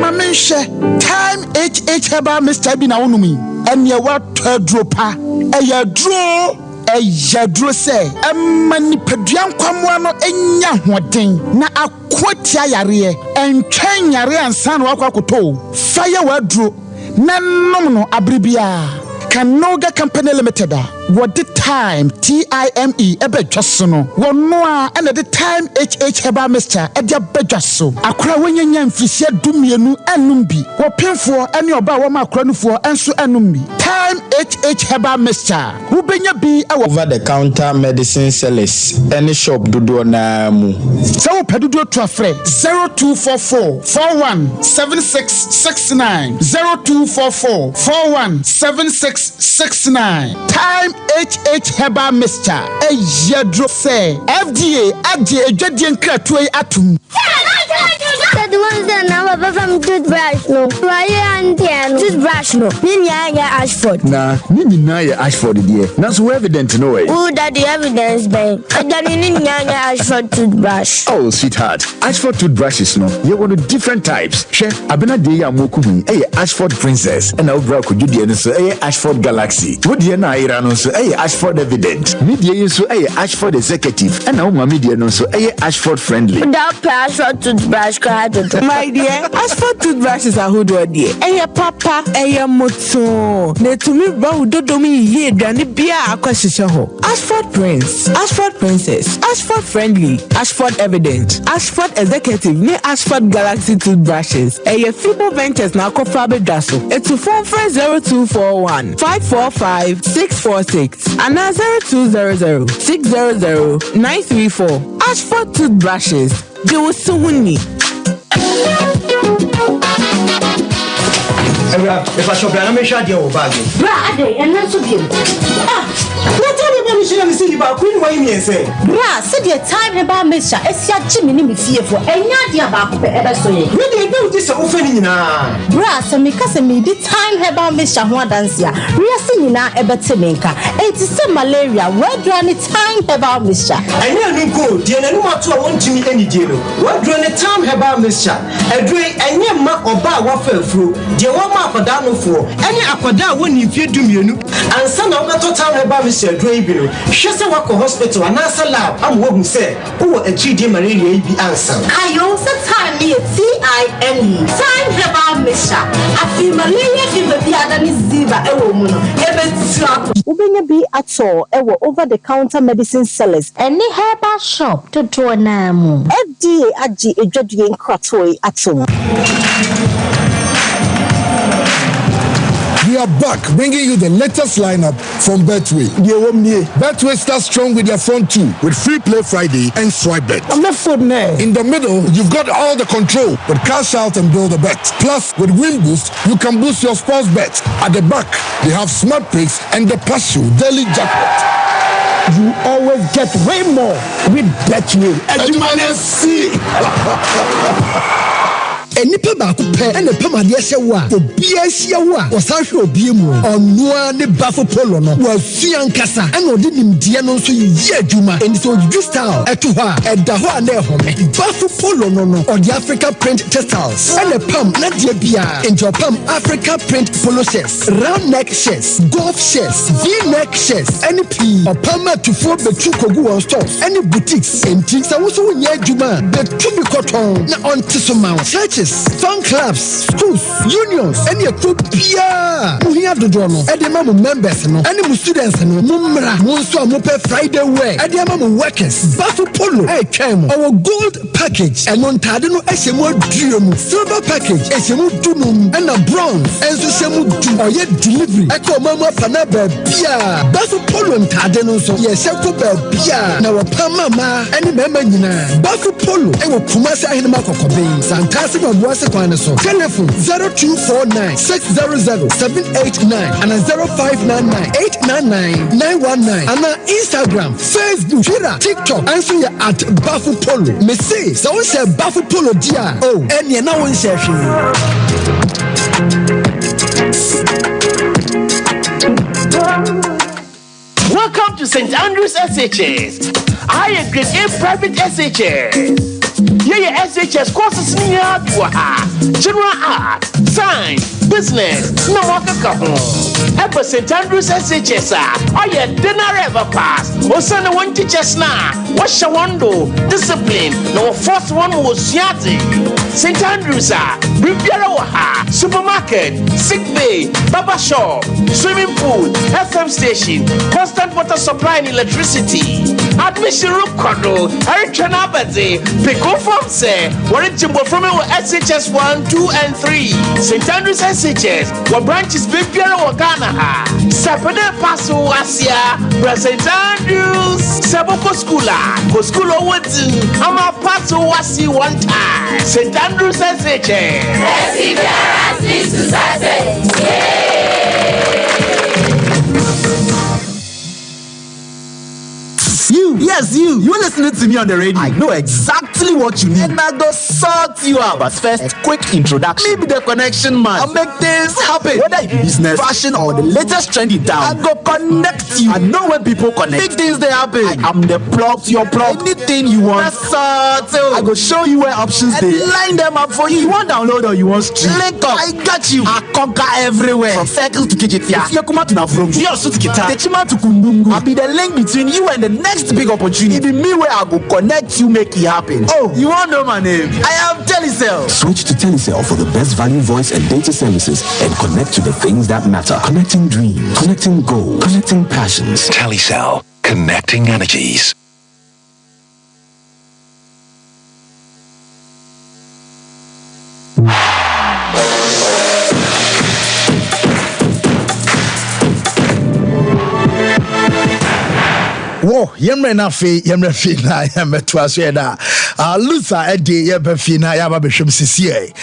Mamisha, time HH Heba Mr. Bina Unumi, and your what dropa, a ya draw, a ya draw say, a mani pediam quamuano, and yahuating, na a quotia yare, and train yare and san wakakoto, fire word draw, nanono abribia, Canoga Company Limited. What the time TIME ebe jasono wonoa and at the time HH Heba Mr. Edia bejaso akra wenyenyan fisia dumienu enumbi wo pemfo ene oba wo makra nufo enso enumbi time HH Heba Mr. Who benya bi over the counter medicine sellers any shop dodo na mu so pedodo to afre 0244 417669 0244 417669 time HH Heba Mr. Ejadro say FDA adje ejwadien kratue atum. The ones that now from toothbrush no. Why and toothbrush no. Ninya Ashford. Nah, Nina Ashford dear. That's so evident no way. Who that the evidence by? Ninya Ashford toothbrush. Oh sweetheart, Ashford toothbrushes no. You want different types. She abena de ya mokumu. Ashford Princess and now could you dear so Ashford Galaxy. What dear na ira no so Ashford Evident. Media so Ashford Executive and now media no so Ashford Friendly. That Ashford toothbrush card. My dear, Ashford toothbrushes are who do dear. Papa, moto. Ne to me bow dodomi ye dani bia akwashisha ho. Ashford Prince, Ashford Princess, Ashford Friendly, Ashford Evident, Ashford Executive, ne Ashford Galaxy toothbrushes. Fibo Ventures na kofabe daso. To phone for 0241 545 646 and 0200 600 934. Ashford toothbrushes. They will soon need. Bra, if I shop, I'm sure you're bag. Bra, and that's okay. What time about me? She see about Queen Wayne say. Bra, said your time about Misha, as your Jimmy me fear for any idea about ever so. Really, do this offending now. Bra, so me cousin me the time about Misha one dance ya. We are singing now about Timinka. It is some malaria. Where do any time about Misha? I know go, dear, no matter what to me any deal. What do any time about Misha? A drink, and your mark or bar waffle through. Dear, one mark for down for any aquada when you fear do me. And some of the time about Mr. Draybino. She said, walk to hospital and answer lab. I'm what say, oh, a GD malaria be answer. I also time me TIME. Time about Misha. I feel malaria give a piano ziva a woman. Ubenya be at all, over the counter medicine sellers. Any herbal shop to draw namu. FDA Aji a judging cratoi at all. We are back, bringing you the latest lineup from Betway. Betway starts strong with their front two, with Free Play Friday and Swipe Bet. I'm not for now. In the middle, you've got all the control with Cash Out and Build a Bet. Plus, with Win Boost, you can boost your sports bet. At the back, they have Smart Picks and the Partial Daily Jackpot. You always get way more with Betway. Enipa baako pɛ ɛna pam adeɛ hyɛ wo a obi ahyia wo a wɔsan hwɛ obi mu ɔnoa ne bafo polo no wɔasua nkasa ɛna ɔde nimdeɛ no nso yɛ adwuma ɛnti sɛ ɔdwudwu style ɛto hɔ a ɛda hɔ a na ɛhɔme bafo polo no ɔde Africa print textiles ɛna pam na deɛ biara ɛnti ɔpam Africa print polo shirts, round neck shirts, golf shirts, V-neck shirts ɛne pii ɔpam atufoɔ bɛtu kogu wɔn stores ɛne boutiques ɛnti sɛ wo so wonyɛ adwuma a bɛtu bi kɔtɔn na ɔnte so ma wo churches, fan clubs, schools, unions, any Ethiopia. Muhia dodono. Edema mu members no. Any mu students no. Mumra. Munso amupe Friday wear. Edema mu workers. Bafu polo. Chemo. Our gold package. Enon tade no esemu duomu. Silver package. Esemu dunum. And a bronze. Enso semu du. Oye delivery. Eko mama pana bia. Bafu polo ntade no so. Yeseko bia. Na wapa mama. Any mema nyina. Bafu polo. Ewo kumase ahenema kokobe. Santasi telephone 0249 600 789 and 0599 899 919 and Instagram, Facebook, Twitter, TikTok. Answer you at Bafu Polo. Me say, so we say Bafu Polo dia. Oh, and you now one session. Welcome to St. Andrews SHS. I am grade A private SHS. Yeah, SHS courses near general art, science, business, no waka kaho. Ever St. Andrews SHS, oh yeah, dinner ever pass. Osana one teachers now. What's your window? Discipline. No first one was yati. St. Andrews, Riviera, supermarket, sick bay, barber shop, swimming pool, FM station, constant water supply and electricity. Admission room condo, Erichana Bade, Pico from say, what it jumbo from SHS 1, 2, and 3. St. Andrews SHS, what branches Big Piero or Ghana, Sapade Paso Asia, St. Andrews, Saboko Schoola, Bosculo Woods, Ama Paso Wasi one time. St. Andrews SHS. You listening to me on the radio. I know exactly what you need. And I go sort you out. But first, a quick introduction. Maybe the connection man. I'll make things happen. Whether it's business, fashion, or the latest trendy down, I go connect you. I know when people connect, big things they happen. I am the plug to your plug. Anything you want. That's I go show you where options they line them up for you. You want download or you want stream? Link up. I got you. I conquer everywhere. From circles to Kikitia. If you come out to from Diosu to Kita, Techima to Kumbungu. I'll be the link between you and the next big opportunity. It be me where I go connect you, make it happen. Oh, you want to know my name? I am Telecel. Switch to Telecel for the best value voice and data services and connect to the things that matter. Connecting dreams, connecting goals, connecting passions. Telecel, connecting energies. Whoa, Yemre na fe na Yemre to us da. Luther Eddie Yabafina Yababisham CCA.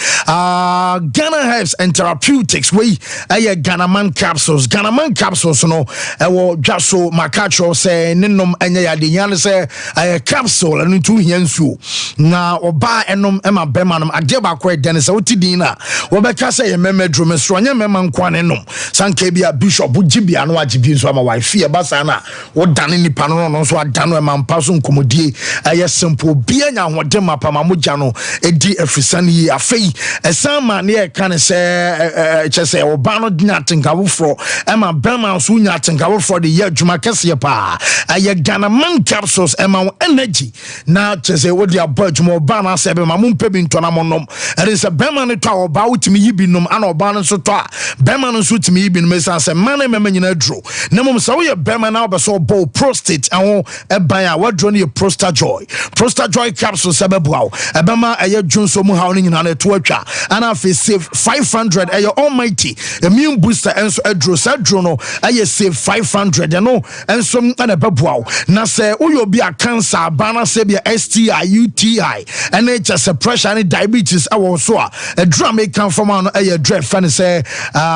Ghana Herbs and Therapeutics. We a Ghana Man capsules. Ghana Man capsules, no. Jaso Makacho say Ninum and Yadian say a capsule and 2 yensu. Na oba enom ema bemanum adeba kwa Dennis Otidina. Wobeka say meme drumesronya mema nkwanenom. Sankebia Bishop Ujibia no ajibi so ama wife basa na wo dane ni pano no so adano ema mpaso nkomodie aye simple bia nya hodem apama mogya no edi afisani afei esama ne e kan se chese oba no nya tenkawo fro ema bema so nya tenkawo fro de ye adwuma kese pa aye Ghana Man capsules ema energy na chese wo dia ba adwuma oba na se be ma mumpe bi ntona monom ere se bema ne to oba wutimi yibinom ana oba no so to bema no so timi yibinom se se mane mema nyina dro na mum sa wo ye bema na obeso bo prostate and eban a wadro ne prostate joy capsules sebeboa ebema eye dwonso mu hawo nyina na to atwa ana fe save 500 eye almighty immune booster enso adro sadro no eye save 500 no enso na beboa na se uyo bi a cancer bana se bi STI UTI NHS pressure and diabetes awo so a drama can from an eye dread fan say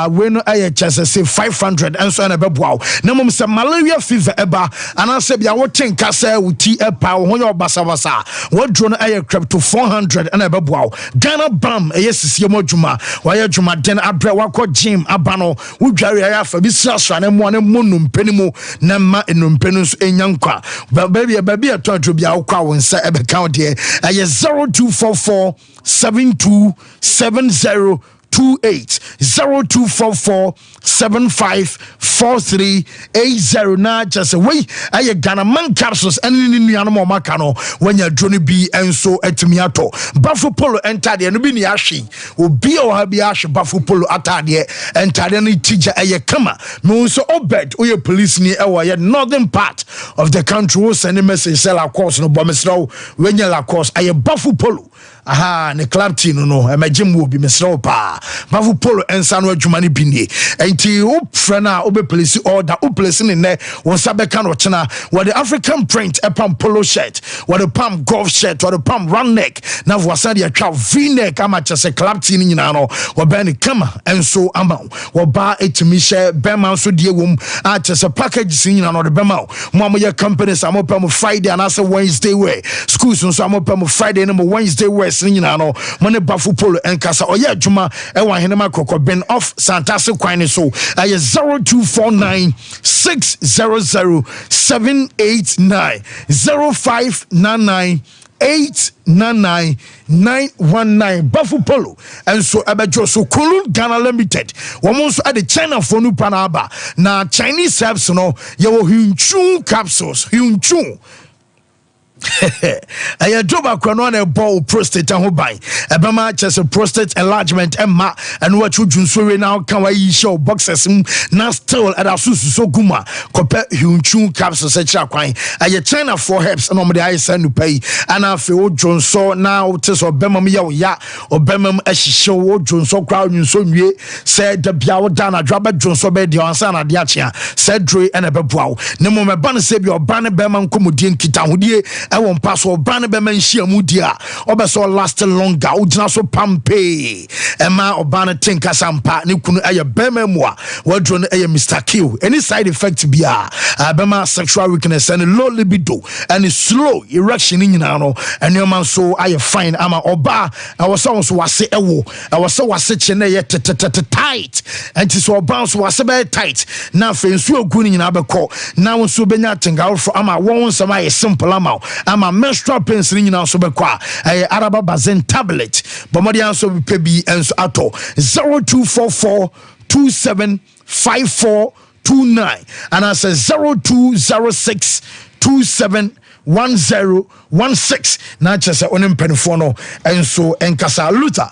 we no eye chese save 500 enso na beboa na mum se malaria fever eba ana se bia wo tenka se wuti epa wo yo basabasa wo drone aye crypto 400 ana beboa Ghana bam eye sisie modwuma wa ye dwuma den abre wakọ gym abano wo dware ya fa bi srasra na mo na monum penimu na ma enum penu so enyankwa baby atodro bia wo kwa wo nsa ebe count de aye 0244 7270 0244 754380 na just way aye Ghana Man capsules and nuanom maka no when ya drone bi enso etimi ato Buffalo Polo entade no bi ni ahwe obi o ha bi ahwe Buffalo Polo atade entade no tija aye kama no so obed oye police ni e ye northern part of the country wo send message sell across no bomesro when ya across aye Buffalo Polo aha ne club team no emagem wo bi mesro pa Buffalo Polo ensa no adwuma ni binie enti o frena o be police order o police ni ne won sabeka no chena with the African print epam polo shirt with the palm golf shirt with the palm round neck na voasa de atwa v-neck ama chese club team ni nyina no wo ba ni kama enso ama wo ba etimi she bema so die wom a chese package sin nyina no de bema mo am ye companies am opam Friday and as Wednesday way schools so am opam Friday and Wednesday way sin nyina no mo ne Buffalo Polo enkasa oye adwuma e wa henema kokko ben off Santase kwan so aye 0249 600 789 0599 899 919 Buffalo Polo and so abejo so Kulun Ghana Limited womonso at the China phone panaba na Chinese herbs no ye wo Hyunchun capsules Hyunchun aya joba kwano na ball prostate ho ban ebema chese prostate enlargement emma and what you junso now can we show boxes na still at asusu so guma kope Hyunchun capsules echa kwan aya China for herbs no me dey send pay and afi o junso now tis obema me ya obema ahihye o junso kwa nyunso nwie say da bia wo da na dwaba junso be de ansa na de achia say dre and ebeboa ne mo me ban say bi oba ne bema nkomodie nkita hodie ewon paso ban be manhia mudi a obeso last longer ugina so pampe ema oban tinka sampa ne kunu eye bema mu a wadro no eye Mr. Q any side effect bia bema sexual weakness and low libido and slow erection nyina no enema so aye fine ama oba awoso so wase ewo awoso wase che na ye tight and so oba so wase be tight na fensu ogu nyina beko na wonso benya tinga for ama won sama ye simple ama menstrual pains ni nyina so bekwa araba bazen tablet bomodi anso pebi enso ato 0244 275429 and I say 0206 271016 na chese onim penfo no enso enkasa Luther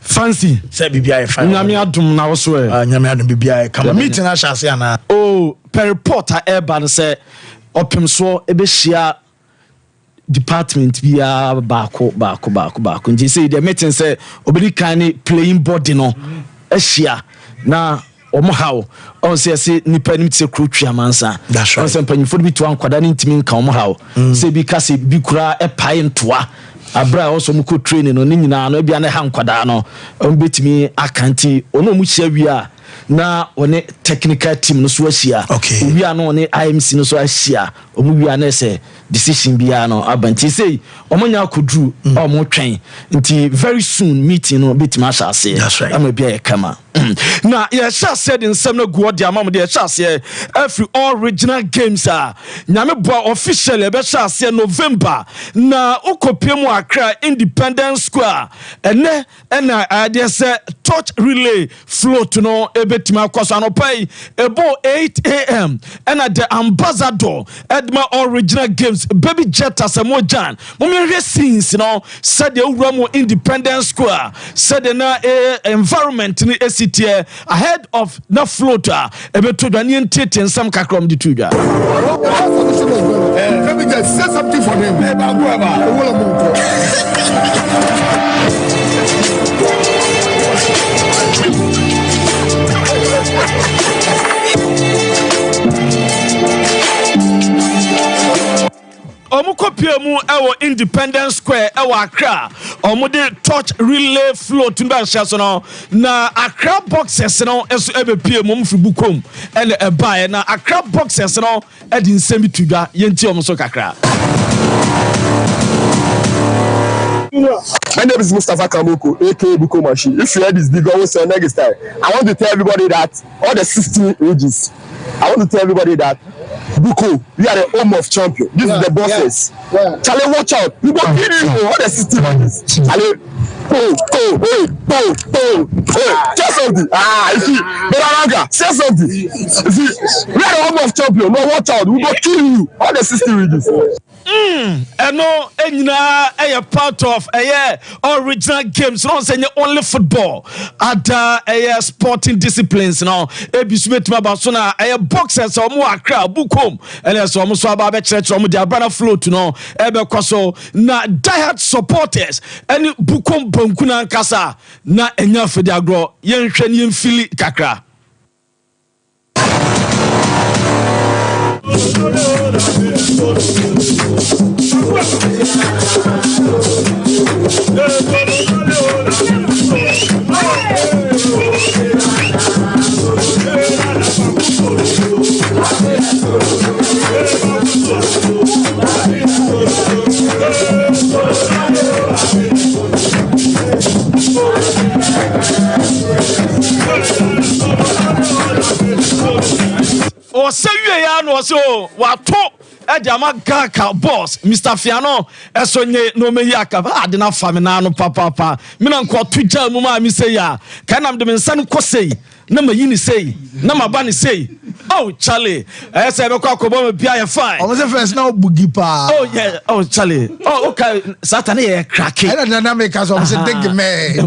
fancy say bibia e fan nyame adum na wo so nyame adum bibia kama meeting na chase ana oh per reporter eba no say opem so ebehia department bia baako nje say the meeting say obedi kan playing body no ehia na omo hawo on say nipa nim te krotwa mansa on say panyifo bi to ankwada ne ntimi nka omo hawo say bi kase bi kura epae ntoa abra also mu ko training no nyina no bia na ha nkwada no betimi akanti ono mu hia wi a na one technical team no so ahia wi a no one IMC no so ahia omu wi a na say decision bia no abanti say omonya akodru omo twen nti very soon meeting no betimi asha say am bia e kama na ya sha said in some no go dia mam de sha say every all regional games nyame boa official e be sha say November na ukopiem Accra Independence Square ene they say touch relay float no ebetima akoso no pay ebo 8 a.m. and at the ambassador Edma all regional games baby jet asemo jan momere scenes no said the uramu Independence Square said na environment ni ACT ahead of the floater ebeto dwani entete nsam kakrom di tuja let me just say something for them. Omukopiemu ewo Independence Square ewo Accra omude touch relay float nba hyeso no na Accra boxers no eso ebepiemu mfibukom ele ebae na Accra boxers no edi nsem bitudwa yenti omso kakra. My name is Mustafa Kamoko, aka Bukomashi. If you hear this big always say next time, I want to tell everybody that all the 16 ages, I want to tell everybody that Buko, we are the home of champion. This is the bosses. Charlie, watch out. We will kill you all the 16 ages. Charlie, say something. You see, Beranaga, say something. You see, we are the home of champion. No, watch out. We will kill you all the 16 ages. Eno enyina a part of original games no say only football at sporting disciplines no ebisumetuma ba so na boxers omo Accra bukom ele so omo so aba be kire omo dia brana float no ebe kwaso na diehard supporters any bukom banku na nkasa na enya fedi agro yenhwe ni mfili kakra. O say ya no so wato Ejama Gaka boss Mr. Fiano esonye no meyi akaba ade na fa me na no papa me na nko tuja mu ma mi say ya kanam de me nsan ko say na mayi ni say na maba ni say oh Charlie say be kwa kobo me bia ye fine o say first na bugi pa oh yeah oh Charlie oh okay Saturday ye crack I don't know make us say dig me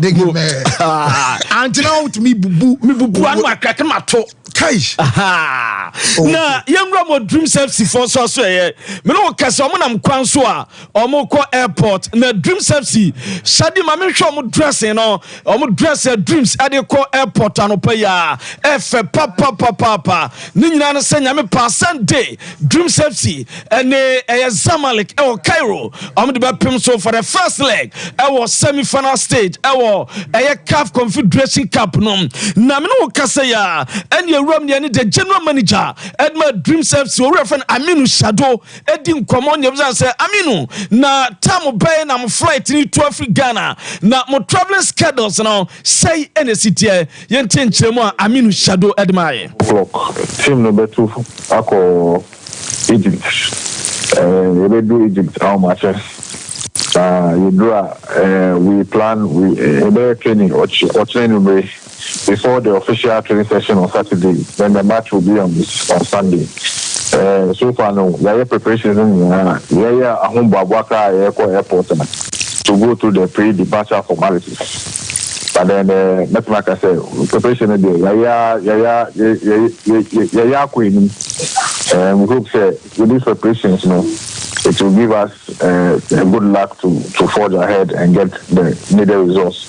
and now to me bubu anu crack ma to Kaish. Na yengra mo Dreams FC for so me no kase omo nam kwan so a omo ko airport na Dreams FC shadi ma me hwe omo dressing no omo dress Dreams ade ko airport anopa ya efe papa ni nyina no senya me pa Sunday Dreams FC ene Zamalek e Cairo omo de ba pim so for the first leg e semi final stage e CAF Confederation Cup no na me no kase ya ene the general manager Edma Dreams FC we reference Aminu Shado edi nkomo nyebza say Aminu na time bay na mo flight ni to Africa Ghana na mo traveling schedules now say NCT yente nchemu Aminu Shado Edma clock team no betu ako Egypt we do Egypt how much you do we plan we training or training before the official training session on Saturday, then the match will be on Sunday. So far, no, we are preparations in airport to go through the pre-departure formalities. But then, like I said, preparation is there. We hope that with these preparations, it will give us a good luck to forge ahead and get the needed results.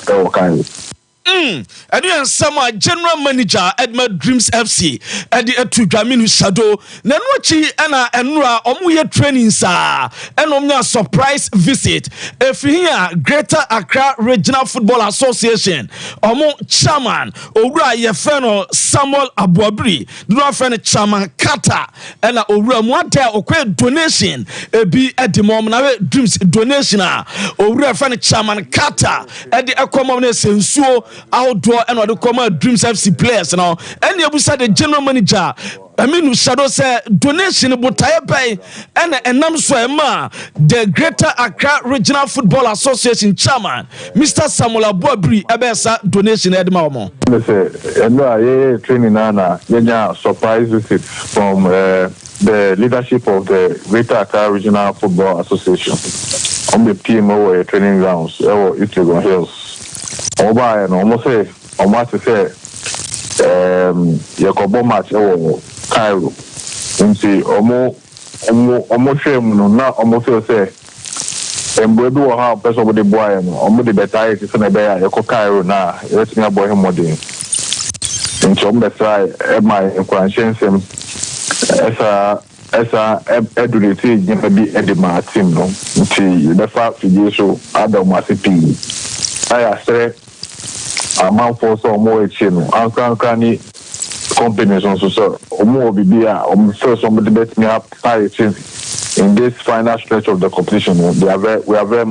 And you sama general manager Edmund Dreams FC Eddie Etu Draminu Shadow Nenwachi ena enra omuye training sa enomnya surprise visit here Greater Accra Regional Football Association omo chairman owura yefeno Samuel Abuabri do not friend chairman Kata ena owura mwate okwe donation ebi edimom na Dreams donation a owura friend chairman Kata edi ekomom ne sensuo outdoor and what the common Dreams FC players now. And you said the general manager. I mean, Shadow said donation about pay and nam swema the Greater Accra Regional Football Association chairman, Mr. Samuel Abuabri, Abesa donation at Mamo. Training Nana, surprise visit from the leadership of the Greater Accra Regional Football Association on the team over training grounds, Eastlegon Hills. Oba and almost say, Yakobo match Cairo. See, almost shame no now almost say, and we do how person with the boy and almost the better is in a bear, Yako Cairo now, let's me about him more day. And so that's why my conscience as a educated, you may be at the team, no? See, the fact is so Adam was I say amount for some more chin. Uncanny companies on so more BBA first somebody bet me up in this final stretch of the competition. We are very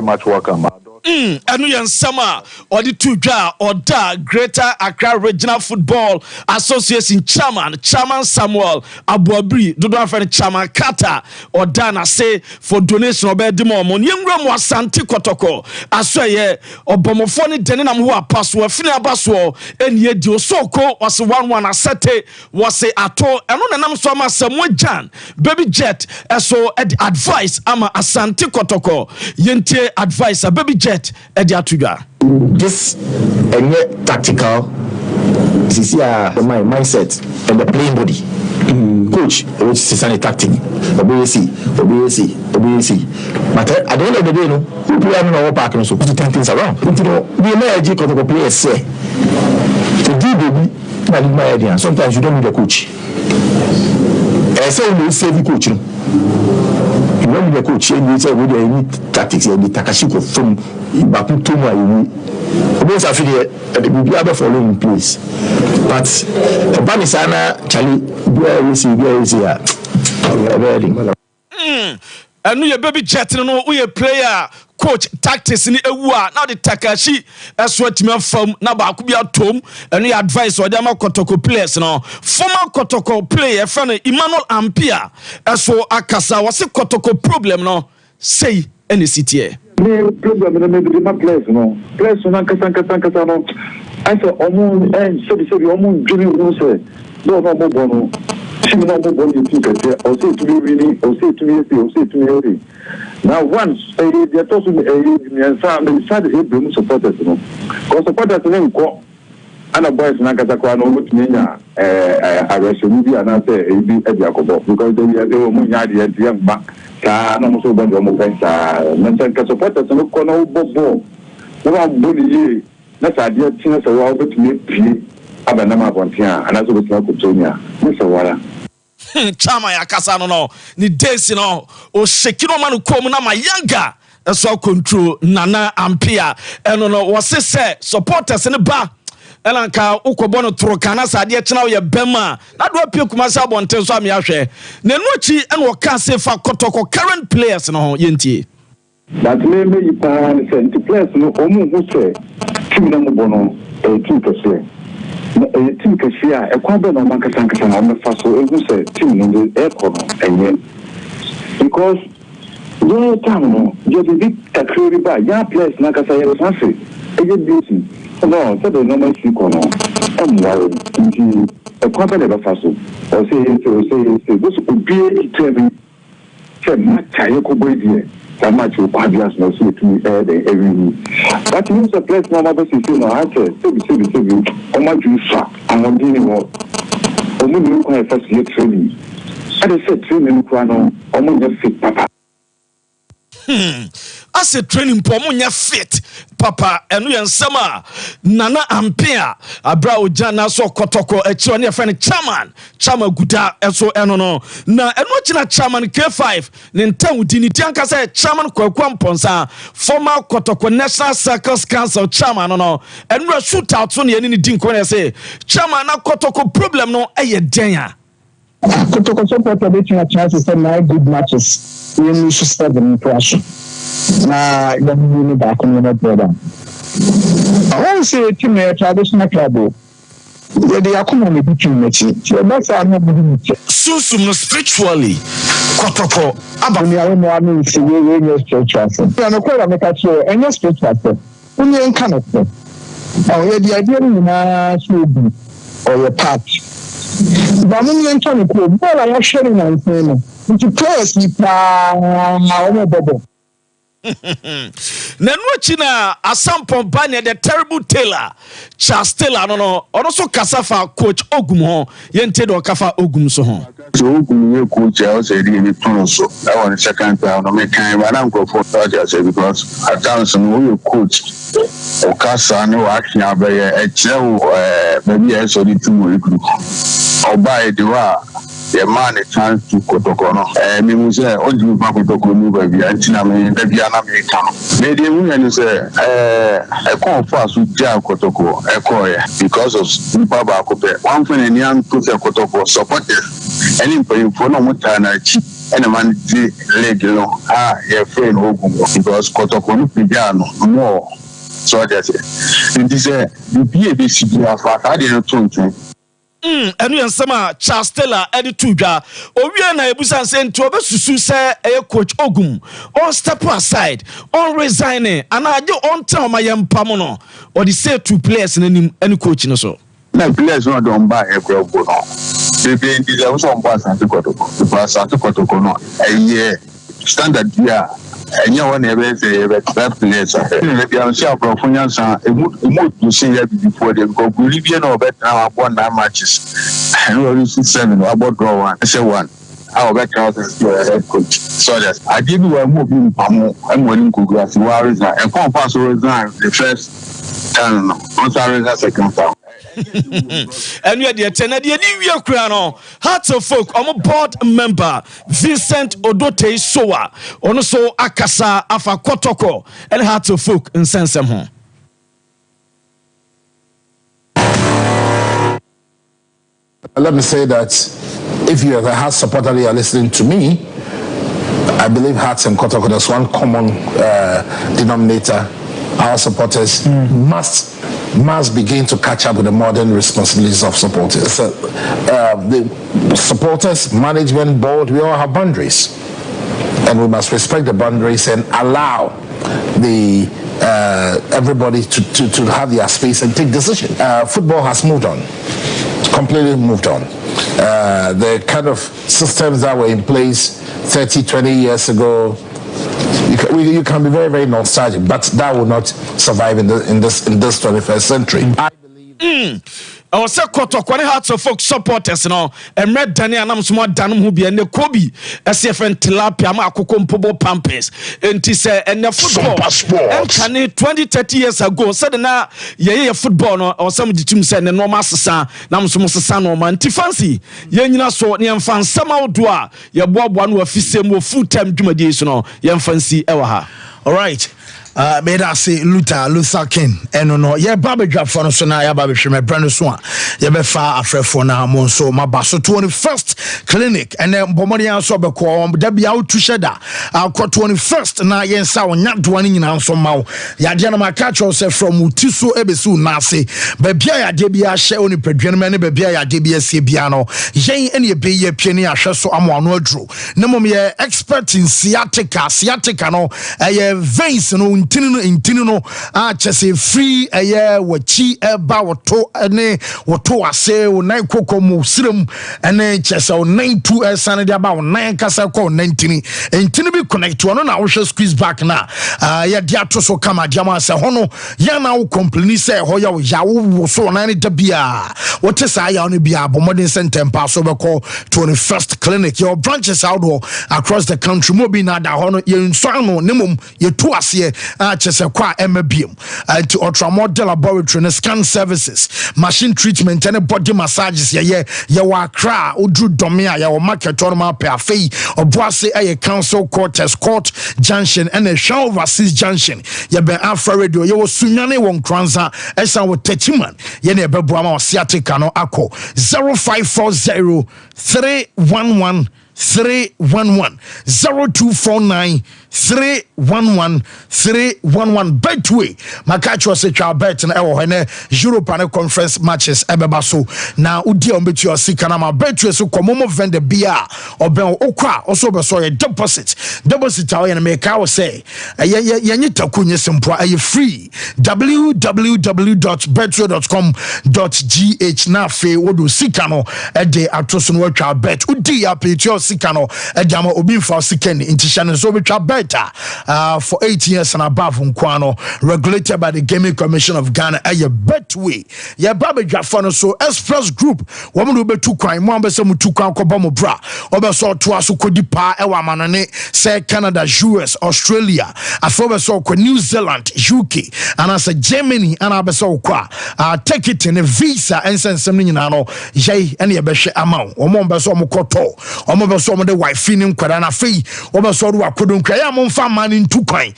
much welcome. Anu yansama or the two or da Greater Accra Regional Football Association chairman Samuel Abuabri do not friend chairman Kata or Dana say for donation or bedimo mon yengro mo asante kotoko asoye obomofoni denenam ho apaso afini abaso enie di osoko was 11 asete was ato eno nanam so ama Samuel Jan baby jet eso advice ama asante kotoko yente advice baby jet this tactical this is my mindset and the playing body. Coach, which is a tactic. Obviously. But at the end of the day, no, we play on our park and so put 10 things around. You know, we may have got players say to do baby, my idea. Sometimes you don't need a coach. I say we save the coach. You know the coach and you say we need tactics and the Takashiko from Bakutuma you both are feel the be able follow in place. But Banisana Charlie where is here? And we baby jet no we a player coach tactics in ewa now the Takashi as what me from na ba ku bia tom and we advice or dem Kotoko players no former Kotoko player friend Emmanuel Ampia so akasa was Kotoko problem no say any city problem na maybe my players no kasa no I say omo and so omo dream no say no bono she no bono you think or say to me really or say to me now once they told me and some the supporters no because supporters no go and a boys na kasa kwa no mut menya arrest me bi ana say e bi e akobo because they were munya de back ka no so bo mo pensa na say ka supporters no ko no bobo no boni ye na sa de tin so wa betumi pie abana ma bontia ana so betumi kutonya ni so wala chama ya kasa no ni days no o shekino manu kom na mayanga so control Nana Ampia eno no was say supporters ne ba elanka ukobo no tro kana sade chena ye bema na do apia kuma sa bonten so am ya hwe na nochi eno wo ka say fa Kotoko current players no yentie that me yi pa ni say players no omu hu say team na mo bono team kese team kashia ekwabe no mankasa na me faso egu say team no e kono enye because no time no you be takiri ba ya players na kasa ye fancy e beauty no so the normal speak no amwa nti ekwabe na be faso o say this could be it say match ayo ko boy die that match will quadras no so to every but you the place no matter say no I say o ma ju fa awon din wo o mu ni ko e first year training I say training ko no o mu just fit papa as a training pomunya fit papa enu yensama nana ampia abra ojana so kotoko echi ne friend chairman guda eso eno no na enu china chairman K5 ne ntan di ni tianka say chairman Kwaku Amponsa former kotoko National Circus Council chairman no enu shoot out so ne ni din ko ne say chairman na kotoko problem no eye den a kotoko support between a chance to my good matches we should start the crash na the back on the brother I want say team traditional club they are coming between me so that's how I'm susum no spiritually kotoko aba me I know say we spiritual so na ko make a show any spiritual so we ain't kind of so the idea na so be or your part but we ain't trying to but I am sharing my thing to press you na bobo Nanuachi na Asampon Banya the terrible Taylor Charles Taylor no also kasafa coach Ogum ho yente do kafa Ogum so ho so Ogum ye coach I say the plan so that one second time no make kind but I'm go for that say because at times no coach o kasa no action abeye e che maybe I saw the two recruit oba e de wa the man a chance to kotoko no me mu say on you pa kotoko mu ba bia ntina me da bia na me ka no me dey wu yan say e kon for asu ja kotoko e ko ya because of nipa ba ko be one thing ni an to say kotoko supporters any pay for no muta na chi ene man di league no your friend Ogum because kotoko no pija no more so that's it and this the PABC afa ka dey no tonton enu yensama Charles Taylor edi tudwa owie na ebusan se nti obesusu se coach Ogum on step aside on resigning and aje on tell my yempam no or the say two players in any coach no so na players no don buy e club no they be in the so on pass and kotoko no standard here and you want to say that players maybe I'm sure from Funyansa to see before they go Bolivian or better now upon 9 matches and we 7 about draw one I say one our better out as head coach so that I did move in Pamo and winning Kugas and come pass resign the first time on second time and we are the Tenadian New York Hearts of Folk, I'm board member Vincent Odote Soa, also Akasa Afa Kotoko, and Hearts of Folk in Sensem. Let me say that if you are a Hearts supporter, you are listening to me. I believe Hearts and Kotoko, there's one common denominator. Our supporters must begin to catch up with the modern responsibilities of supporters. So, the supporters, management, board, we all have boundaries. And we must respect the boundaries and allow the everybody to have their space and take decisions. Football has moved on, completely moved on. The kind of systems that were in place 30, 20 years ago, you can be very, very nostalgic, but that will not survive in this 21st century. I believe. I say Kotoko ne Hearts of Folk supporters no Emre Dani anam so danum ho bia ne Kobi SFN tilapia ma akoko mpobo pampers enti say ene football entane 20-30 years ago said na ye football no or some ditum say ne normal sesa nam so sesa no man ti fancy ye nyina so ne emfa nsama odo a ye boaboa no afisem wo full time dwumadi so no ye fancy e wa ha. All right. Beda say Luther King eno no ye babedwa for no so na ya babehwe me brand so a ye be fa afrefo na mo so mabaso 21st clinic and bomori anso be ko da bia otu sheda akọ 21st na ye nsa wonya doa ni nyina nso mawo ya de na maka cho say from utiso ebesu na ase ba bia ya de bia hye oni padwan me ne ba bia ya de bia sie bia no yen ene ye be ye pie ni ahwe so amo ano aduro ne mom ye expert in sciatica no ye veins no intini no a chese free eye wachi eba woto ene woto ase wo nan kokomu sirem ene chese wo nan tu esane dia ba wo nan kasa ko nantini intini bi connect wono na wo hwe squeeze back na ya dia to so kama diama se hono ya na wo complain se ho ya wo so nan da bia wote sa ya no bia bomodin center pa so be call 21st clinic your branches out across the country mo bi na da hono ye nso nemum ye to ase a chese kwa emabiem to ultramodel laboratory and scan services machine treatment and body massages ye wa Accra odru domia ye wo market on ma pe afei oboase aye council quarters court junction and a show overseas junction ye ben afra radio ye wo sunyane won kranza esa wo techiman ye na ebeboa ma osiatica no akọ 0540 311 311 0249 311 311 Betway makacho se twa bet na ewo hene Europa na conference matches ebeba so na udi ombetu osika na ma Betway so komomo vende bia oben okwa oso be so ye deposit awo na make awo say yenye takunye simple aye free www.betway.com.gh na fe wodo sika no ede atoso no twa bet udi ya petio sika no ede ama obi mfa sika ni intishane so be twa bet for 8 years and above Nkwano, regulated by the Gaming Commission of Ghana. A Betway, ya Baba Jafano so Express Group. Woman will be too crime, one person with 2 crown Kobomo bra. Obersaw to us who could depart Ewa Manane, say Canada, US, Australia, I saw New Zealand, UK, and I said Germany, and I saw qua. Take it in a visa and send something in ano, Jay, and Yabeshe amount, or Mombaso Mokoto, or Mombaso the wife feeling Quadana fee, Obersaw I couldn't cry. Fan in 2 coin.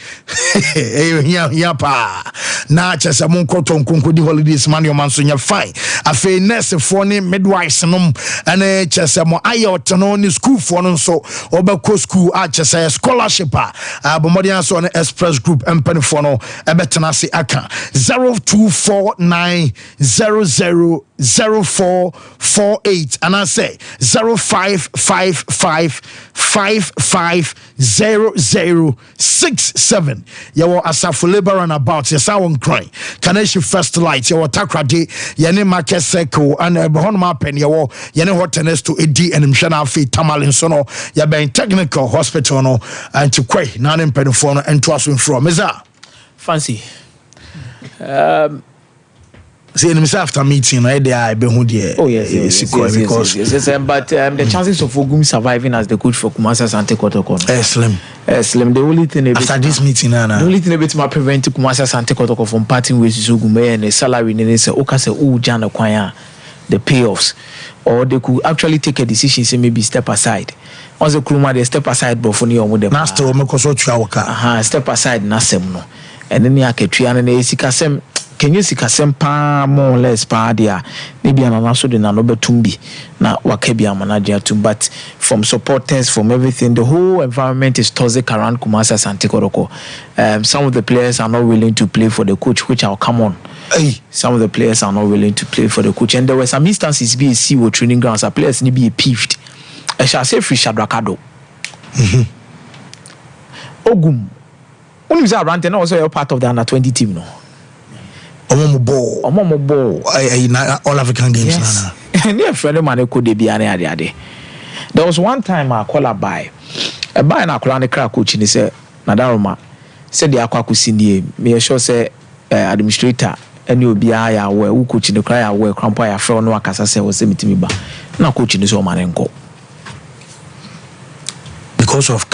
Here pa. Na chese mon koton konkodi holidays man your man so nya fine. Afi nurse for ni midwives nom ane chese mo ayot no ni school for no so obeko school a chese scholarship a bomodian so on Express Group empany for no ebetena se aka 0249000448 and I say 0555550067 yawo asafo labor and about yesa won cry Kaneshi First Light yawo takrade yene market circle and ehon ma pen yawo yene hotness to edi enimhwe na afi tamalin so no ya ben technical hospital no anti kwai na ne mpenfo no ento aso from meza fancy say after meeting I be who there. Oh yes, but the chances of Ogum surviving as the coach for Kumasi Asante Kotoko slim. The only thing after this meeting the only thing about my prevent Kumasi Asante Kotoko from parting with Ogum and the salary and say okase Jana Kwaya the payoffs, or they could actually take a decision say maybe step aside. Also Kruma they step aside but for you them master step aside nasem no and then ya ketria and sikasem can you see Kasempa more or less padia? Maybe an also the Nanobe Tumbi, na Wakebia manager too, but from supporters, from everything, the whole environment is toxic around Kumasi Asante Kotoko. Some of the players are not willing to play for the coach, which I'll come on. Some of the players are not willing to play for the coach, and there were some instances BSC were training grounds, our players need to be peeved. I shall say free Shadrakado. Ogum. When you say Ranten, also you're part of the under 20 team, no? Omomo ball. All African games. Yes. Near friend of mine could be an ade. There was one time I call a buy and I call the crack coach and he said, Nadaroma said the aqua kusini, me sure say administrator and you'll be a where who coach in the cry where crampire from no Akasa was sent to me, but now coaching is all man and go. Because of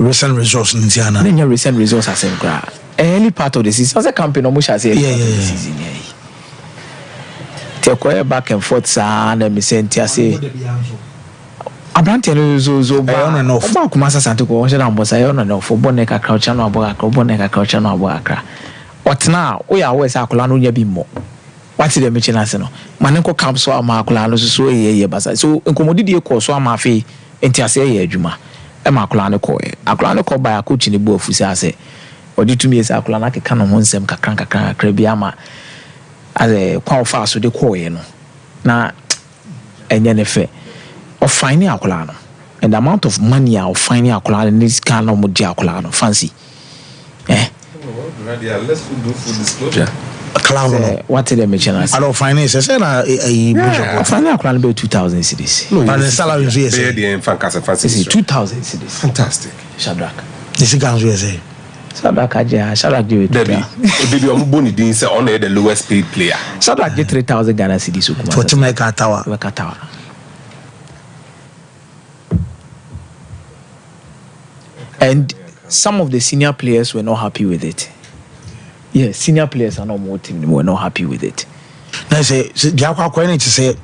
recent results in Indiana. Then your recent results are same crowd. Any part of the season, as a campaign, almost as a season. Take back and forth, son, and me sent you say. Abranten zo on and off. About Kumasi Asante Kotoko was I on and off for Boneka Crouch and Boneka Crouch and Abaka. What now? We are always Akulano Yabimo. What's the mention as no? Maneko comes so Amakulano so ye basa. So incommodity course so Amafi into say Juma. Amakulano ko. Akulano ko by a coach in the both say. Or do to me as Akulana can on some kakranka krabiama as a qual fast with the coy no. Na and then if of finding Akulano and the amount of money I'll find Akulano in this kind of Akulano fancy. let's do full disclosure. Clown no. What did they mention? I don't finance. I said I find out about 2,000 cities. No, but the salary is yes. The fantastic. 2,000 cities. Fantastic. Shadrach. This is Gans USA. Shadrach do it. Baby, Omuboni didn't say on the lowest paid player. Shadrach get 3,000 Ghana cedis. For Timeka Tower. And some of the senior players were not happy with it. Yes, senior players are not more team. Were not happy with it. Now say, Diakwa Kwene to say,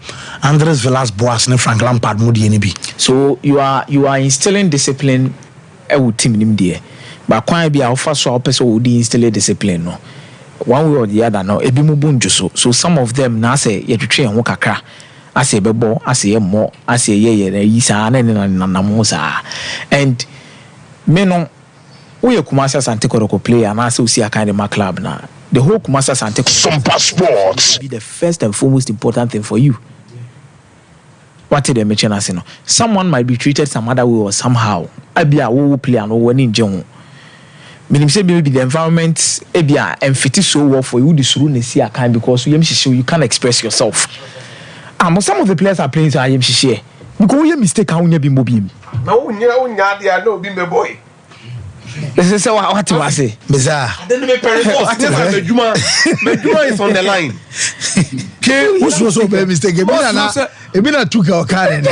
Andres Villas-Boas and Frank Lampard Moody NB. So you are instilling discipline. With team nim there, but quite be our first person would instill discipline. No, one way or the other. No, ebi mu bunju so some of them now say you train and work akra. I say bebo, I say more, I say yisa na and me no. We Kumasi Asante Kotoko player and I say see a kind of my club now. The whole Kumasi Asante Sompa Sports be the first and foremost important thing for you. What did they mention as you know? Someone might be treated some other way or somehow. I be a woo player and one in Jong. Meaning say maybe the environment ebia and fit so well for you this room see a kind because you can't express yourself. Some of the players are playing so I am share. Because you mistake how you be mobile. No, no, be my boy. This is what you say. Bizarre. Then me parents Medjuma is on the line. Who's so bad mistake? Ebina took our car and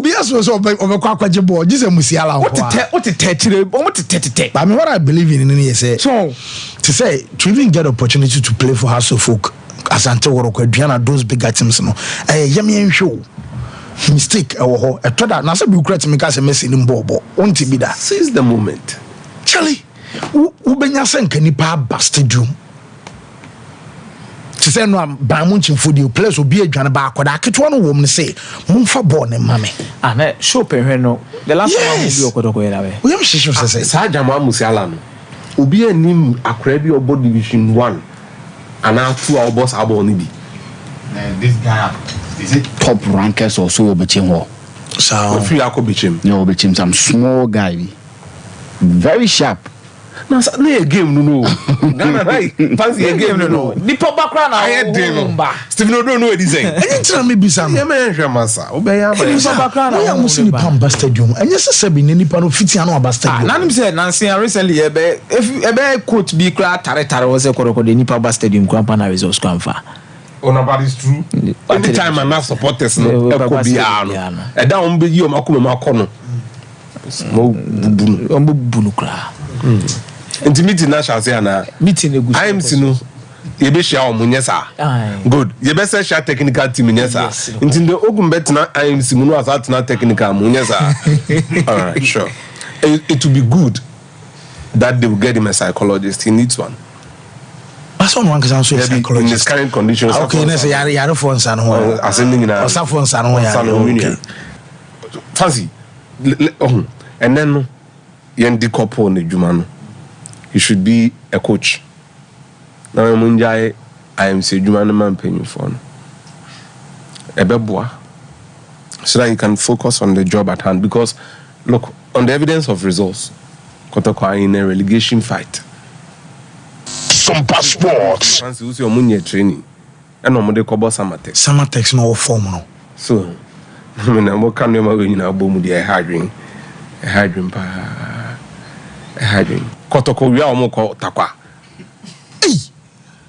be as was over Kwakwaje board. This is Musiala. What I mean, what I believe in say so to say to even get opportunity to play for House of Folk Asante Woroko Diana those bigger teams no. Yemi show. Mistake I told that now say be great me cause Messi in bobo won't be that seize the moment Charlie ubenya senka nipa ba stadium to say no ba munchin for the place obi adwane ba akoda aketo no wom ne say mumfa ball ne mame na show pe no the last one we do okodo ko yera we we am shishu say sa Jama Musiala no obi anim akora bi obo division 1 ana 2 our boss abo ni bi this guy is it top rankers or so between ho so free akobechim no between some small guy very sharp na a game no Ghana right fancy a game no nipa bakra na I Stephen Odo no design any time me bisa no me hwe masa obeya ma nipa bakra na we am musi nipa amba stadium enye se be nipa no fiti ano aba stadium nanim say Nancy recently ebe coach bi kra tare was ekoro de nipa aba stadium kra pa na results kra mfa nobody is true anytime I'm not supporters no ekobia no e da on be yi o makoma makono mo bunu kra meeting na shall say na meeting egusi I am sinu ye be share omunye sa good ye be say share technical team nye sa nti the ogun bet na I am sinu no asat na technical munye sa all right sure it will be good that they will get him a psychologist. He needs one. That's one can say psychologist in his current conditions. Okay, let's say yare for san ho ascending in a for san ho yare fancy and then yendi couple ne djuma no he should be a coach. Now munjai I am say djuma no man paying for no ebeboa so that you can focus on the job at hand, because look, on the evidence of results, Kotoko are in a relegation fight. Sompa Sports. Fancy who's your money training and no more cobo Samatex no form no. So I mean I'm working on when you know boom the hydring Kotoko we are almost takwa.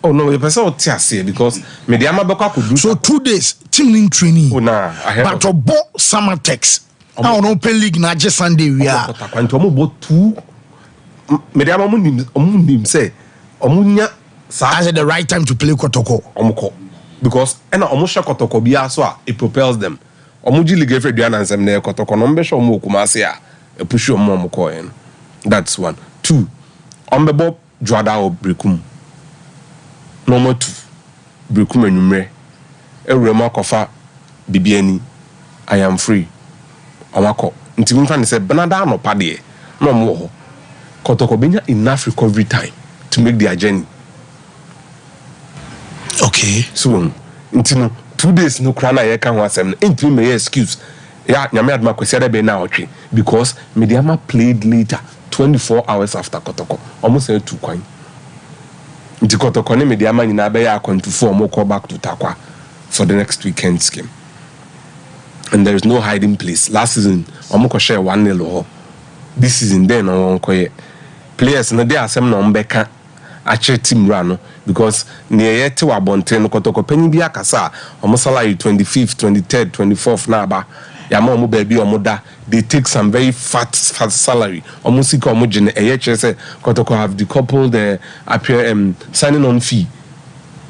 Oh no, the person say because Mediama Baka could do so 2 days team training. Oh nah, but to bo Samatex. Now on Open League na just Sunday we are. And to bo 2 Mediama munim say omunya as at the right time to play Kotoko. Omko. Because and omusha Kotoko bia so it propels them. Omuji league every day and nsem na Kotoko no mbesha omu kumase a push omu ko en. That's 1. 2. Ombebo Joada o Brekum. Number 2. Brekum enumre. Ewrema kofa bibiani. I am free. Omako. Nti mfa ne se benada no pade no mo ho. Kotoko benya enough recovery time to make their journey. Okay. So, 2 days no krana ye kan wasem. Into me excuse. Yeah, nyame adma kwesi ada be na otwe because Mediama played later 24 hours after Kotoko. Almost 2 kwan. Nti Kotoko ne Mediama nyina be ya akwantufu omo call back to Takwa for the next weekend's game. And there is no hiding place. Last season, omo ko share 1-0. This season then on ko players no dey asem na mbeka ache team run because near yet to abonte no Kotoko penny bi akasa omo salary 25th, 23rd, 24th na aba ya ma omo baby omo da they take some very fat salary omo sika omo gene say Kotoko have decoupled the appear signing on fee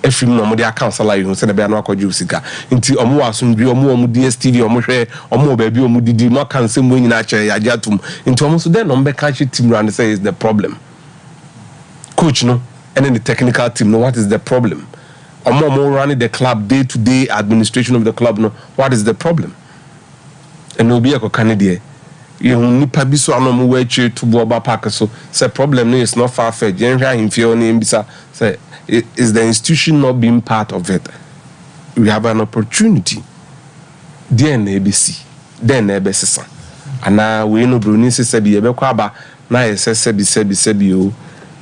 every no omo dey account salary no say na be no akwaji sika nti omo asumbi omo DSTV omo hwe omo baby omo didi no kan say mo nyina ache ya jatum nti omo so then no mbeka ache team run say is the problem. Coach, no, and then the technical team, no, what is the problem? Omo running the club day-to-day administration of the club, no, what is the problem? And no be a Canadian. You nipa biso anomu weche to Boba Park, so say problem no is not far-fetched. In say is the institution not being part of it? We have an opportunity. Then ABC, then ABC, and now we know Bruni say be ebe kwaba na sebi o.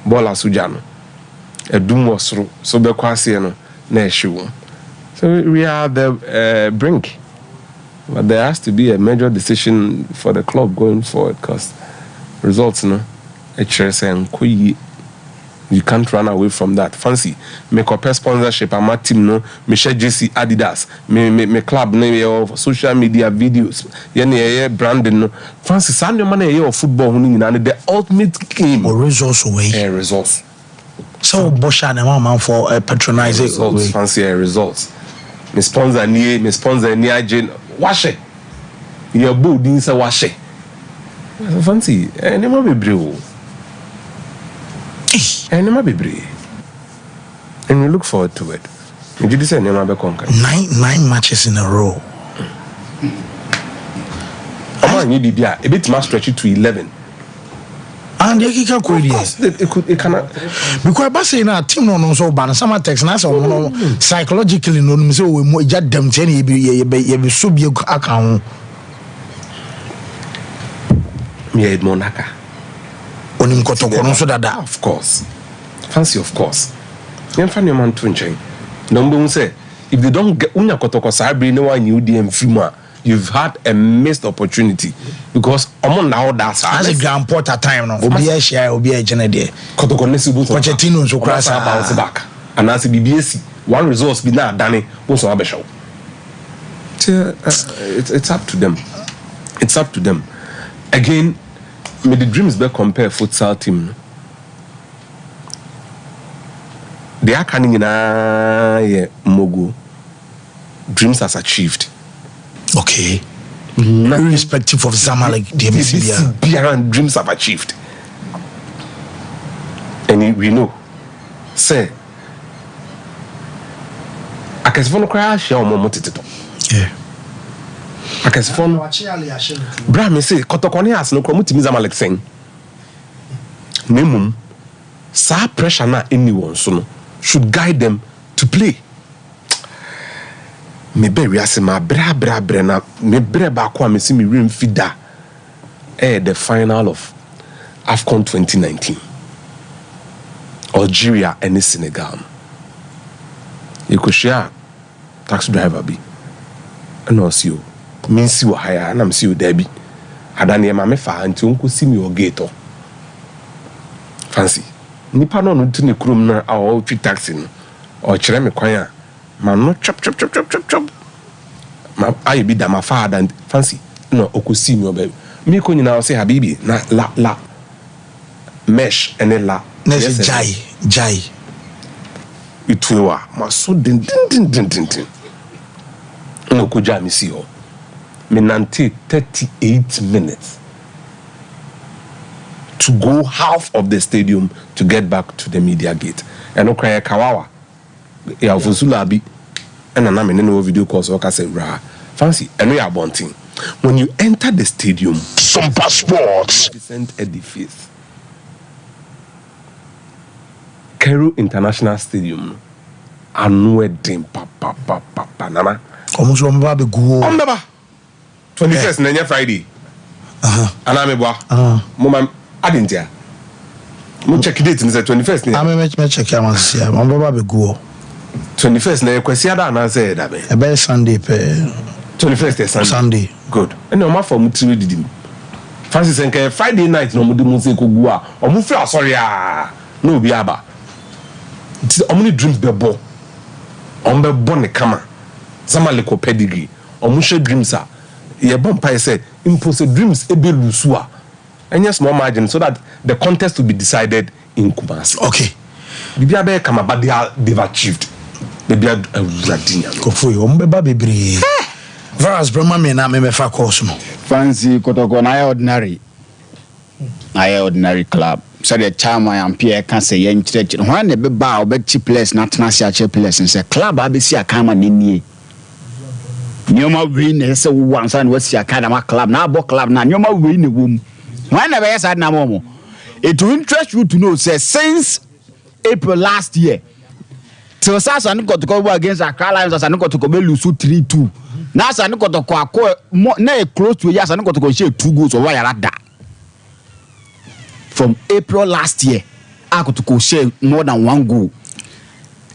Bola sujano edum wasro so be kwase no na ehwe. So we are the brink, but there has to be a major decision for the club going forward because results no you can't run away from that. Fancy make up a sponsorship and my team no me share JC Adidas me club no social media videos ye branding no fancy sand your money your football the ultimate game or resource away results so Bosha and man for patronize results fancy results me sponsor ni agent wash it your boo didn't say wash it fancy any more be brave. And we look forward to it. Did you say 9 matches in a row? You did a bit more stretch it to 11. And it cannot because by saying a team no so ban some text na so psychologically no so we just them say be so be account me Monaka. Of course. Fancy, of course. Man number say if they don't get unya Kotoko Sabri no one you DM Fima, you've had a missed opportunity because among now that's as a grand port at time no obi a share obi a genede Kotoko Nesibu Pochettino so cross bounce back and as BBC one resource be now done also have a show. It's up to them. It's up to them. Again, may the dreams be compare futsal team. They are coming in a Mogu. Dreams has achieved. Okay. Irrespective of Zamalek, the MCB dreams have achieved. And we know. Say, I can phone crash or momotito. Yeah. I can phone. Bram, say, Kotokoni has no commuting Zamalek saying. Minimum, sa pressure na anyone so should guide them to play. Me bury as my bra na me bre ba kwa me see me rim fida the final of AFCON 2019 Algeria and Senegal. You could share taxi driver be and also you mean see you higher and I'm see you Debbie adani ma me fa anti unko see me o gate fancy nipa no no tuni krum na awo twi taxi no o kire me kwan a ma no chop ma ayi bi da ma father and fancy no okosi me oba me ko nyina o say habibi na la mesh ene la yes, jai itwewa ma so din no ko ja me si o me nante 38 minutes to go half of the stadium to get back to the media gate. And okay, Kawawa, ya Fusula bi, and an amen no video calls or say ra. Fancy, and we are wanting. When you enter the stadium, Sompa Sports descent edifice. Cairo International Stadium. Anwe dim pa nana. Almost remember the go. 21st na Friday. Anamebwa. Mama adintia. Mo check date ni say 21st ni. Me check ya man see. Mo baba be go. 21st na kwesi ada na say da be. E be Sunday pe. 21st is Sunday. Good. And no ma for mu tiri didim. Francis nke Friday night no mo di mu say ko gu a. Omo fi asori a. No bi aba. Omo ni dreams be bo. Omo be bo ne kama. Zamale ko pedigree. Omo she dreams a. Ye bon pa say impose dreams e be lusu a. Any small margin so that the contest will be decided in Kumasi. Okay. Bibia be kama but they've achieved. Bibia Radinia. Kofu yo mbeba bebre. Varas brema me na me fa course no. Fancy Kotoko na ordinary. Na ordinary club. So the chairman and Pierre can say yen church. When the beba obeti place na tnasia che place and say club abisi akama nini. Nyoma win say one san what's your kind club na bo club na nyoma win the womb. When never yes na momo. It will interest you to know say since April last year till Sasa no got to go against Accra Lions as no got to go lose 3-2. Now Sasa no got to go na close to years no got to go share 2 goals or why that. From April last year I got to go share more than 1 goal.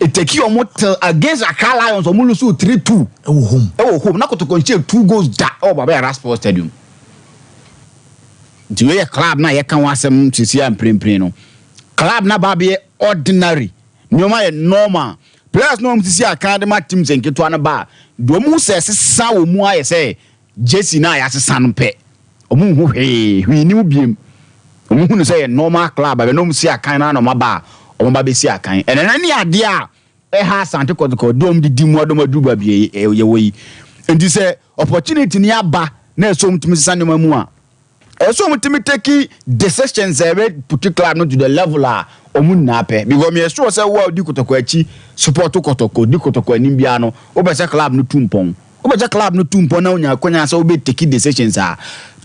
It take you almost against Accra Lions or lose 3-2. Home. Now got to go share 2 goals that Baba Sports Stadium. Do you club na ye kan wasem sisi am prempren no club na ba be ordinary nyoma ye normal players no sisi academy teams enketo na ba do mu se sesa wo mu aye say Jesse na ya sesa no pe omu hu hwe ni mu biem omu hu no say normal club ba no mu si akan na no ma ba omu ba be si akan ene ni ade a e ha Asante Kotoko dom di mu adom adu ba bi ye woyi enti say opportunity ni aba na so mutimi sesa no mu a so mutimi take decisions put club no to the level omun na pe because me sure say wo di Kotoko achi support Kotoko di Kotoko anim bia no obese club no tumpon na onya kwanya say obe take decisions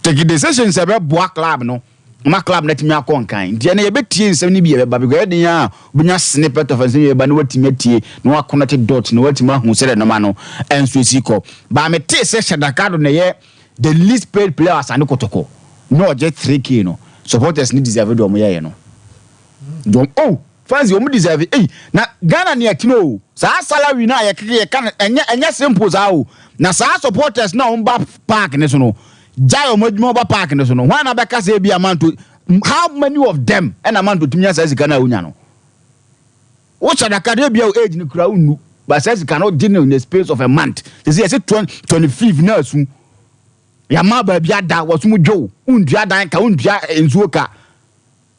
take decisions be boa club no ma club na timi akonkan die na ye betie nsem ni bia be ba because den ya obunya snippet of nsem ye ba no watimi atie no akonate dot no watimi ahu sele no ma no enso siko ba me te se Shadakado na ye the least paid player Asante Kotoko no just 3K no supporters need deserve do omo ye no don fans you deserve na Ghana ne akino sa salary na ye kan enya simple za na sa supporters na on ba park ne so no jai omo ba park ne so no wan na be ka say bia man to how many of them and amount to timia say Ghana unya no o Shadakado bia age ni kura unu but says cannot dinner in the space of a month they say 25 na soon ya ma ba bia da wosumu jo undua dan ka undua enzuo ka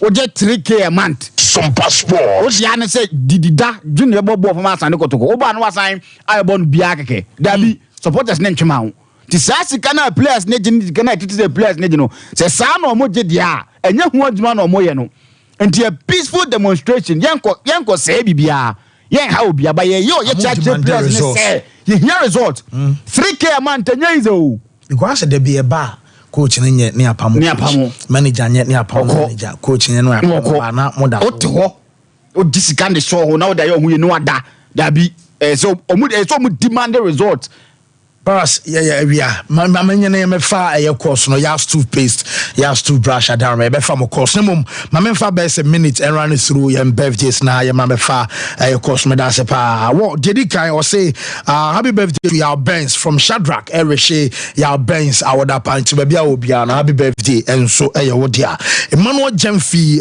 o je 3K a month Sompa Sports o dia ne say didida junior bobo for Asante Kotoko o ba no wasan ai bon bia keke da bi supporters ne ntwema ho ti sasi kana players ne gini kana titi the players ne gino say sa no mo je dia enye ho adwuma no mo ye no enti a peaceful demonstration yenko say bibia yen ha obi aba ye yo ye charge players ne say ye hear result 3K a month enye izo because there be a bar coach ne apamo manager ne apamo manager coach ne no apamo na moda o discount the show na o da yo hu ye no ada da bi so omu demand the result Paras, we are. My name is Fa. Your course, no, you have toothpaste, you have toothbrush. I don't remember from a course. No, my man fa best a minute and run it through. Your birthdays now. Your man fa. Your course, me that's a pa. What did he kind or say? Happy birthday to your Benz from Shadrach. Erishe, your Benz. I would up and to baby Obiana. Happy birthday and so your dear Emmanuel Jemfi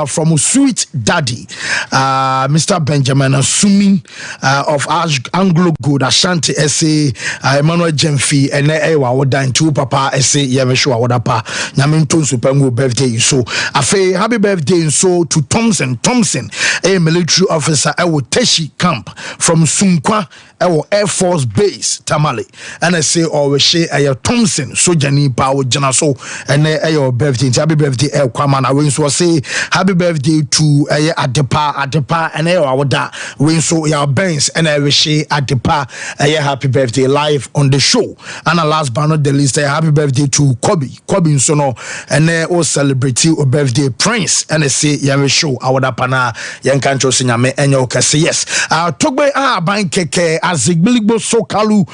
from Sweet Daddy, Mr. Benjamin Assuming of Anglo Good Ashanti SA. Emmanuel Jemfi and ewa wodan two papa ese yemesho wodapa nyaminton supango birthday so afa happy birthday so to Thompson a military officer ewo Teshi camp from Sunkwa ewo Air Force Base Tamale and I say we she Thompson sojani pa wo jana so and your birthday happy birthday kwama na we so say happy birthday to Adepa and ewa woda we so your Benz and I wish Adepa happy birthday live on on the show. And last but not the least, happy birthday to Kobe nso no and o celebrate your birthday Prince and say yame show awada pana yen kancho sinyame enye okase yes togbe ban keke azigbiligbo sokalu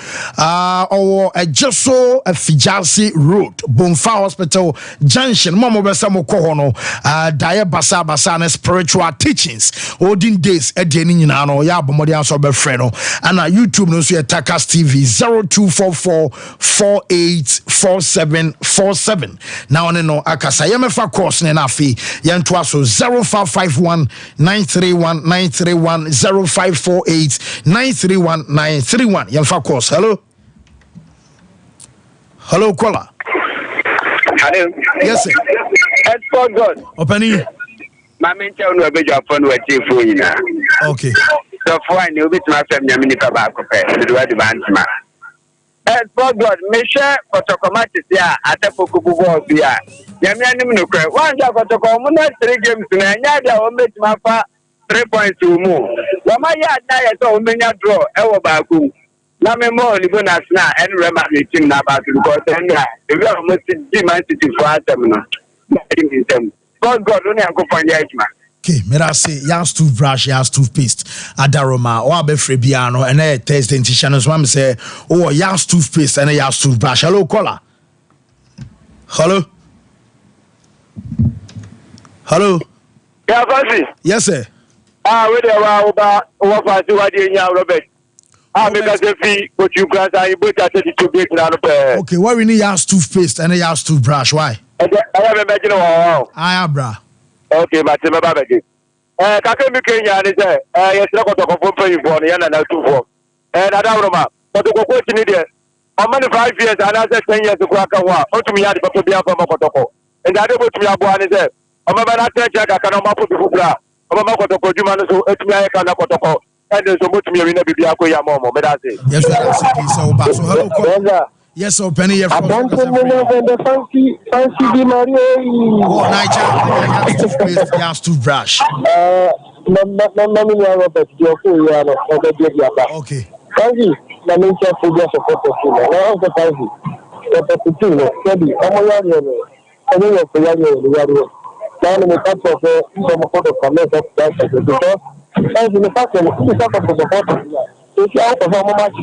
or Jeso Fijasi Road Bonfa Hospital Junction momo besa mo ko no daye basa na spiritual teachings olden days edeni nyina no ya bomodi aso be frɛ no ana YouTube no so Takas TV 0244484747 now on no akasa yemefa course ne na afi yento aso 0551931931 0548931931 yemefa course hello caller. Hello. Yes sir. It's for God. Opening. My main child no be your phone with you for you. Okay. So for I know bit my family minister back up the word man. It's for God. Me share photocomatis ya atapokubu bo bia. Yami anim no kra. One ja photocom na 3 games na nya dia o met ma fa 3 points mu. Wama ya na ya so o menya draw e wo ba ku. Na me mo ni bonus na and remember the team na ba because then we are almost Man City for them no. God only go find the edge man. Okay, mera say yas toothbrush, yas toothpaste, adaroma, or be frebiano, and a taste dentition as one say, oh, yas toothpaste and a yas toothbrush. Hello, caller. Hello. Yeah, Fancy. Yes, sir. We there about what Fancy what you know, Robert. Because if what you guys are able to be okay, why we need yas toothpaste and a yas toothbrush? Why? I have imagined I bra. Okay, but I'm about it. Kakemi Kenya is yes, not to go for you for the end 2 and I don't know, but to go to India. How many 5 years and I said 10 years to crack a war, or to me, I have to be a former protocol. And I don't to be a one is there. I'm about that check, I cannot put the Fubra. I'm about to go to Manaso, it's me, I cannot protocol. And there's so much me in the Bibiaco Yamo, but that's it. Yes, so hello. Yes, so Penny, you're from the fancy Di Maria. Oh, Niger, yas toothbrush. Okay. Fancy, my main chef for just a photo. Now, the fancy. The Petitino, Teddy, Amoyano, and then for Yano. Down in the top of some photo from the because, as in the fact that the top of the photo, it's out of our match.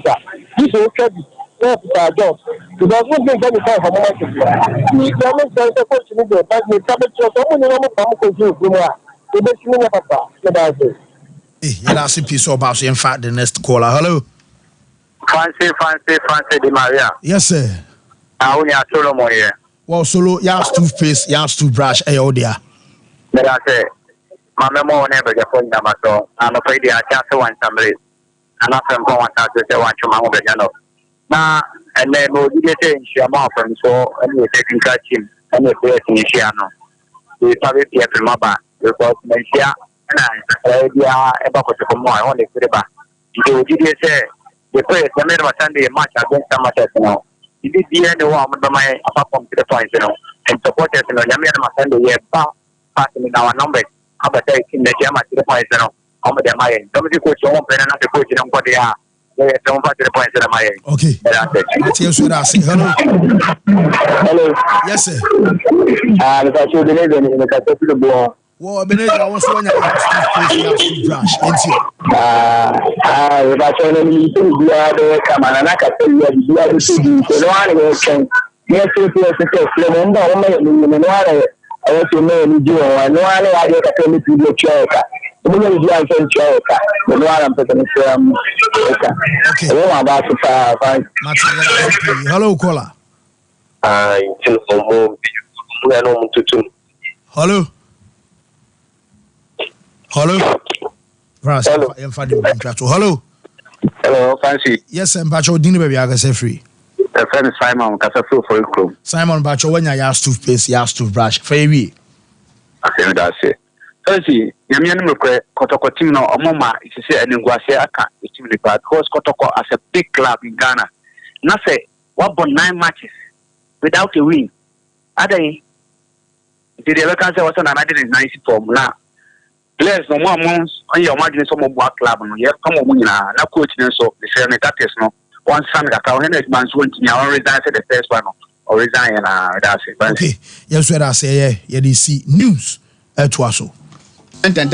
This is Teddy. Yes, our job. Because we can get the time for moment. We can make the opportunity, but we come to someone who will do more. The best thing about it. You're asking piece about in fact the next caller. Hello. Fancy Di Maria. Yes, sir. I only have Solomon here. Well, solo, yas toothpaste, yas toothbrush, dear. But I say, my memo never get phone number, so I'm afraid I just want somebody. And after I'm going to say, I want you, my mobile. Now, and then we'll get in Shama from so, and we're taking catching, and we're creating Shiano. We probably get from Maba, because Mensia, and I, about to come more, only for the back. You did say, the place, the middle of Sunday match against Samatas now. You did the end of my apart from the points, and supporters, Yamina Sunday, passing in our numbers, about taking the Jama to the points, on the Mayan. Somebody coach your own pen and not the coach in what they are. Don't pass the points in the Mayan. Okay. Hello. Yes, sir. The Pacho the Navy in the Caterpillar. Well, Benet, I was one of the brush. The Pacho the Camanaka, you are the city. The one can get to the Flemenda, I want to know you, and no one I get a penny to the check. The woman is like a check. The one I'm taking from. Okay. Hello, caller. Hello. Hello. Hello, Fancy. Yes, I'm Bacho Dini baby. I can say free. The friend Simon, Casafu for you. Simon Bacho, when you asked toothpaste, you asked toothbrush. For you, I say that's it. Fancy, Yamian Kotoko team no Omoma, if you say, and you go say, I can't, it's really bad. Because Kotoko as a big club in Ghana. Nothing, what about 9 matches without a win? Are they? Did the vacancy was on another 90 form now? Players no more months on your margin, some of what club, and you have come on now, coaching, so the same that is no. one son kakra o ne man so ntimi a resign the first one or resign na that's it. Okay, yes we say yeah they see news to us. Something